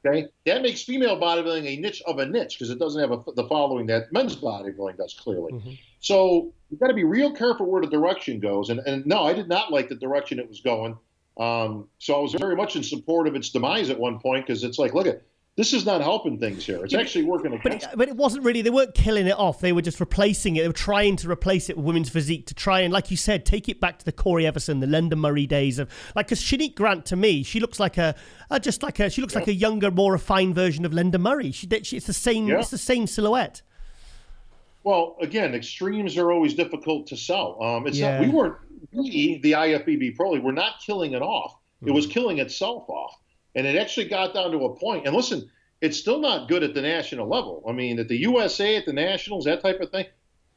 Speaker 5: Okay, that makes female bodybuilding a niche of a niche because it doesn't have the following that men's bodybuilding does clearly. Mm-hmm. So you've got to be real careful where the direction goes. And no, I did not like the direction it was going. So I was very much in support of its demise at one point because it's like, look at. This is not helping things here. It's actually working against
Speaker 1: But it wasn't really, they weren't killing it off. They were just replacing it. They were trying to replace it with women's physique to try and, like you said, take it back to the Corey Everson, the Linda Murray days of, because Shanique Grant, to me, she looks like a younger, more refined version of Linda Murray. It's the same silhouette.
Speaker 5: Well, again, extremes are always difficult to sell. The IFBB Pro League, we're not killing it off. It was killing itself off. And it actually got down to a point. And listen, it's still not good at the national level. I mean, at the USA, at the nationals, that type of thing,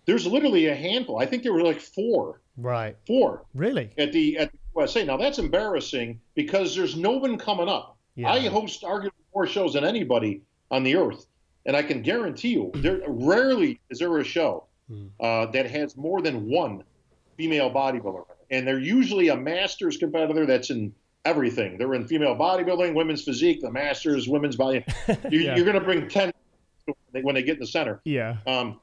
Speaker 5: there's literally a handful. I think there were like 4. Right. 4. Really? At the USA. Now, that's embarrassing because there's no one coming up. Yeah. I host arguably more shows than anybody on the earth. And I can guarantee you, there rarely is there a show that has more than one female bodybuilder. And they're usually a masters competitor that's in everything. They're in female bodybuilding, women's physique, the masters, women's body. You're going to bring 10 when they get in the center.
Speaker 1: Yeah.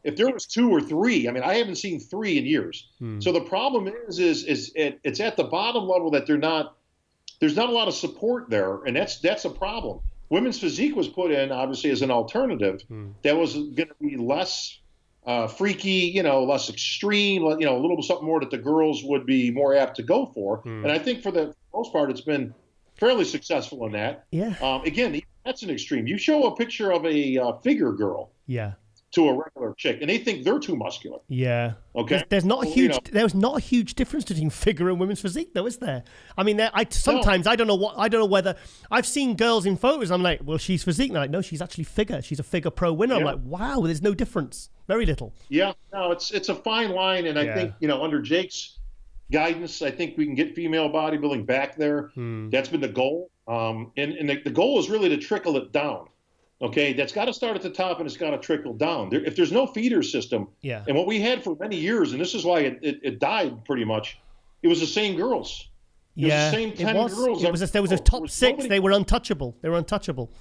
Speaker 5: If there was 2 or 3, I mean, I haven't seen 3 in years. So the problem is it's at the bottom level that there's not a lot of support there, and that's a problem. Women's physique was put in obviously as an alternative that was going to be less freaky, less extreme, a little something more that the girls would be more apt to go for. And I think for the most part, it's been fairly successful in that.
Speaker 1: Yeah.
Speaker 5: Again, that's an extreme. You show a picture of a figure girl.
Speaker 1: Yeah.
Speaker 5: To a regular chick, and they think they're too muscular.
Speaker 1: Yeah.
Speaker 5: Okay.
Speaker 1: There's not a huge. There's not a huge difference between figure and women's physique, though, is there? I mean, sometimes I don't know whether I've seen girls in photos. I'm like, well, she's physique. And they're like, no, she's actually figure. She's a figure pro winner. I'm like, wow, there's no difference. Very little.
Speaker 5: Yeah. No, it's a fine line, and I think under Jake's guidance, I think we can get female bodybuilding back there. That's been the goal. And the goal is really to trickle it down. Okay, that's got to start at the top and it's got to trickle down. If there's no feeder system, and what we had for many years, and this is why it died pretty much, it was the same girls. It was the same 10 girls.
Speaker 1: There was a top 6. They were untouchable. They were untouchable.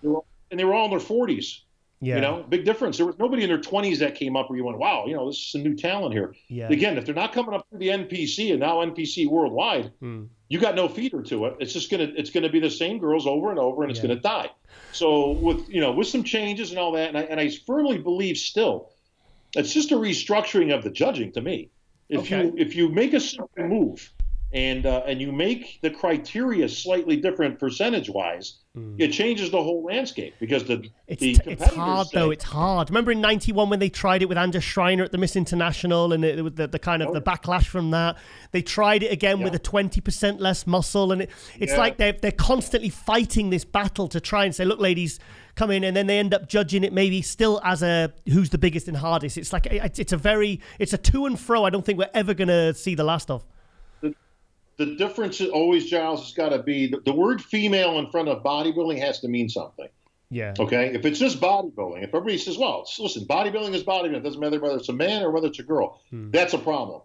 Speaker 5: And they were all in their 40s.
Speaker 1: Yeah.
Speaker 5: Big difference. There was nobody in their 20s that came up where you went, wow, this is some new talent here.
Speaker 1: Yeah.
Speaker 5: Again, if they're not coming up through the NPC and now NPC worldwide, you got no feeder to it. It's just it's gonna be the same girls over and over, and it's gonna die. So with some changes and all that, and I firmly believe still, it's just a restructuring of the judging to me. If you make a certain move and you make the criteria slightly different percentage-wise, it changes the whole landscape because
Speaker 1: it's hard though. It's hard. Remember in '91 when they tried it with Anders Schreiner at the Miss International, and the kind of the backlash from that. They tried it again with a 20% less muscle, and it's like they're constantly fighting this battle to try and say, look, ladies, come in, and then they end up judging it maybe still as a who's the biggest and hardest. It's like it's a to and fro. I don't think we're ever gonna see the last of.
Speaker 5: The difference is always, Giles, has got to be the word female in front of bodybuilding has to mean something.
Speaker 1: Yeah.
Speaker 5: Okay. If it's just bodybuilding, if everybody says, well, listen, bodybuilding is bodybuilding. It doesn't matter whether it's a man or whether it's a girl. That's a problem.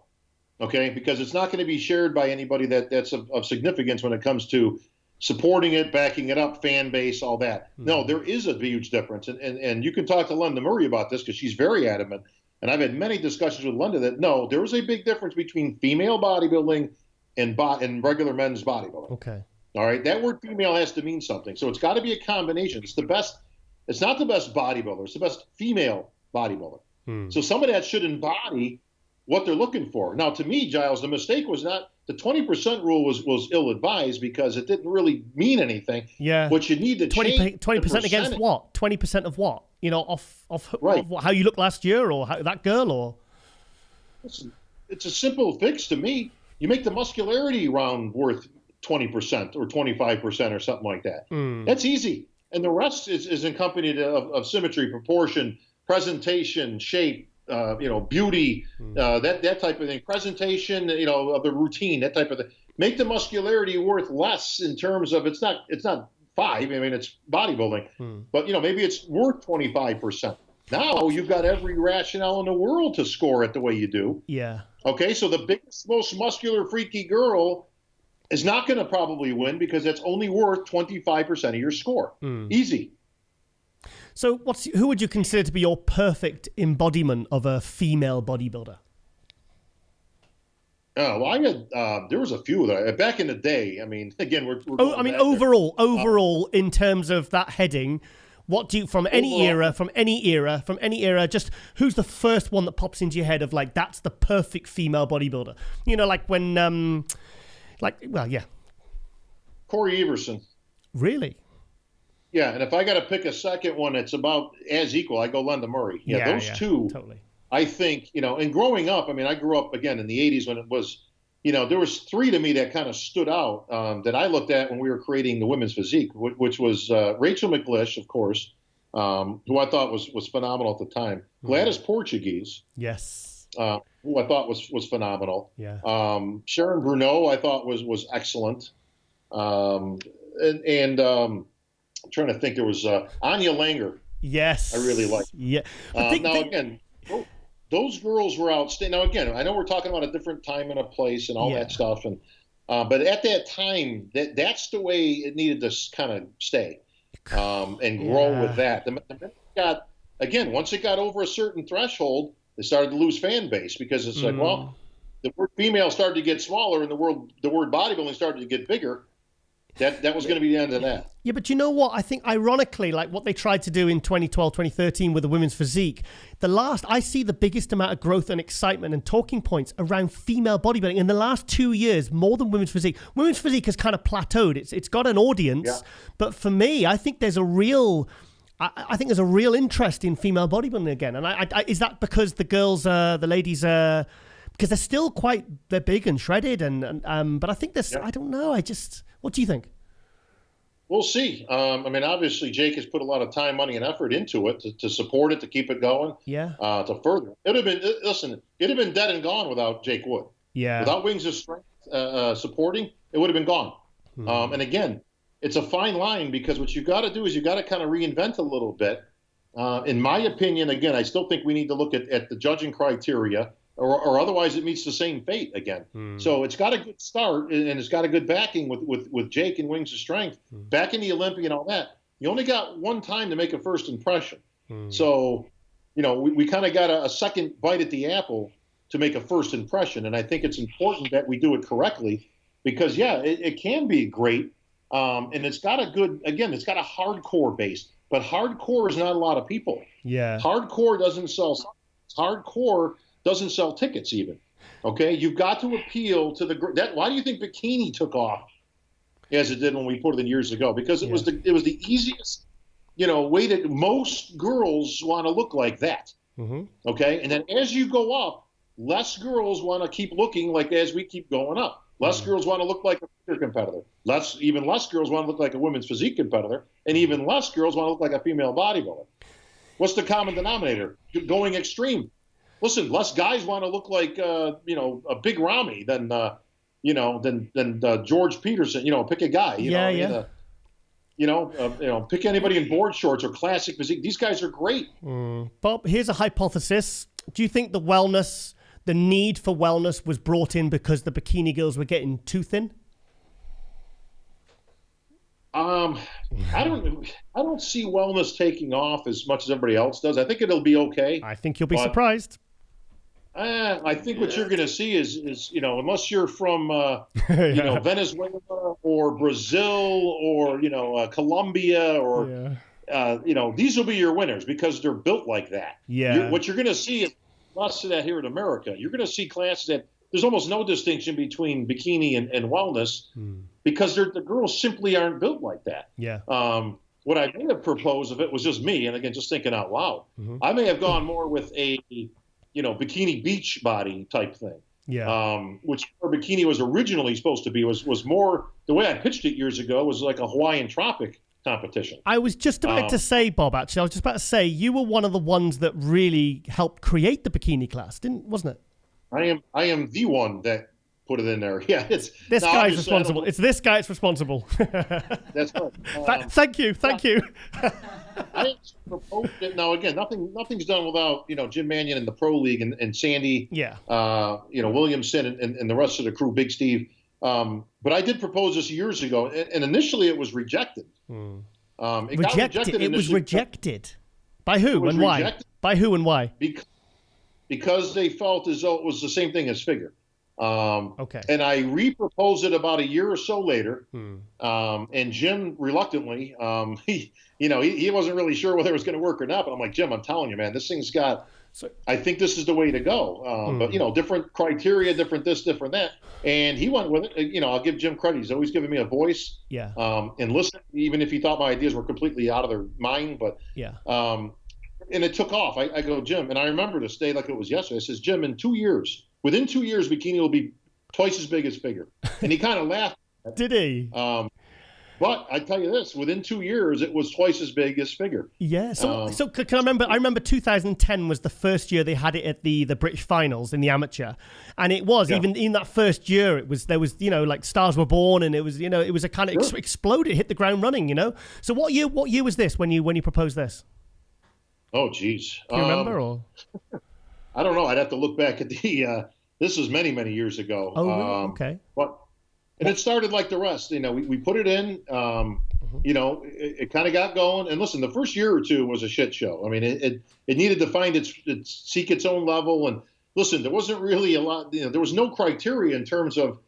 Speaker 5: Okay. Because it's not going to be shared by anybody that's of significance when it comes to supporting it, backing it up, fan base, all that. No, there is a huge difference. And you can talk to Linda Murray about this because she's very adamant. And I've had many discussions with Linda that, no, there is a big difference between female bodybuilding and regular men's bodybuilding.
Speaker 1: Okay.
Speaker 5: All right. That word female has to mean something. So it's got to be a combination. It's not the best bodybuilder. It's the best female bodybuilder. So some of that should embody what they're looking for. Now, to me, Giles, the mistake was not the 20% rule was ill-advised because it didn't really mean anything.
Speaker 1: Yeah.
Speaker 5: What you need to
Speaker 1: 20% against what? 20% of what? Of how you looked last year, or that girl, or?
Speaker 5: Listen, it's a simple fix to me. You make the muscularity round worth 20% or 25% or something like that. That's easy. And the rest is accompanied of symmetry, proportion, presentation, shape, beauty, that type of thing. Presentation, of the routine, that type of thing. Make the muscularity worth less in terms of it's not 5. I mean, it's bodybuilding, but maybe it's worth 25%. Now you've got every rationale in the world to score it the way you do.
Speaker 1: Yeah.
Speaker 5: Okay, so the biggest, most muscular, freaky girl is not going to probably win because that's only worth 25% of your score. Easy.
Speaker 1: So who would you consider to be your perfect embodiment of a female bodybuilder?
Speaker 5: Oh, well, I had there was a few that back in the day. I mean, again, we're
Speaker 1: overall, in terms of that heading, what do you from any era, just who's the first one that pops into your head of like that's the perfect female bodybuilder? Like when
Speaker 5: Corey Everson.
Speaker 1: Really?
Speaker 5: Yeah, and if I got to pick a second one, it's about as equal. I go Linda Murray. Those two.
Speaker 1: Totally.
Speaker 5: I think, and growing up, I mean, I grew up, again, in the 80s when it was, there was 3 to me that kind of stood out that I looked at when we were creating the women's physique, which was Rachel McLish, of course, who I thought was phenomenal at the time. Gladys Portuguese.
Speaker 1: Yes.
Speaker 5: Who I thought was phenomenal.
Speaker 1: Yeah.
Speaker 5: Sharon Bruneau, I thought was excellent. I'm trying to think, there was Anya Langer.
Speaker 1: Yes.
Speaker 5: I really liked.
Speaker 1: Yeah.
Speaker 5: Again, those girls were outstanding. Now, again, I know we're talking about a different time and a place and all that stuff. And But at that time, that's the way it needed to kind of stay and grow with that. Once it got over a certain threshold, they started to lose fan base because it's like, well, the word female started to get smaller and the word bodybuilding started to get bigger. That was going to be the end of that.
Speaker 1: Yeah, but you know what? I think ironically, like what they tried to do in 2012, 2013 with the women's physique, I see the biggest amount of growth and excitement and talking points around female bodybuilding in the last 2 years, more than women's physique. Women's physique has kind of plateaued. It's got an audience, but for me, I think there's a real interest in female bodybuilding again. And is that because the girls, the ladies, because they're big and shredded, but I think I don't know. What do you think?
Speaker 5: We'll see. Obviously, Jake has put a lot of time, money, and effort into it to support it, to keep it going. Yeah. To further. It'd have been dead and gone without Jake Wood. Yeah. Without Wings of Strength supporting, it would have been gone. And again, it's a fine line because what you've got to do is you've got to kind of reinvent a little bit. In my opinion, again, I still think we need to look at the judging criteria. Or otherwise it meets the same fate again. So it's got a good start and it's got a good backing with Jake and Wings of Strength. Back in the Olympia and all that, you only got one time to make a first impression. So, we kind of got a second bite at the apple to make a first impression. And I think it's important that we do it correctly because, it can be great. And it's got it's got a hardcore base. But hardcore is not a lot of people. Yeah. Hardcore doesn't sell. Hardcore doesn't sell tickets even. Okay, you've got to appeal to why do you think bikini took off as it did when we put it in years ago? Because it was the easiest, way that most girls want to look like that. Okay, and then as you go up, less girls want to keep looking like as we keep going up. Less girls want to look like a figure competitor. Even less girls want to look like a women's physique competitor, and even less girls want to look like a female bodybuilder. What's the common denominator? Going extreme. Listen, less guys want to look like a big Rami than George Peterson. Pick a guy. Pick anybody in board shorts or classic physique. These guys are great.
Speaker 1: Bob, here's a hypothesis. Do you think the need for wellness was brought in because the bikini girls were getting too thin?
Speaker 5: I don't see wellness taking off as much as everybody else does. I think it'll be okay.
Speaker 1: I think you'll be surprised.
Speaker 5: I think what you're going to see is unless you're from Venezuela or Brazil or Colombia or these will be your winners because they're built like that. Yeah. What you're going to see is less of that here in America. You're going to see classes that there's almost no distinction between bikini and wellness because the girls simply aren't built like that. Yeah. What I may have proposed if it was just me, and again, just thinking out loud, I may have gone more with a bikini beach body type thing. Yeah. Which bikini was originally supposed to be was more the way I pitched it years ago was like a Hawaiian tropic competition.
Speaker 1: I was just about to say, Bob, actually, I was just about to say you were one of the ones that really helped create the bikini class, wasn't it?
Speaker 5: I am the one that put it in there. Yeah,
Speaker 1: this guy's responsible. It's this guy that's responsible.
Speaker 5: That's right.
Speaker 1: Thank you.
Speaker 5: I proposed it. Now again, nothing's done without Jim Mannion and the Pro League and Sandy. Yeah. Williamson and the rest of the crew, Big Steve. But I did propose this years ago, and initially it was rejected.
Speaker 1: It was rejected. By who and why? Rejected. By who and why?
Speaker 5: Because they felt as though it was the same thing as figure. Okay. And I re-proposed it about a year or so later. And Jim reluctantly, he wasn't really sure whether it was going to work or not. But I'm like, Jim, I'm telling you, man, this thing's got. I think this is the way to go. But different criteria, different this, different that, and he went with it. I'll give Jim credit; he's always given me a voice. Yeah. And listen, even if he thought my ideas were completely out of their mind, but yeah. And it took off. I go, Jim, and I remember this day like it was yesterday. I says, Jim, within 2 years, bikini will be twice as big as figure. And he kind of laughed.
Speaker 1: Did he?
Speaker 5: But I tell you this, within 2 years, it was twice as big as figure.
Speaker 1: Yeah. So can I remember? I remember 2010 was the first year they had it at the British finals in the amateur, and it was even in that first year. There was like Stars Were Born, and it was a kind of exploded, hit the ground running. So what year was this when you proposed this?
Speaker 5: Oh, geez.
Speaker 1: Do you remember? Or
Speaker 5: I don't know. I'd have to look back at the. This was many years ago.
Speaker 1: Oh, okay.
Speaker 5: But And it started like the rest. We put it in. It kind of got going. And listen, the first year or two was a shit show. I mean, it needed to find seek its own level. And listen, there wasn't really a lot. There was no criteria in terms of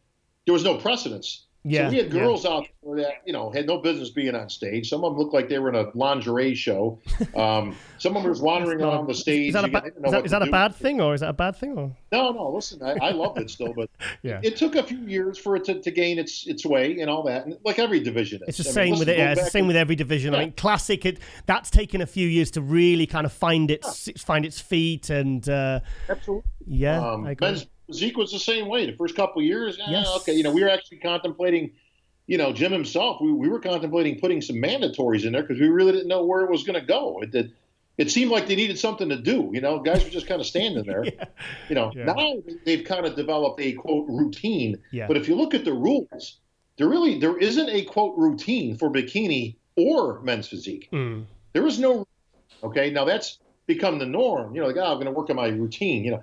Speaker 5: there was no precedence.
Speaker 1: Yeah,
Speaker 5: so we had girls out there that, had no business being on stage. Some of them looked like they were in a lingerie show. Some of them were wandering around the stage.
Speaker 1: Is that a bad thing, or is that a bad thing? Or?
Speaker 5: No, listen, I loved it still, but it took a few years for it to gain its way and all that. And like every division is.
Speaker 1: It's the same with it. Yeah, it's the same with every division. I mean, classic, that's taken a few years to really kind of find its feet. And
Speaker 5: absolutely.
Speaker 1: Yeah, I agree.
Speaker 5: Men's Physique was the same way. The first couple of years,
Speaker 1: yes.
Speaker 5: Okay, we were actually contemplating, Jim himself, we were contemplating putting some mandatories in there because we really didn't know where it was going to go. It seemed like they needed something to do. Guys were just kind of standing there. Now they've kind of developed a, quote, routine.
Speaker 1: Yeah.
Speaker 5: But if you look at the rules, there isn't a, quote, routine for bikini or men's physique. There is no, okay? Now that's become the norm. I'm going to work on my routine,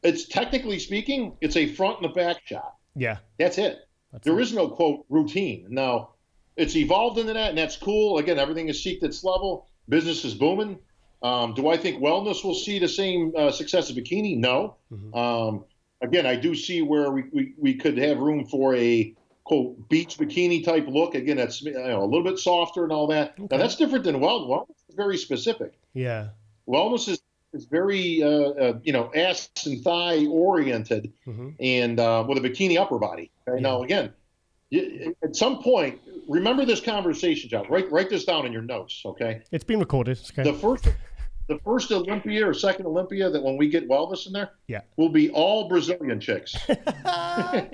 Speaker 5: It's technically speaking, it's a front and a back shot.
Speaker 1: Yeah.
Speaker 5: That's it. There is no, quote, routine. Now, it's evolved into that, and that's cool. Again, everything is seeked its level. Business is booming. Do I think wellness will see the same success as bikini? No. Again, I do see where we could have room for a, quote, beach bikini type look. Again, that's a little bit softer and all that. Okay. Now, that's different than wellness. Wellness is very specific.
Speaker 1: Yeah.
Speaker 5: Wellness is very, ass and thigh oriented, and with a bikini upper body. Okay? Yeah. Now, again, at some point, remember this conversation, John. Write this down in your notes, okay?
Speaker 1: It's been recorded. Okay.
Speaker 5: The first Olympia or second Olympia that when we get wellness in there,
Speaker 1: yeah,
Speaker 5: will be all Brazilian chicks.
Speaker 1: Yeah. I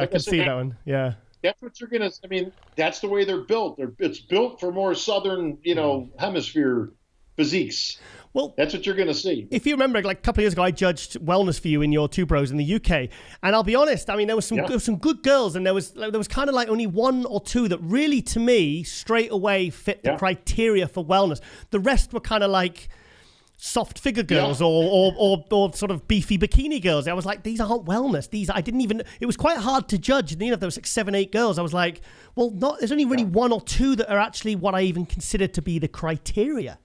Speaker 1: can see that one. Yeah.
Speaker 5: That's what you're gonna. I mean, that's the way they're built. It's built for more southern, hemisphere physiques.
Speaker 1: Well,
Speaker 5: that's what you're going to see.
Speaker 1: If you remember, like a couple of years ago, I judged wellness for you in your Two Bros in the UK, and I'll be honest. I mean, there was some good girls, and there was kind of like only one or two that really, to me, straight away fit the criteria for wellness. The rest were kind of like soft figure girls or sort of beefy bikini girls. I was like, these aren't wellness. It was quite hard to judge. And, there was like 7, 8 girls. I was like, well, there's only really one or two that are actually what I even consider to be the criteria.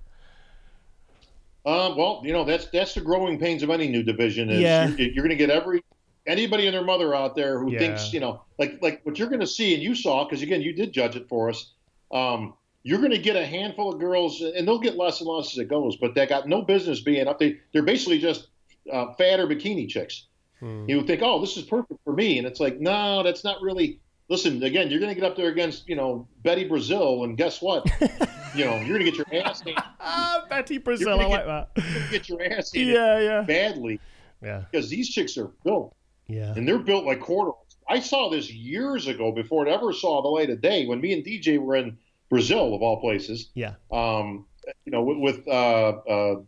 Speaker 5: That's the growing pains of any new division. Is you're going to get anybody and their mother out there who thinks, like what you're going to see, and you saw, because again, you did judge it for us. You're going to get a handful of girls, and they'll get less and less as it goes, but they got no business being up. They're basically just fat or bikini chicks. You think, oh, this is perfect for me, and it's like, no, that's not really. Listen, again, you're going to get up there against, Betty Brazil, and guess what? You're going to get your ass handed.
Speaker 1: Betty Brazil, I like that.
Speaker 5: You're going to get your ass handed badly.
Speaker 1: Yeah.
Speaker 5: Because these chicks are built.
Speaker 1: Yeah.
Speaker 5: And they're built like quarters. I saw this years ago before it ever saw the light of day when me and DJ were in Brazil, of all places.
Speaker 1: Yeah.
Speaker 5: With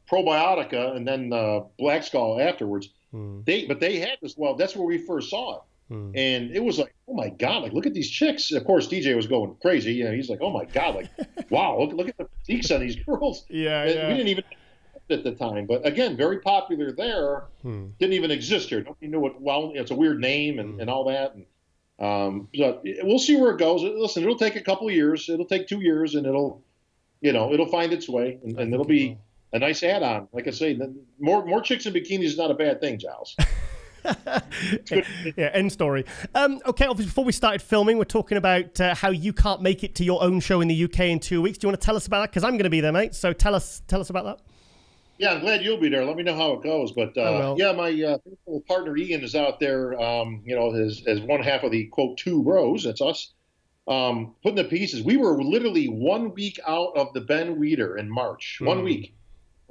Speaker 5: Probiotica and then Black Skull afterwards. They had this. Well, that's where we first saw it. And it was like, oh my God, like, look at these chicks. Of course, DJ was going crazy. He's like, oh my God, like, wow, look at the physiques on these girls.
Speaker 1: Yeah.
Speaker 5: We didn't even at the time. But again, very popular there. Didn't even exist here. Nobody knew what, it's a weird name and all that. And so we'll see where it goes. Listen, it'll take a couple of years. It'll take 2 years, and it'll find its way, and it'll be a nice add-on. Like I say, more chicks in bikinis is not a bad thing, Giles.
Speaker 1: End story. Okay, obviously, before we started filming, we're talking about how you can't make it to your own show in the UK in 2 weeks. Do you want to tell us about that? Because I'm going to be there, mate. So tell us about that.
Speaker 5: Yeah, I'm glad you'll be there. Let me know how it goes. But my partner Ian is out there. As one half of the quote Two Bros. That's us. Putting the pieces. We were literally 1 week out of the Ben Weider in March. 1 week.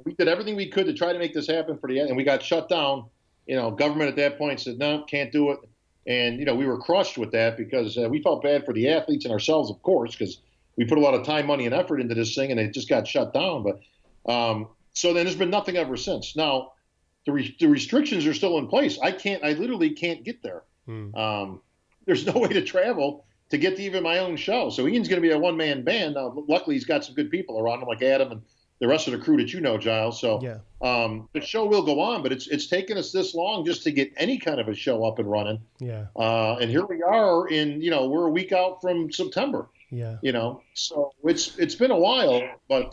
Speaker 5: We did everything we could to try to make this happen for the end, and we got shut down. Government at that point said, no, can't do it. And, we were crushed with that because we felt bad for the athletes and ourselves, of course, because we put a lot of time, money, and effort into this thing, and it just got shut down. But so then there's been nothing ever since. Now, the restrictions are still in place. I literally can't get there. There's no way to travel to get to even my own show. So Ian's going to be a one-man band. Now, luckily, he's got some good people around him, like Adam and the rest of the crew that you know, Giles. So
Speaker 1: yeah.
Speaker 5: The show will go on, but it's taken us this long just to get any kind of a show up and running.
Speaker 1: Yeah.
Speaker 5: And here we are we're a week out from September.
Speaker 1: Yeah.
Speaker 5: So it's been a while, but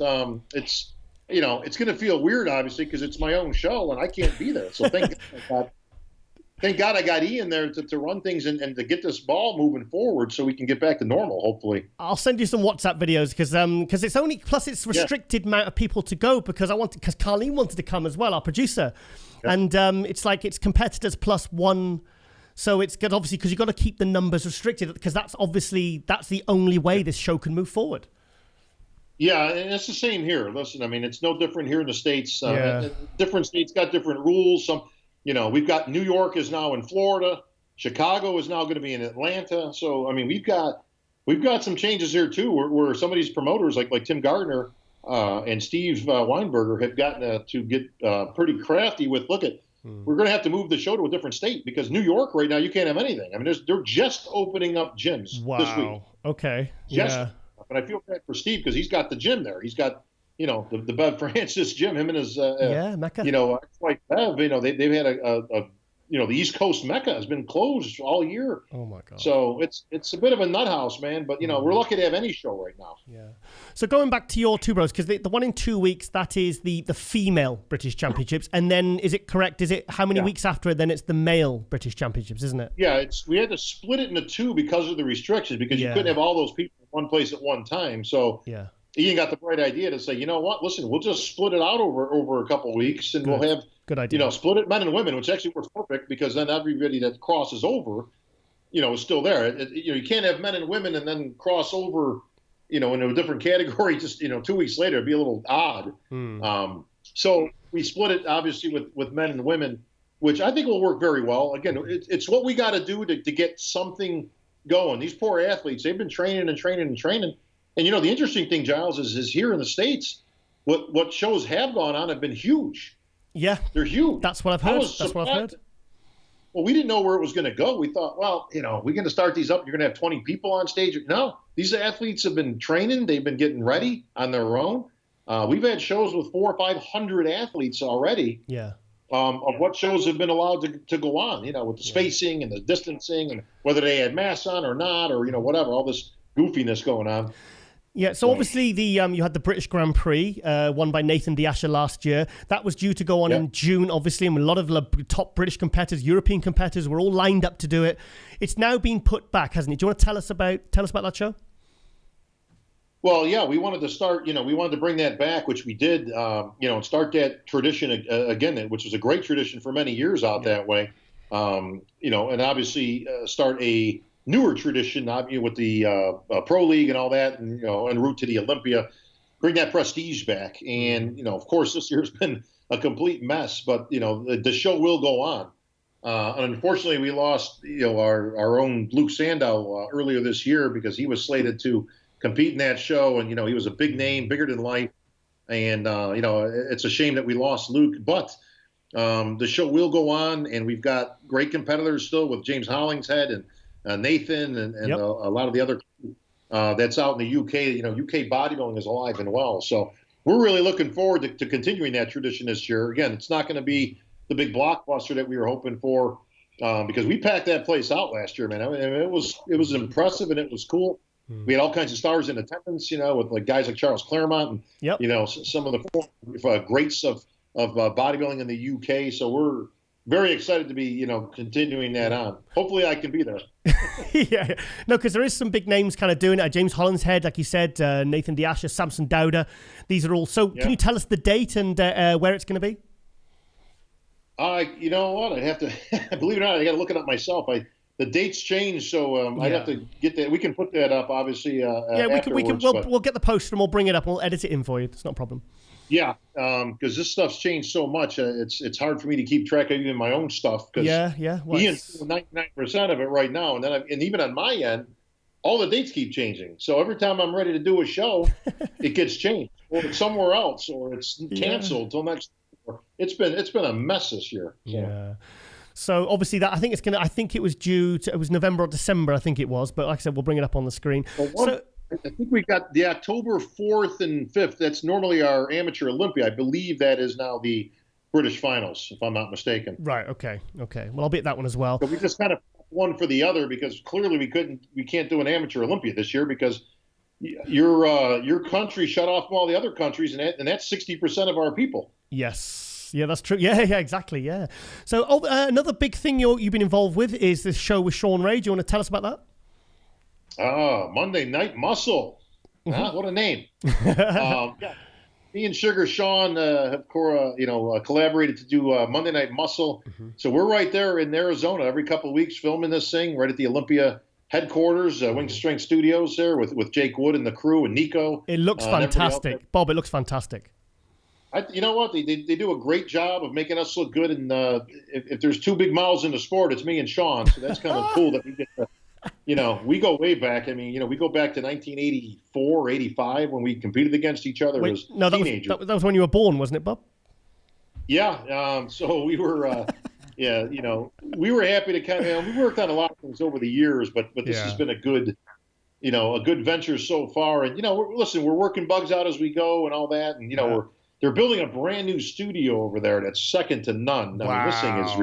Speaker 5: it's it's going to feel weird, obviously, because it's my own show and I can't be there. So thank God I got Ian there to run things and to get this ball moving forward so we can get back to normal, hopefully.
Speaker 1: I'll send you some WhatsApp videos because it's only, plus it's restricted amount of people to go because Carlene wanted to come as well, our producer. Yeah. And it's like it's competitors plus one. So it's good, obviously, because you've got to keep the numbers restricted because that's the only way this show can move forward. Yeah,
Speaker 5: and it's the same here. Listen, I mean, it's no different here in the States.
Speaker 1: Yeah.
Speaker 5: Different states got different rules. We've got New York is now in Florida. Chicago is now going to be in Atlanta. So, I mean, we've got some changes here, too, where some of these promoters like Tim Gardner and Steve Weinberger have gotten to get pretty crafty with, we're going to have to move the show to a different state because New York right now, you can't have anything. I mean, they're just opening up gyms this week.
Speaker 1: Okay.
Speaker 5: And I feel bad for Steve because he's got the gym there. He's got, the Bev Francis gym, him and his,
Speaker 1: Mecca.
Speaker 5: Like Bev, they've had the East Coast Mecca has been closed all year.
Speaker 1: Oh my God.
Speaker 5: So it's a bit of a nut house, man. But we're lucky to have any show right now.
Speaker 1: Yeah. So going back to your two bros, because the one in 2 weeks, that is the female British Championships, and then is it correct? Is it how many weeks after it? Then it's the male British Championships, isn't it?
Speaker 5: Yeah. We had to split it into two because of the restrictions because you couldn't have all those people in one place at one time. So Ian got the bright idea to say, you know what? Listen, we'll just split it out over a couple of weeks, and we'll have
Speaker 1: good idea.
Speaker 5: Split it men and women, which actually works perfect because then everybody that crosses over, is still there. You can't have men and women and then cross over, into a different category. Just 2 weeks later, it'd be a little odd. So we split it obviously with men and women, which I think will work very well. Again, it's what we got to do to get something going. These poor athletes, they've been training and training and training. And, the interesting thing, Giles, is here in the States, what shows have gone on have been huge.
Speaker 1: Yeah.
Speaker 5: They're huge.
Speaker 1: That's what I've heard.
Speaker 5: Well, we didn't know where it was going to go. We thought, we're going to start these up. You're going to have 20 people on stage. No, these athletes have been training. They've been getting ready on their own. We've had shows with 400 or 500 athletes already.
Speaker 1: Yeah.
Speaker 5: Of what shows have been allowed to go on, with the spacing and the distancing and whether they had masks on or not or, whatever, all this goofiness going on.
Speaker 1: Yeah, so obviously you had the British Grand Prix won by Nathan D'Asha last year. That was due to go on in June, obviously, and a lot of the top British competitors, European competitors, were all lined up to do it. It's now been put back, hasn't it? Do you want to tell us about that show?
Speaker 5: Well, yeah, we wanted to start. We wanted to bring that back, which we did. And start that tradition again, which was a great tradition for many years out that way. And obviously start a newer tradition, with the Pro League and all that, and en route to the Olympia, bring that prestige back. And of course, this year's been a complete mess, but the show will go on. And unfortunately, we lost our own Luke Sandow earlier this year because he was slated to compete in that show, and he was a big name, bigger than life. And it's a shame that we lost Luke, but the show will go on, and we've got great competitors still with James Hollingshead and Nathan and a lot of the other that's out in the UK. UK bodybuilding is alive and well. So we're really looking forward to continuing that tradition this year. Again, it's not going to be the big blockbuster that we were hoping for because we packed that place out last year, man. I mean, it was impressive and it was cool. We had all kinds of stars in attendance, with guys like Charles Claremont and some of the greats of bodybuilding in the UK. So we're very excited to be, continuing that on. Hopefully I can be there.
Speaker 1: Yeah. No, because there is some big names kind of doing it. James Hollingshead, like you said, Nathan D'Asha, Samson Dowda. These are all. So can you tell us the date and where it's going to be?
Speaker 5: You know what? I have to, believe it or not, I got to look it up myself. The dates change, so I'd have to get that. We can put that up, obviously.
Speaker 1: We'll get the poster and we'll bring it up and we'll edit it in for you. It's not a problem.
Speaker 5: Yeah, because this stuff's changed so much. It's hard for me to keep track of even my own stuff. Cause Ian's doing 99% of it right now, and even on my end, all the dates keep changing. So every time I'm ready to do a show, it gets changed, or it's somewhere else, or it's canceled till next. It's been a mess this year. So.
Speaker 1: Yeah. So obviously that it was November or December, I think it was, but like I said, we'll bring it up on the screen.
Speaker 5: Well, I think we got the October 4th and 5th. That's normally our amateur Olympia. I believe that is now the British finals, if I'm not mistaken.
Speaker 1: Right. Okay. Well, I'll be at that one as well.
Speaker 5: So we just kind of one for the other because clearly we can't do an amateur Olympia this year because your country shut off from all the other countries, and that's 60% of our people.
Speaker 1: Yes. Yeah, that's true. Yeah, exactly. Yeah. So another big thing you've been involved with is this show with Sean Ray. Do you want to tell us about that?
Speaker 5: Monday Night Muscle. What a name. Yeah. Me and Sugar Sean have collaborated to do Monday Night Muscle. So we're right there in Arizona every couple of weeks filming this thing right at the Olympia headquarters, Wing Strength Studios there with Jake Wood and the crew and Nico.
Speaker 1: It looks fantastic. Bob, it looks fantastic.
Speaker 5: You know what? They do a great job of making us look good. And if there's two big mouths in the sport, it's me and Sean. So that's kind of cool that we get to, we go way back. I mean, we go back to 1984, 85 when we competed against each other as teenagers.
Speaker 1: That was when you were born, wasn't it, Bob?
Speaker 5: Yeah. So we were, we were happy to kind of, we worked on a lot of things over the years, but this has been a good venture so far. And, we're working bugs out as we go and all that. And, they're building a brand new studio over there that's second to none. I mean, this thing is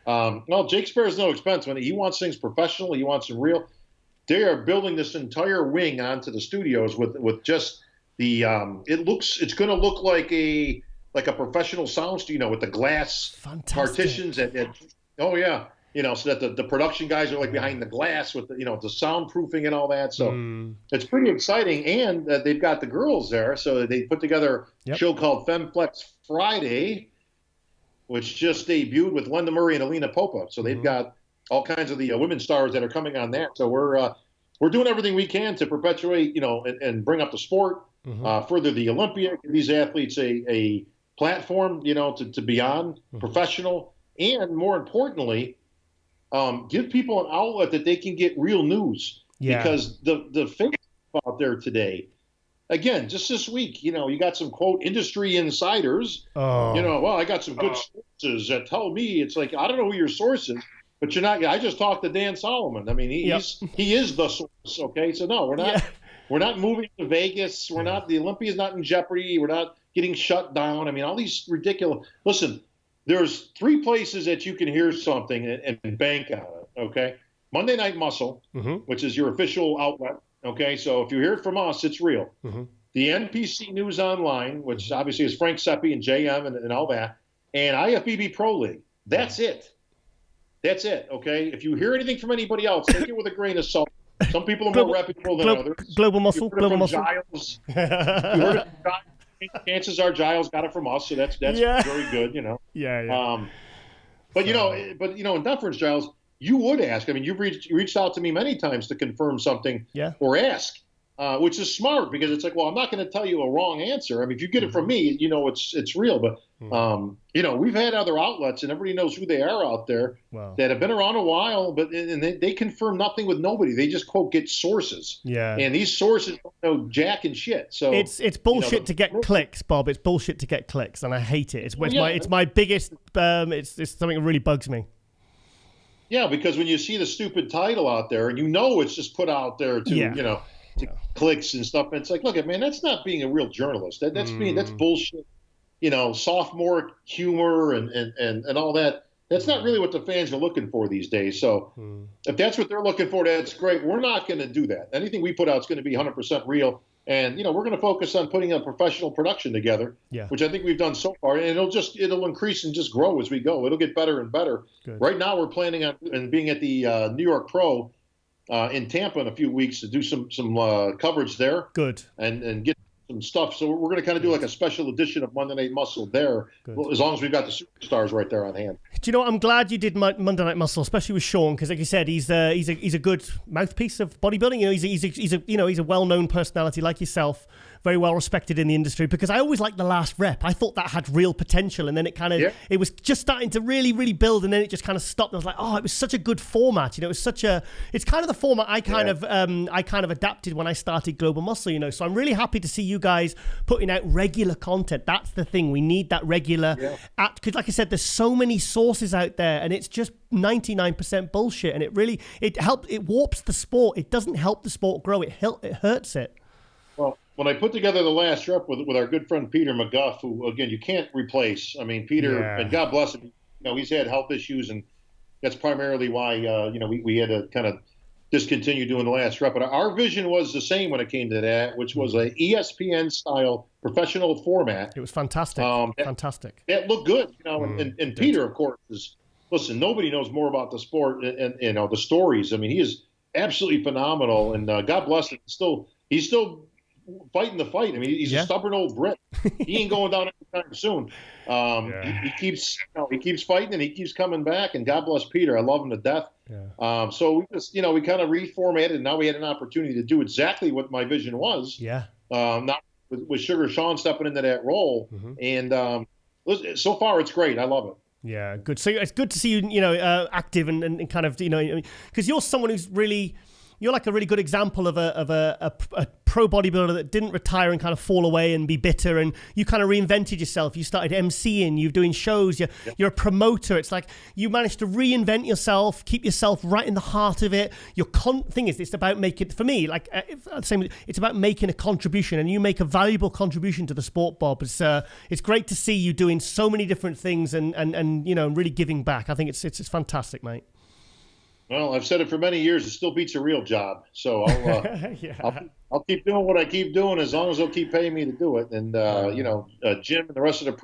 Speaker 5: ridiculous. Jake spares no expense. When he wants things professional, he wants them real. They are building this entire wing onto the studios with just the. It's going to look like a professional sound studio with the glass partitions. Oh yeah. So that the production guys are like behind the glass with the soundproofing and all that. So it's pretty exciting. And they've got the girls there. So they put together a show called FemFlex Friday, which just debuted with Linda Murray and Alina Popa. So they've got all kinds of the women stars that are coming on that. So we're doing everything we can to perpetuate, and bring up the sport, further the Olympia, give these athletes a platform, to be on, professional, and more importantly, give people an outlet that they can get real news. Because the fake out there today, again, just this week, you got some quote industry insiders. I got some good sources that tell me. It's like, I don't know who your source is, but you're not. I just talked to Dan Solomon. I mean, he is the source. Okay, so no, we're not. We're not moving to Vegas. We're not. The Olympia is not in jeopardy. We're not getting shut down. I mean, all these ridiculous. Listen. There's 3 places that you can hear something and bank on it, okay? Monday Night Muscle, which is your official outlet, okay? So if you hear it from us, it's real. The NPC News Online, which obviously is Frank Seppi and JM and all that, and IFBB Pro League. That's it. That's it, okay? If you hear anything from anybody else, take it with a grain of salt. Some people are more reputable than others.
Speaker 1: Global Muscle.
Speaker 5: Global Muscle. Giles. You heard it from Giles. Chances are Giles got it from us, so that's very good, But in deference, Giles, you would ask. I mean, you've reached out to me many times to confirm something or ask, which is smart because it's like, well, I'm not going to tell you a wrong answer. I mean, if you get it from me, it's real. But we've had other outlets, and everybody knows who they are out there that have been around a while, but and they confirm nothing with nobody. They just quote get sources. And these sources don't know jack and shit. So
Speaker 1: it's bullshit to get clicks, Bob. It's bullshit to get clicks, and I hate it. It's my biggest. It's something that really bugs me.
Speaker 5: Yeah, because when you see the stupid title out there, and it's just put out there to to clicks and stuff, and it's like, look, man, that's not being a real journalist. That's bullshit. Sophomore humor and all that. That's not really what the fans are looking for these days. So if that's what they're looking for, that's great. We're not going to do that. Anything we put out is going to be 100% real. And, we're going to focus on putting a professional production together, which I think we've done so far. And it'll increase and just grow as we go. It'll get better and better. Good. Right now we're planning on being at the New York Pro in Tampa in a few weeks to do some coverage there. Good. And get some stuff. So we're going to kind of do like a special edition of Monday Night Muscle there, as long as we've got the superstars right there on hand.
Speaker 1: Do you know what? I'm glad you did Monday Night Muscle, especially with Sean, because like you said, he's a good mouthpiece of bodybuilding. He's a well-known personality like yourself. very well respected in the industry, because I always liked the last rep. I thought that had real potential, and then it kind of it was just starting to really, really build, and then it just kind of stopped. I was like, oh, it was such a good format. It was it's kind of the format I kind of adapted when I started Global Muscle. So I'm really happy to see you guys putting out regular content. That's the thing. We need that regular because, like I said, there's so many sources out there, and it's just 99% bullshit, and it warps the sport. It doesn't help the sport grow. It hurts it.
Speaker 5: Well, when I put together the last rep with our good friend Peter McGuff, who again you can't replace. I mean, Peter, and God bless him, he's had health issues, and that's primarily why we had to kind of discontinue doing the last rep. But our vision was the same when it came to that, which was a ESPN style professional format.
Speaker 1: It was fantastic. Fantastic.
Speaker 5: That looked good, and Peter, of course, listen, nobody knows more about the sport and the stories. I mean, he is absolutely phenomenal, and God bless him. He's still fighting the fight. I mean, he's a stubborn old Brit. He ain't going down anytime soon. He keeps fighting, and he keeps coming back. And God bless Peter. I love him to death. Yeah. So we just, we kind of reformatted, and now we had an opportunity to do exactly what my vision was. Yeah. Not with Sugar Sean stepping into that role, and so far it's great. I love it.
Speaker 1: Yeah, good. So it's good to see you, active and kind of, because you're someone who's really, you're like a really good example of a pro bodybuilder that didn't retire and kind of fall away and be bitter, and you kind of reinvented yourself. You started emceeing, you're doing shows, you're a promoter. It's like you managed to reinvent yourself, keep yourself right in the heart of it. Your thing is, it's about making, for me, like it's about making a contribution, and you make a valuable contribution to the sport, Bob. It's great to see you doing so many different things and really giving back. I think it's fantastic, mate.
Speaker 5: Well, I've said it for many years. It still beats a real job. So I'll keep doing what I keep doing as long as they'll keep paying me to do it. And Jim and the rest of the